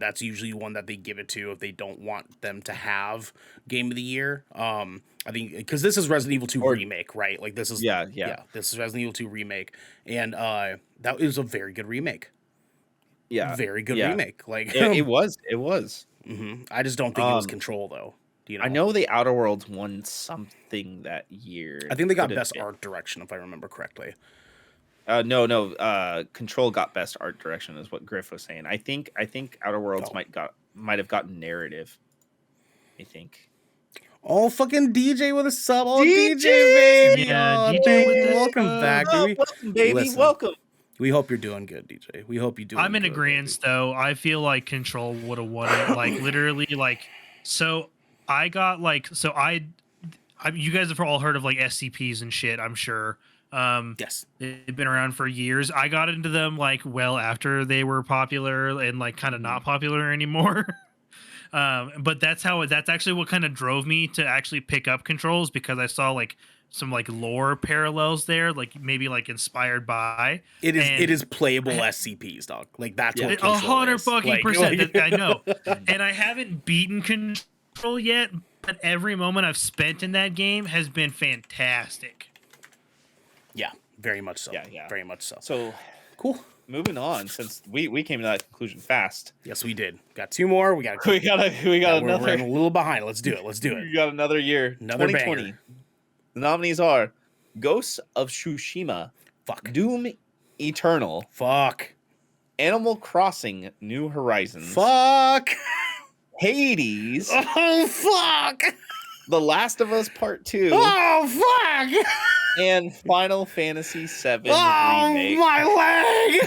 that's usually one that they give it to if they don't want them to have Game of the Year. I think because this is Resident Evil 2 Or remake, right? Like this is yeah. this is Resident Evil 2 remake, and that is a very good remake. Yeah. Very good Yeah. remake. Like It was. It was. I just don't think it was Um Control though. Do you know? I know the Outer Worlds won something that year. I think they got Could have best been. art direction if I remember correctly. No. Control got best art direction is what Griff was saying. I think Outer Worlds Oh. might have gotten narrative. I think. Oh, fucking DJ with a sub. Oh, DJ! DJ, baby. Yeah, Oh, DJ thank with you. the Welcome sub. back, Oh, baby. welcome, baby. Listen, Welcome. we hope you're doing good, DJ. We hope you're doing I'm in good, agreement baby. though. I feel like Control would have won it. Like literally, like so. I got like so. You guys have all heard of like SCPs and shit. I'm sure. Yes. They've been around for years. I got into them like well after they were popular and like kind of not popular anymore. But that's actually what kind of drove me to actually pick up Controls because I saw like some like lore parallels there, like maybe like inspired by. It And is playable SCPs, dog. Like that's Yeah. what Control 100 is. fucking Like- percent. I know, and I haven't beaten Control yet, but every moment I've spent in that game has been fantastic. Yeah, very much so. Yeah. Very much so. So Cool. moving on, since we came to that conclusion fast. Yes, we did. Got two more. We got We got we're another. running a little behind. Let's do it. Let's do We it. got another year. Another 2020. banger. The nominees are Ghosts of Tsushima, Fuck. Doom Eternal, Fuck. Animal Crossing New Horizons, Fuck. Hades, Oh fuck. The Last of Us Part 2, Oh fuck. and Final Fantasy VII Oh Remake. my leg.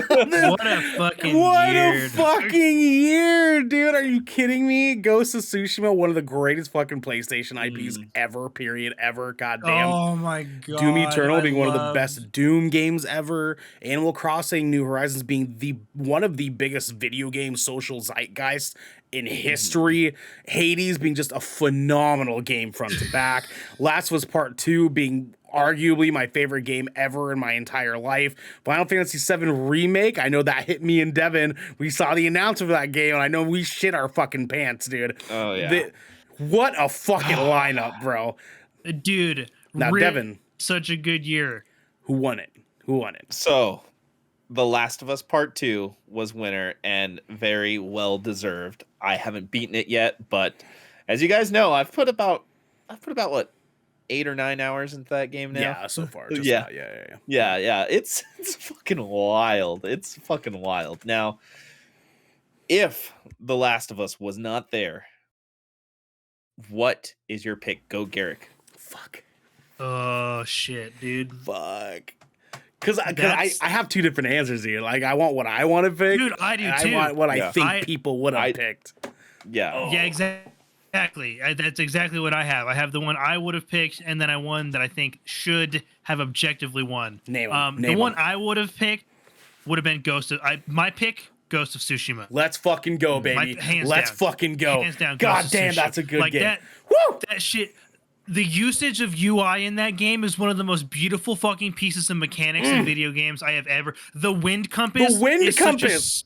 What a fucking What year. a fucking year, dude. Are you kidding me? Ghost of Tsushima, one of the greatest fucking PlayStation IPs ever, period, ever. Goddamn. Oh my god. Doom Eternal I being one of the loved- best Doom games ever. Animal Crossing New Horizons being one of the biggest video game social zeitgeist in history. Hades being just a phenomenal game front to back. Last of Us Part 2 being arguably my favorite game ever in my entire life. Final Fantasy VII Remake, I know that hit me and Devin. We saw the announcement of that game, and I know we shit our fucking pants, dude. Oh, yeah. What a fucking lineup, bro. Dude, Now, Devin. such a good year. Who won it? Who won it? So, The Last of Us Part 2 was winner and very well deserved. I haven't beaten it yet, but as you guys know, I've put about what 8 or 9 hours into that game now. Yeah, so far. Just Yeah. that. Yeah. Yeah. It's fucking wild. It's fucking wild. Now, if The Last of Us was not there, what is your pick? Go Garrick. Fuck. Oh shit, dude. Fuck. Because I That's- have two different answers here. Like, I want what I want to pick. Dude, I do and too. I want what I Yeah. think people would have picked. Yeah. Oh. Yeah, exactly. That's exactly what I have. I have the one I would have picked, and then I one that I think should have objectively won. Name 'em. The one I would have picked would have been my pick, Ghost of Tsushima. Let's fucking go, baby. Let's fucking go. Hands down, God Ghost of damn, Tsushima. that's a good like game. Woo! That shit. The usage of UI in that game is one of the most beautiful fucking pieces of mechanics in video games I have ever. The wind compass. The wind is compass.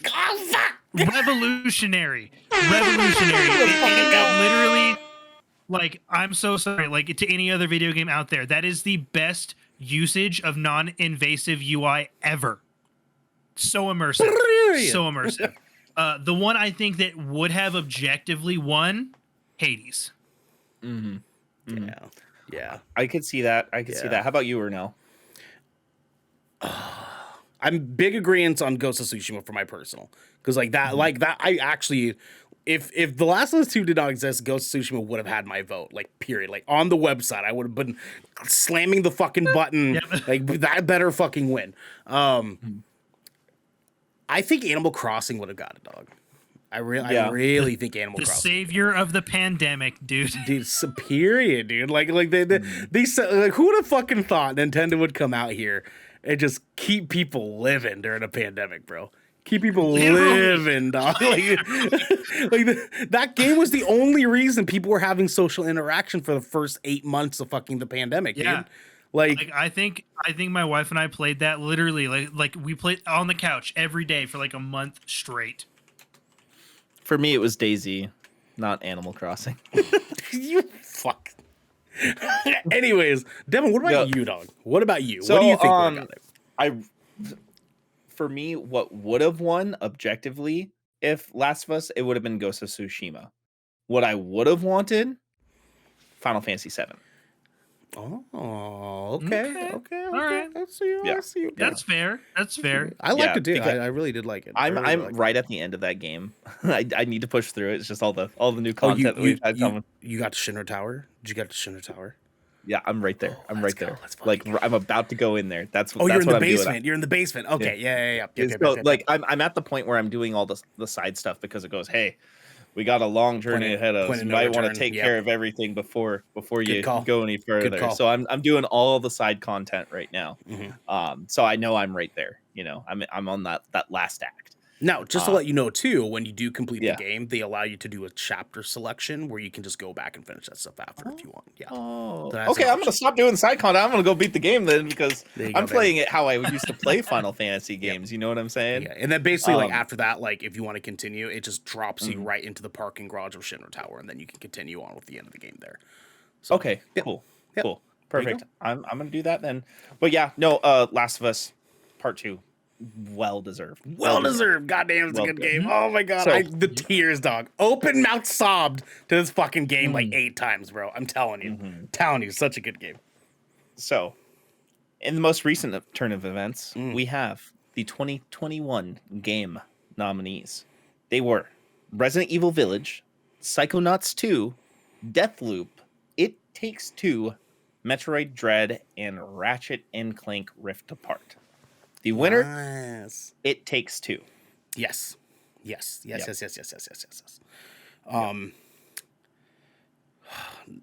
Oh, fuck. Revolutionary. It literally, like, I'm so sorry. Like, to any other video game out there, that is the best usage of non-invasive UI ever. So immersive. So immersive. The one I think that would have objectively won, Hades. Mm-hmm. Yeah. I could see that. See that. How about you, Ernell? I'm big agreement on Ghost of Tsushima for my personal. Because I actually, if The Last of Us 2 did not exist, Ghost of Tsushima would have had my vote. Like, period. Like, on the website, I would have been slamming the fucking button. Yep. Like, that better fucking win. I think Animal Crossing would have got it, dog. I really think Animal The Crossing. savior of the pandemic, dude. Dude, superior, dude. Like who would have fucking thought Nintendo would come out here and just keep people living during a pandemic, bro? Keep people living, dog. That game was the only reason people were having social interaction for the first 8 months of fucking the pandemic, dude. Like I think my wife and I played that literally like we played on the couch every day for like a month straight. For me, it was Daisy, not Animal Crossing. You fuck. Anyways, Devin, what about you, dog? What about you? So, what do you think would have got it? For me, what would have won objectively if Last of Us, it would have been Ghost of Tsushima. What I would have wanted, Final Fantasy VII. Oh, okay. All right. I see you. That's fair. I liked it too. because I really did like it. I'm right at the end of that game. I need to push through it. It's just all the new content that we've had coming. You got to Shinra Tower? Did you get to Shinra Tower? Yeah, I'm right there. I'm right there. Let's Like fucking go. I'm about to go in there. That's Oh, you're in what the I'm doing. basement. You're in the basement. Okay. Yeah. So, like I'm at the point where I'm doing all the side stuff because it goes, hey, we got a long journey ahead of us. You might want to take care of everything before you go any further. So I'm doing all the side content right now. So I know I'm right there. You know, I'm on that last act. Now, just to let you know too, when you do complete the game, they allow you to do a chapter selection where you can just go back and finish that stuff after if you want. Yeah. Oh, So that's okay. an I'm gonna stop doing the side content. I'm gonna go beat the game then because I'm go, playing it how I used to play Final Fantasy games. You know what I'm saying? Yeah, and then basically, like after that, like if you want to continue, it just drops you right into the parking garage of Shinra Tower, and then you can continue on with the end of the game there. So, Okay, cool, perfect. I'm gonna do that then. But yeah, no, Last of Us Part 2, well deserved. Well deserved. Goddamn, it's a good game. Oh my god, So- the tears, dog. Open mouth sobbed to this fucking game like 8 times, bro. I'm telling you, such a good game. So, in the most recent turn of events, we have the 2021 game nominees. They were Resident Evil Village, Psychonauts 2, Deathloop, It Takes Two, Metroid Dread, and Ratchet and Clank Rift Apart. The winner, Yes. It Takes Two. Yes.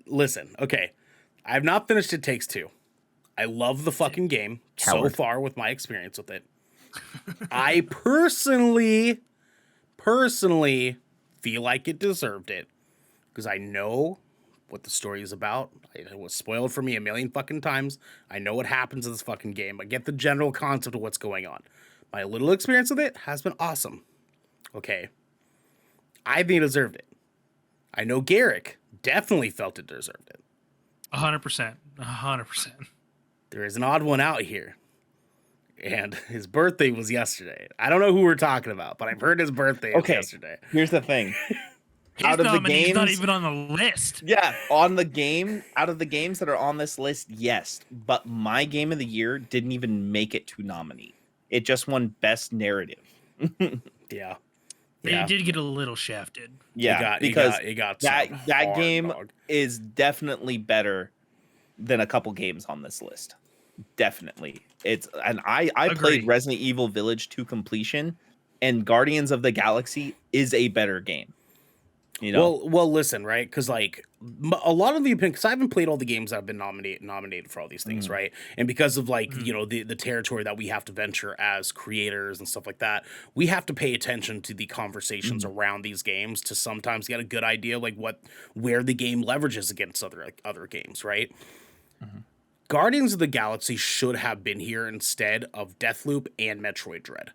Listen, okay. I have not finished It Takes Two. I love the fucking game so far with my experience with it. I personally feel like it deserved it because I know what the story is about. It was spoiled for me a million fucking times. I know what happens in this fucking game. I get the general concept of what's going on. My little experience with it has been awesome. Okay. I think it deserved it. I know Garrick definitely felt it deserved it. 100%. 100%. There is an odd one out here. And his birthday was yesterday. I don't know who we're talking about, but I've heard his birthday was yesterday. Here's the thing. His nominee's not even on the list. Yeah, out of the games that are on this list, yes. But my game of the year didn't even make it to nominee. It just won best narrative. Yeah. They did get a little shafted. Yeah, because that game is definitely better than a couple games on this list. Definitely. I played Resident Evil Village to completion, and Guardians of the Galaxy is a better game. You know? Well, listen, right? Because like a lot of the opinion, because I haven't played all the games that have been nominated for all these things, right? And because of like you know the territory that we have to venture as creators and stuff like that, we have to pay attention to the conversations around these games to sometimes get a good idea like where the game leverages against other games, right? Guardians of the Galaxy should have been here instead of Deathloop and Metroid Dread.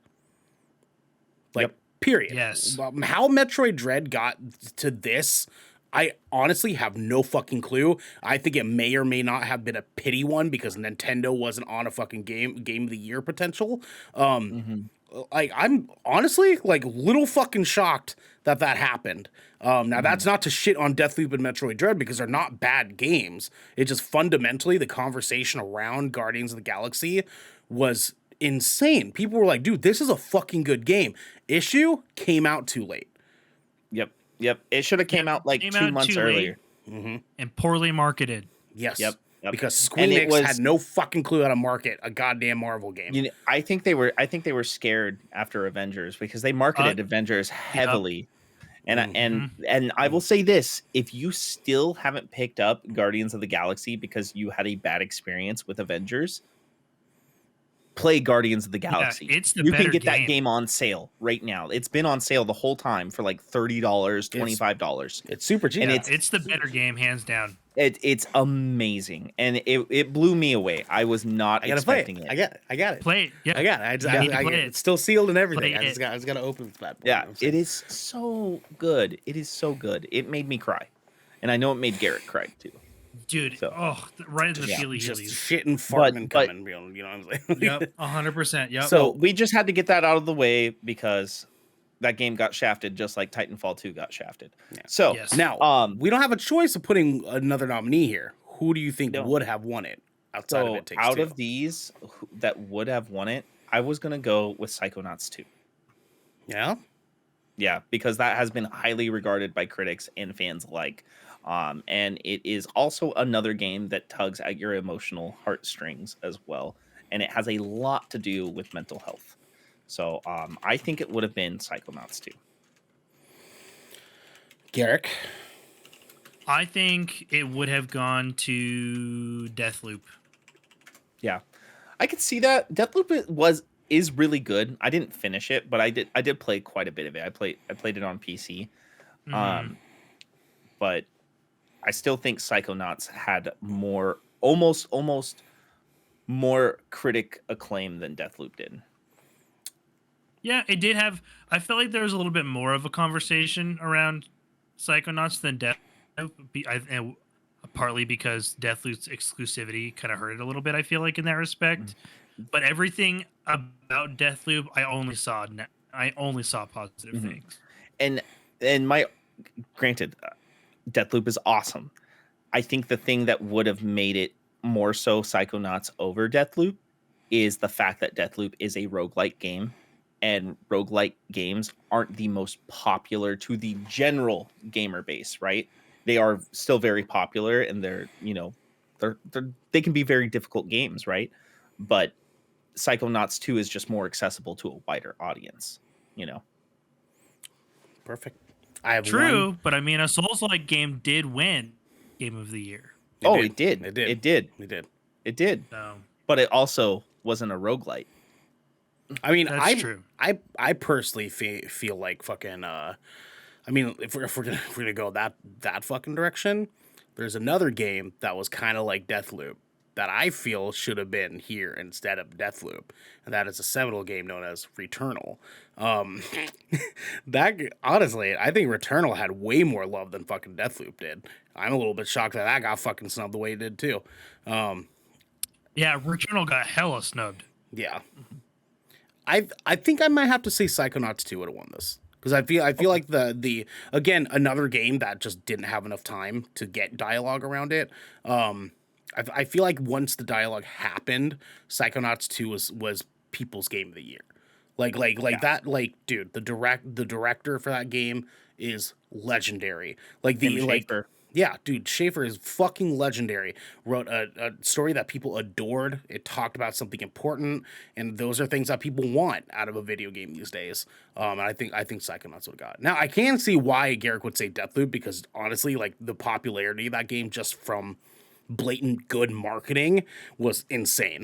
Like. Period. Yes. How Metroid Dread got to this, I honestly have no fucking clue. I think it may or may not have been a pity one because Nintendo wasn't on a fucking game of the year potential. Like I'm honestly like little fucking shocked that happened. Now that's not to shit on Deathloop and Metroid Dread because they're not bad games. It just fundamentally the conversation around Guardians of the Galaxy was insane. People were like, dude, this is a fucking good game. Issue came out too late. Yep. It should have came out like 2 months earlier. And poorly marketed. Yes. Yep. Because Square Enix had no fucking clue how to market a goddamn Marvel game. You know, I think they were scared after Avengers because they marketed Avengers heavily. And I will say this, if you still haven't picked up Guardians of the Galaxy because you had a bad experience with Avengers, play Guardians of the Galaxy. Yeah, it's the you better can get game. that game on sale right now. It's been on sale the whole time for like $30, $25. It's super cheap. And it's the better game, hands down. It's amazing, and it blew me away. I was not expecting it. I got it. Play it. Yeah. I got it. I got it. It's still sealed and everything. I just got to open this bad boy. Yeah, it is so good. It is so good. It made me cry, and I know it made Garrick cry too. Dude, right in the feely just heelies. shit and farting coming. You know what I'm saying? Yep, 100%. Yep. So we just had to get that out of the way because that game got shafted just like Titanfall 2 got shafted. Yeah. So now we don't have a choice of putting another nominee here. Who do you think would have won it outside of It Takes Two? Out of these that would have won it, I was gonna go with Psychonauts 2. Yeah? Yeah, because that has been highly regarded by critics and fans alike. And it is also another game that tugs at your emotional heartstrings as well. And it has a lot to do with mental health. So I think it would have been Psychonauts 2. Garrick? I think it would have gone to Deathloop. Yeah. I could see that. Deathloop is really good. I didn't finish it, but I did play quite a bit of it. I played it on PC. But I still think Psychonauts had almost more critic acclaim than Deathloop did. Yeah, it did have. I felt like there was a little bit more of a conversation around Psychonauts than Deathloop. Partly because Deathloop's exclusivity kind of hurt it a little bit. I feel like in that respect, but everything about Deathloop, I only saw positive things. And granted, Deathloop is awesome. I think the thing that would have made it more so Psychonauts over Deathloop is the fact that Deathloop is a roguelike game, and roguelike games aren't the most popular to the general gamer base, right? They are still very popular, and they can be very difficult games, right? But Psychonauts 2 is just more accessible to a wider audience, Perfect. I have True, but I mean, a Souls-like game did win Game of the Year. It did. It did. So. But it also wasn't a roguelite. I mean, That's true. I personally feel like fucking. I mean, if we're gonna go that fucking direction, there's another game that was kind of like Deathloop that I feel should have been here instead of Deathloop, and that is a seminal game known as Returnal. That honestly, I think Returnal had way more love than fucking Deathloop did. I'm a little bit shocked that got fucking snubbed the way it did too. Yeah, Returnal got hella snubbed. Yeah. I think I might have to say Psychonauts 2 would have won this. Because I feel like the again, another game that just didn't have enough time to get dialogue around it. I feel like once the dialogue happened, Psychonauts 2 was people's game of the year. That, like, dude, the director for that game is legendary. Like Tim the like Schafer. Yeah, dude, Schaefer is fucking legendary. Wrote a story that people adored. It talked about something important, and those are things that people want out of a video game these days. And I think Psychonauts would have got it. Now I can see why Garrick would say Deathloop, because honestly, like, the popularity of that game just from blatant good marketing was insane.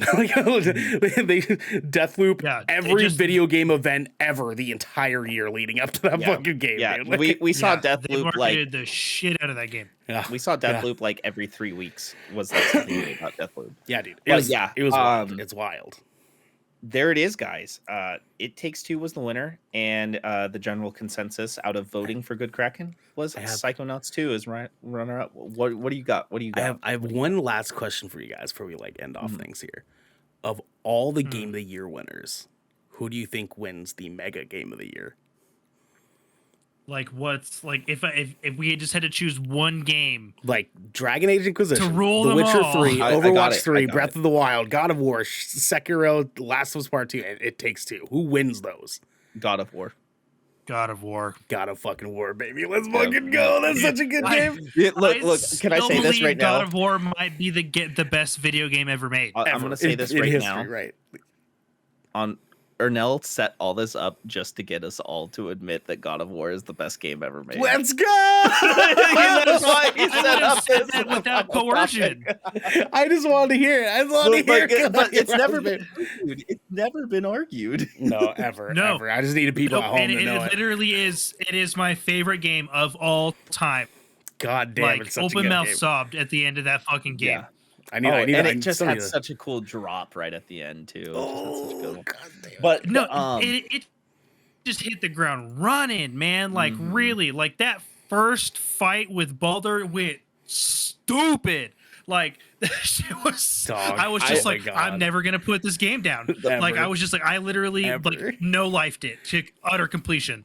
Deathloop, Yeah, every video game event ever the entire year leading up to that fucking game. Yeah, dude. Like, we saw they Deathloop marketed like the shit out of that game. yeah, we saw Deathloop like every 3 weeks. Was like something new about Deathloop. yeah, dude. But It was wild. It's wild. There it is, guys. It Takes Two was the winner, and the general consensus out of voting for Good Kraken was Psychonauts 2 is runner up. What do you got? What do you got? I have one last question for you guys before we like end off things here. Of all the Game of the Year winners, who do you think wins the Mega Game of the Year? Like, what's like if we had just had to choose one game, Like Dragon Age Inquisition, To rule The them Witcher all. 3, I got Overwatch it. 3, I got Breath it. of the Wild, God of War, Sekiro, Last of Us Part 2, and It Takes Two. Who wins those? God of War. God of War. God of fucking War, baby. Let's fucking go. That's such a good game. Look, can I still say this believe right God now? of War might be the best video game ever made. I'm going to say this in right history, now. right? On Ernell set all this up just to get us all to admit that God of War is the best game ever made. Let's go. That's why he I set would have up said this that without coercion. I just wanted to hear it. I just wanted to hear it. But it's never been argued. It's never been argued. No, ever. No. Ever. I just needed people at home and to know it it. literally is. It is my favorite game of all time. God damn, Like, it's such a open good mouth game. sobbed at the end of that fucking game. Yeah. I need, And it just somebody had to- such a cool drop right at the end too. It just had such a good one. God damn. But No, it just hit the ground running, man. Like, really, like that first fight with Baldur went stupid. Like, that shit was. Dog, I was just oh my like, God. I'm never gonna put this game down. Like, Ever. I was just like, I literally Ever. like no lifed it to utter completion.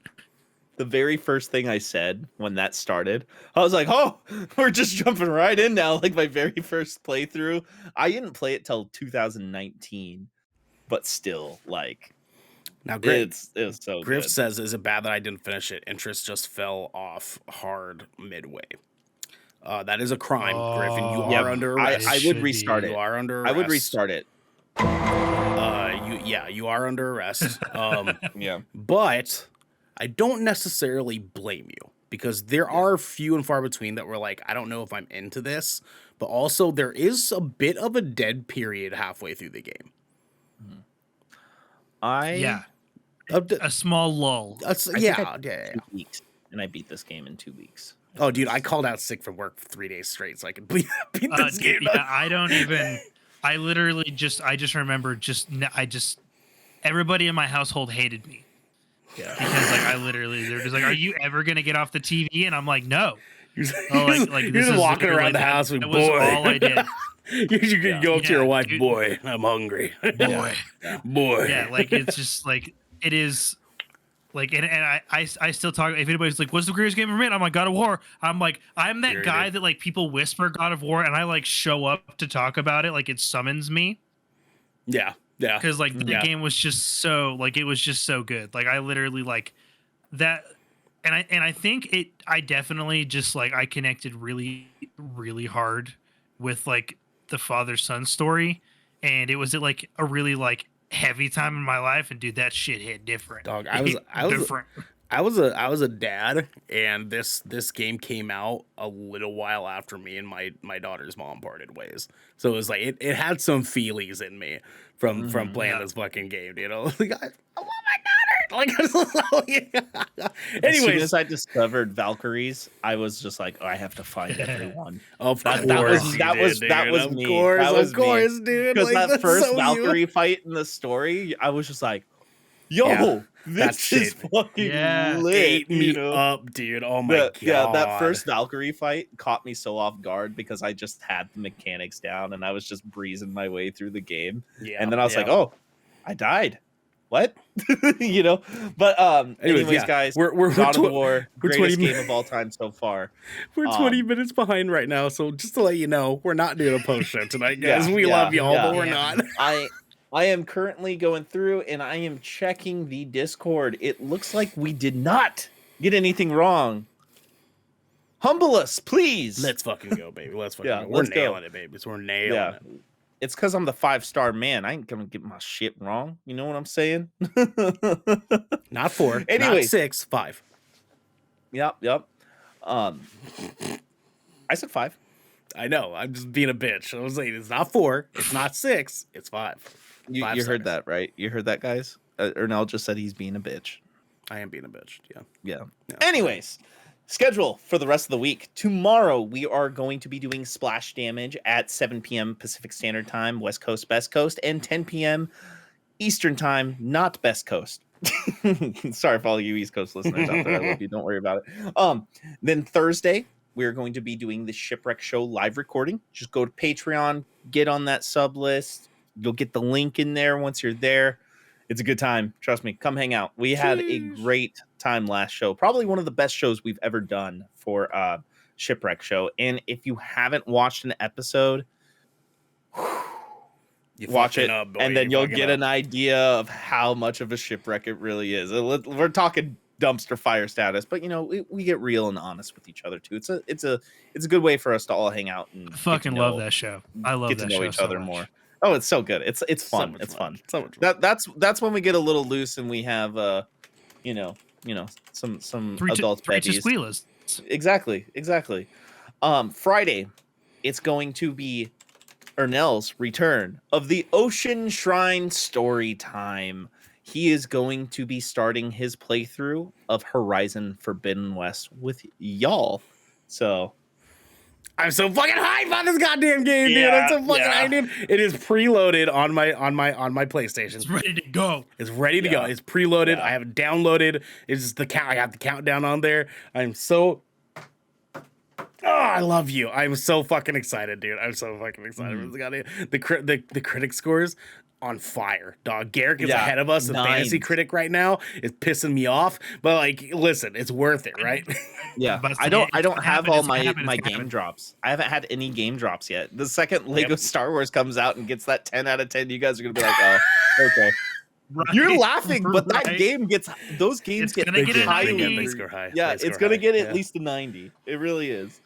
the very first thing I said when that started, I was like, "Oh, we're just jumping right in now." Like my very first playthrough, I didn't play it till 2019, but still, like, Now, Griff it was so Griff good. says, "Is it bad that I didn't finish it? Interest just fell off hard midway." That is a crime, Griffin. You Yeah, are under I arrest. would should be. restart You it. are under I arrest. would restart it. You are under arrest. Yeah. But I don't necessarily blame you, because there are few and far between that were like, I don't know if I'm into this, but also there is a bit of a dead period halfway through the game. Yeah, A d- a small lull. I think yeah. 2 weeks, and I beat this game in 2 weeks. Oh, dude, I called out sick from work for 3 days straight so I could beat this game. Yeah, I don't even. I literally just. I just remember. Everybody in my household hated me. Yeah. Because like I literally, they're just like, "Are you ever gonna get off the TV?" And I'm like, "No." You're Like this just is walking around literally- the house with that was boy. all I did. You could go up to your Yeah, wife, dude. boy, I'm hungry. Boy. Boy. Yeah, like it's just like it is. Like and I still talk. If anybody's like, "What's the greatest game ever made?" I'm like, "God of War." I'm like, I'm that Here it guy is. that like people whisper God of War, and I like show up to talk about it. Like it summons me. Yeah. Yeah. Because like the Yeah. game was just so like it was just so good. Like I literally like that, and I think I definitely just like I connected really hard with like the father son story, and it was like a really like heavy time in my life, and dude, that shit hit different. Dog, It I was- hit I was- different. I was a dad, and this game came out a little while after me and my daughter's mom parted ways. So it was like it had some feelies in me from playing Yeah. this fucking game. You know, like I love my daughter. Like, As soon anyways, as I discovered Valkyries, I was just like, oh, I have to find everyone. of That- course, that was- you that was- did, that dude. was Of me. course, That was of me. course, dude. Because Like, that that's first so you. Valkyrie fight in the story, I was just like, yo, Yeah, that this is shit fucking Yeah. lit. ate me you know? up, dude. Oh my god. Yeah, that first Valkyrie fight caught me so off guard because I just had the mechanics down and I was just breezing my way through the game. Yeah, And then I was yeah. like, oh, I died. what? You know, but anyways, yeah, guys, we're God of War, we're greatest game of all time so far. We're 20 minutes behind right now, so just to let you know, we're not doing a post show tonight, guys. We love y'all, but we're not. I am currently going through and I am checking the Discord. It looks like we did not get anything wrong. Humble us, please. Let's fucking go, baby. Let's fucking go. We're let's nailing go. it, baby. We're nailing it. It's because I'm the 5-star man. I ain't gonna get my shit wrong. You know what I'm saying? Not 4, anyway, not 6, 5. Yep. I said 5. I know. I'm just being a bitch. I was saying it's not 4, it's not 6, it's 5. You heard that, right? You heard that, guys? Ernell just said he's being a bitch. I am being a bitch. Yeah. Anyways, schedule for the rest of the week. Tomorrow, we are going to be doing Splash Damage at 7 p.m. Pacific Standard Time, West Coast, Best Coast, and 10 p.m. Eastern Time, not Best Coast. Sorry for all you East Coast listeners out there. I love you. Don't worry about it. Then Thursday, we're going to be doing the Shipwreck Show live recording. Just go to Patreon, get on that sub list. You'll get the link in there once you're there. It's a good time. Trust me. Come hang out. We had a great time last show. Probably one of the best shows we've ever done for Shipwreck Show. And if you haven't watched an episode, watch it, and then you'll get an idea of how much of a shipwreck it really is. We're talking dumpster fire status, but you know, we get real and honest with each other too. It's a good way for us to all hang out and I fucking love that show. I love get that to know show each so other much. more. Oh, it's so good. It's fun. It's fun. So much fun. That's when we get a little loose and we have some adult veggies. Squealers. Exactly. Friday, it's going to be Ernell's return of the Ocean Shrine story time. He is going to be starting his playthrough of Horizon Forbidden West with y'all. So I'm so fucking hyped about this goddamn game, dude. I'm so fucking hyped, dude. It is preloaded on my PlayStation. It's ready to go. It's ready to go. It's preloaded. I have it downloaded. It's just the count. I got the countdown on there. I'm so. Oh, I love you. I'm so fucking excited, dude. I'm so fucking excited. The critic scores on fire, dog. Garrick is ahead of us. The fantasy critic right now is pissing me off. But like, listen, it's worth it, right? Yeah. I don't have all my game drops. I haven't had any game drops yet. The second Lego Star Wars comes out and gets that 10 out of 10, you guys are gonna be like, oh, okay. Right, You're laughing, but that game gets those games get highly. They score high. Yeah, it's gonna get at least a 90. It really is.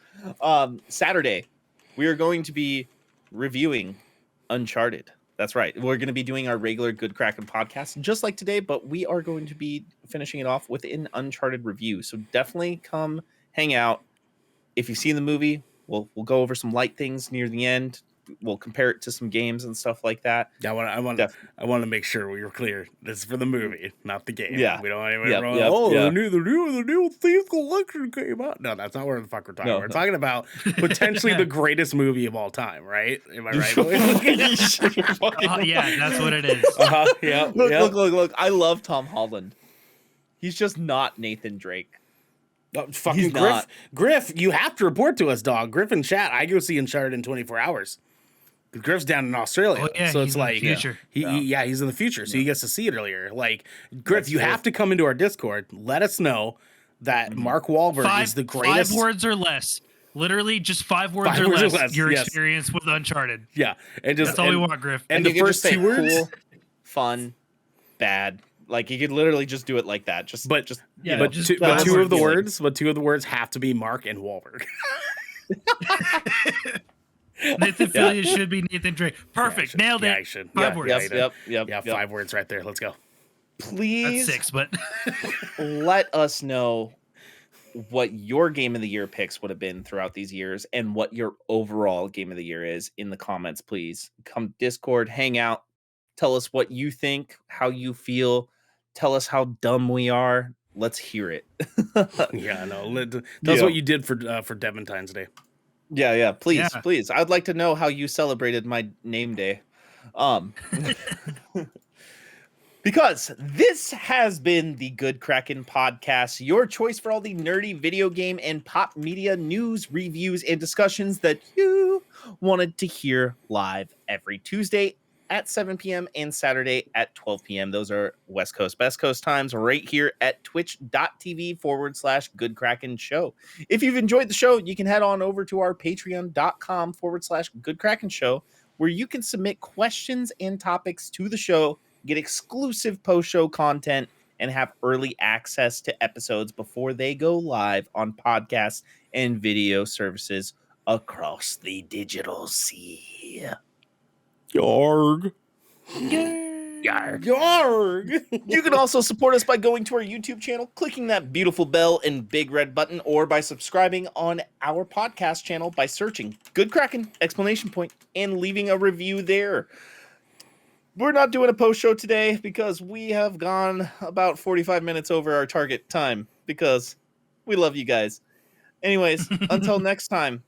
Saturday, we are going to be reviewing Uncharted. That's right. We're going to be doing our regular Good Kraken podcast, just like today, but we are going to be finishing it off with an Uncharted review. So definitely come hang out. If you've seen the movie, we'll go over some light things near the end. We'll compare it to some games and stuff like that. Yeah, I want to make sure we were clear. This is for the movie, not the game. Yeah, we don't want anyone wrong. The new Thief Collection came out. No, that's not where the fuck we're talking. We're talking about potentially the greatest movie of all time, right? Am I right? Yeah, that's what it is. Yeah. Look. I love Tom Holland. He's just not Nathan Drake. Fucking Griff, you have to report to us, dog. Griff and chat. I go see Uncharted in 24 hours. Griff's down in Australia, so it's like he's in the future, so he gets to see it earlier. Like Griff, you have to come into our Discord. Let us know that Mark Wahlberg is the greatest. 5 words or less. Literally, just 5 words or less. Your experience with Uncharted. Yeah, and that's all we want, Griff. And the first 2 words: cool, fun, bad. Like you could literally just do it like that. But two of the words have to be Mark and Wahlberg. Nathan Fillion should be Nathan Drake. Perfect. Nailed it. Yeah, I should. 5 words. Yep. 5 words right there. Let's go. Please. That's 6, but let us know what your game of the year picks would have been throughout these years and what your overall game of the year is in the comments, please. Come Discord, hang out, tell us what you think, how you feel, tell us how dumb we are. Let's hear it. Yeah, no. Tell us what you did for Deventine's Day. Yeah, please. I'd like to know how you celebrated my name day. Because this has been the Good Kraken podcast, your choice for all the nerdy video game and pop media news, reviews, and discussions that you wanted to hear live every Tuesday at 7 p.m. and Saturday at 12 p.m. Those are West Coast, Best Coast times right here at twitch.tv/Good Kraken Show. If you've enjoyed the show, you can head on over to our patreon.com/Good Kraken Show, where you can submit questions and topics to the show, get exclusive post-show content, and have early access to episodes before they go live on podcasts and video services across the digital sea. Yarg. Yarg. Yarg. You can also support us by going to our YouTube channel, clicking that beautiful bell and big red button, or by subscribing on our podcast channel by searching Good Kraken, ! And leaving a review there. We're not doing a post show today because we have gone about 45 minutes over our target time because we love you guys. Anyways, until next time,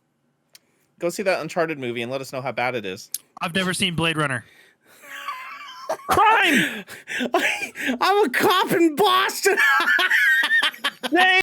go see that Uncharted movie and let us know how bad it is. I've never seen Blade Runner. Crime! I'm a cop in Boston. Hey!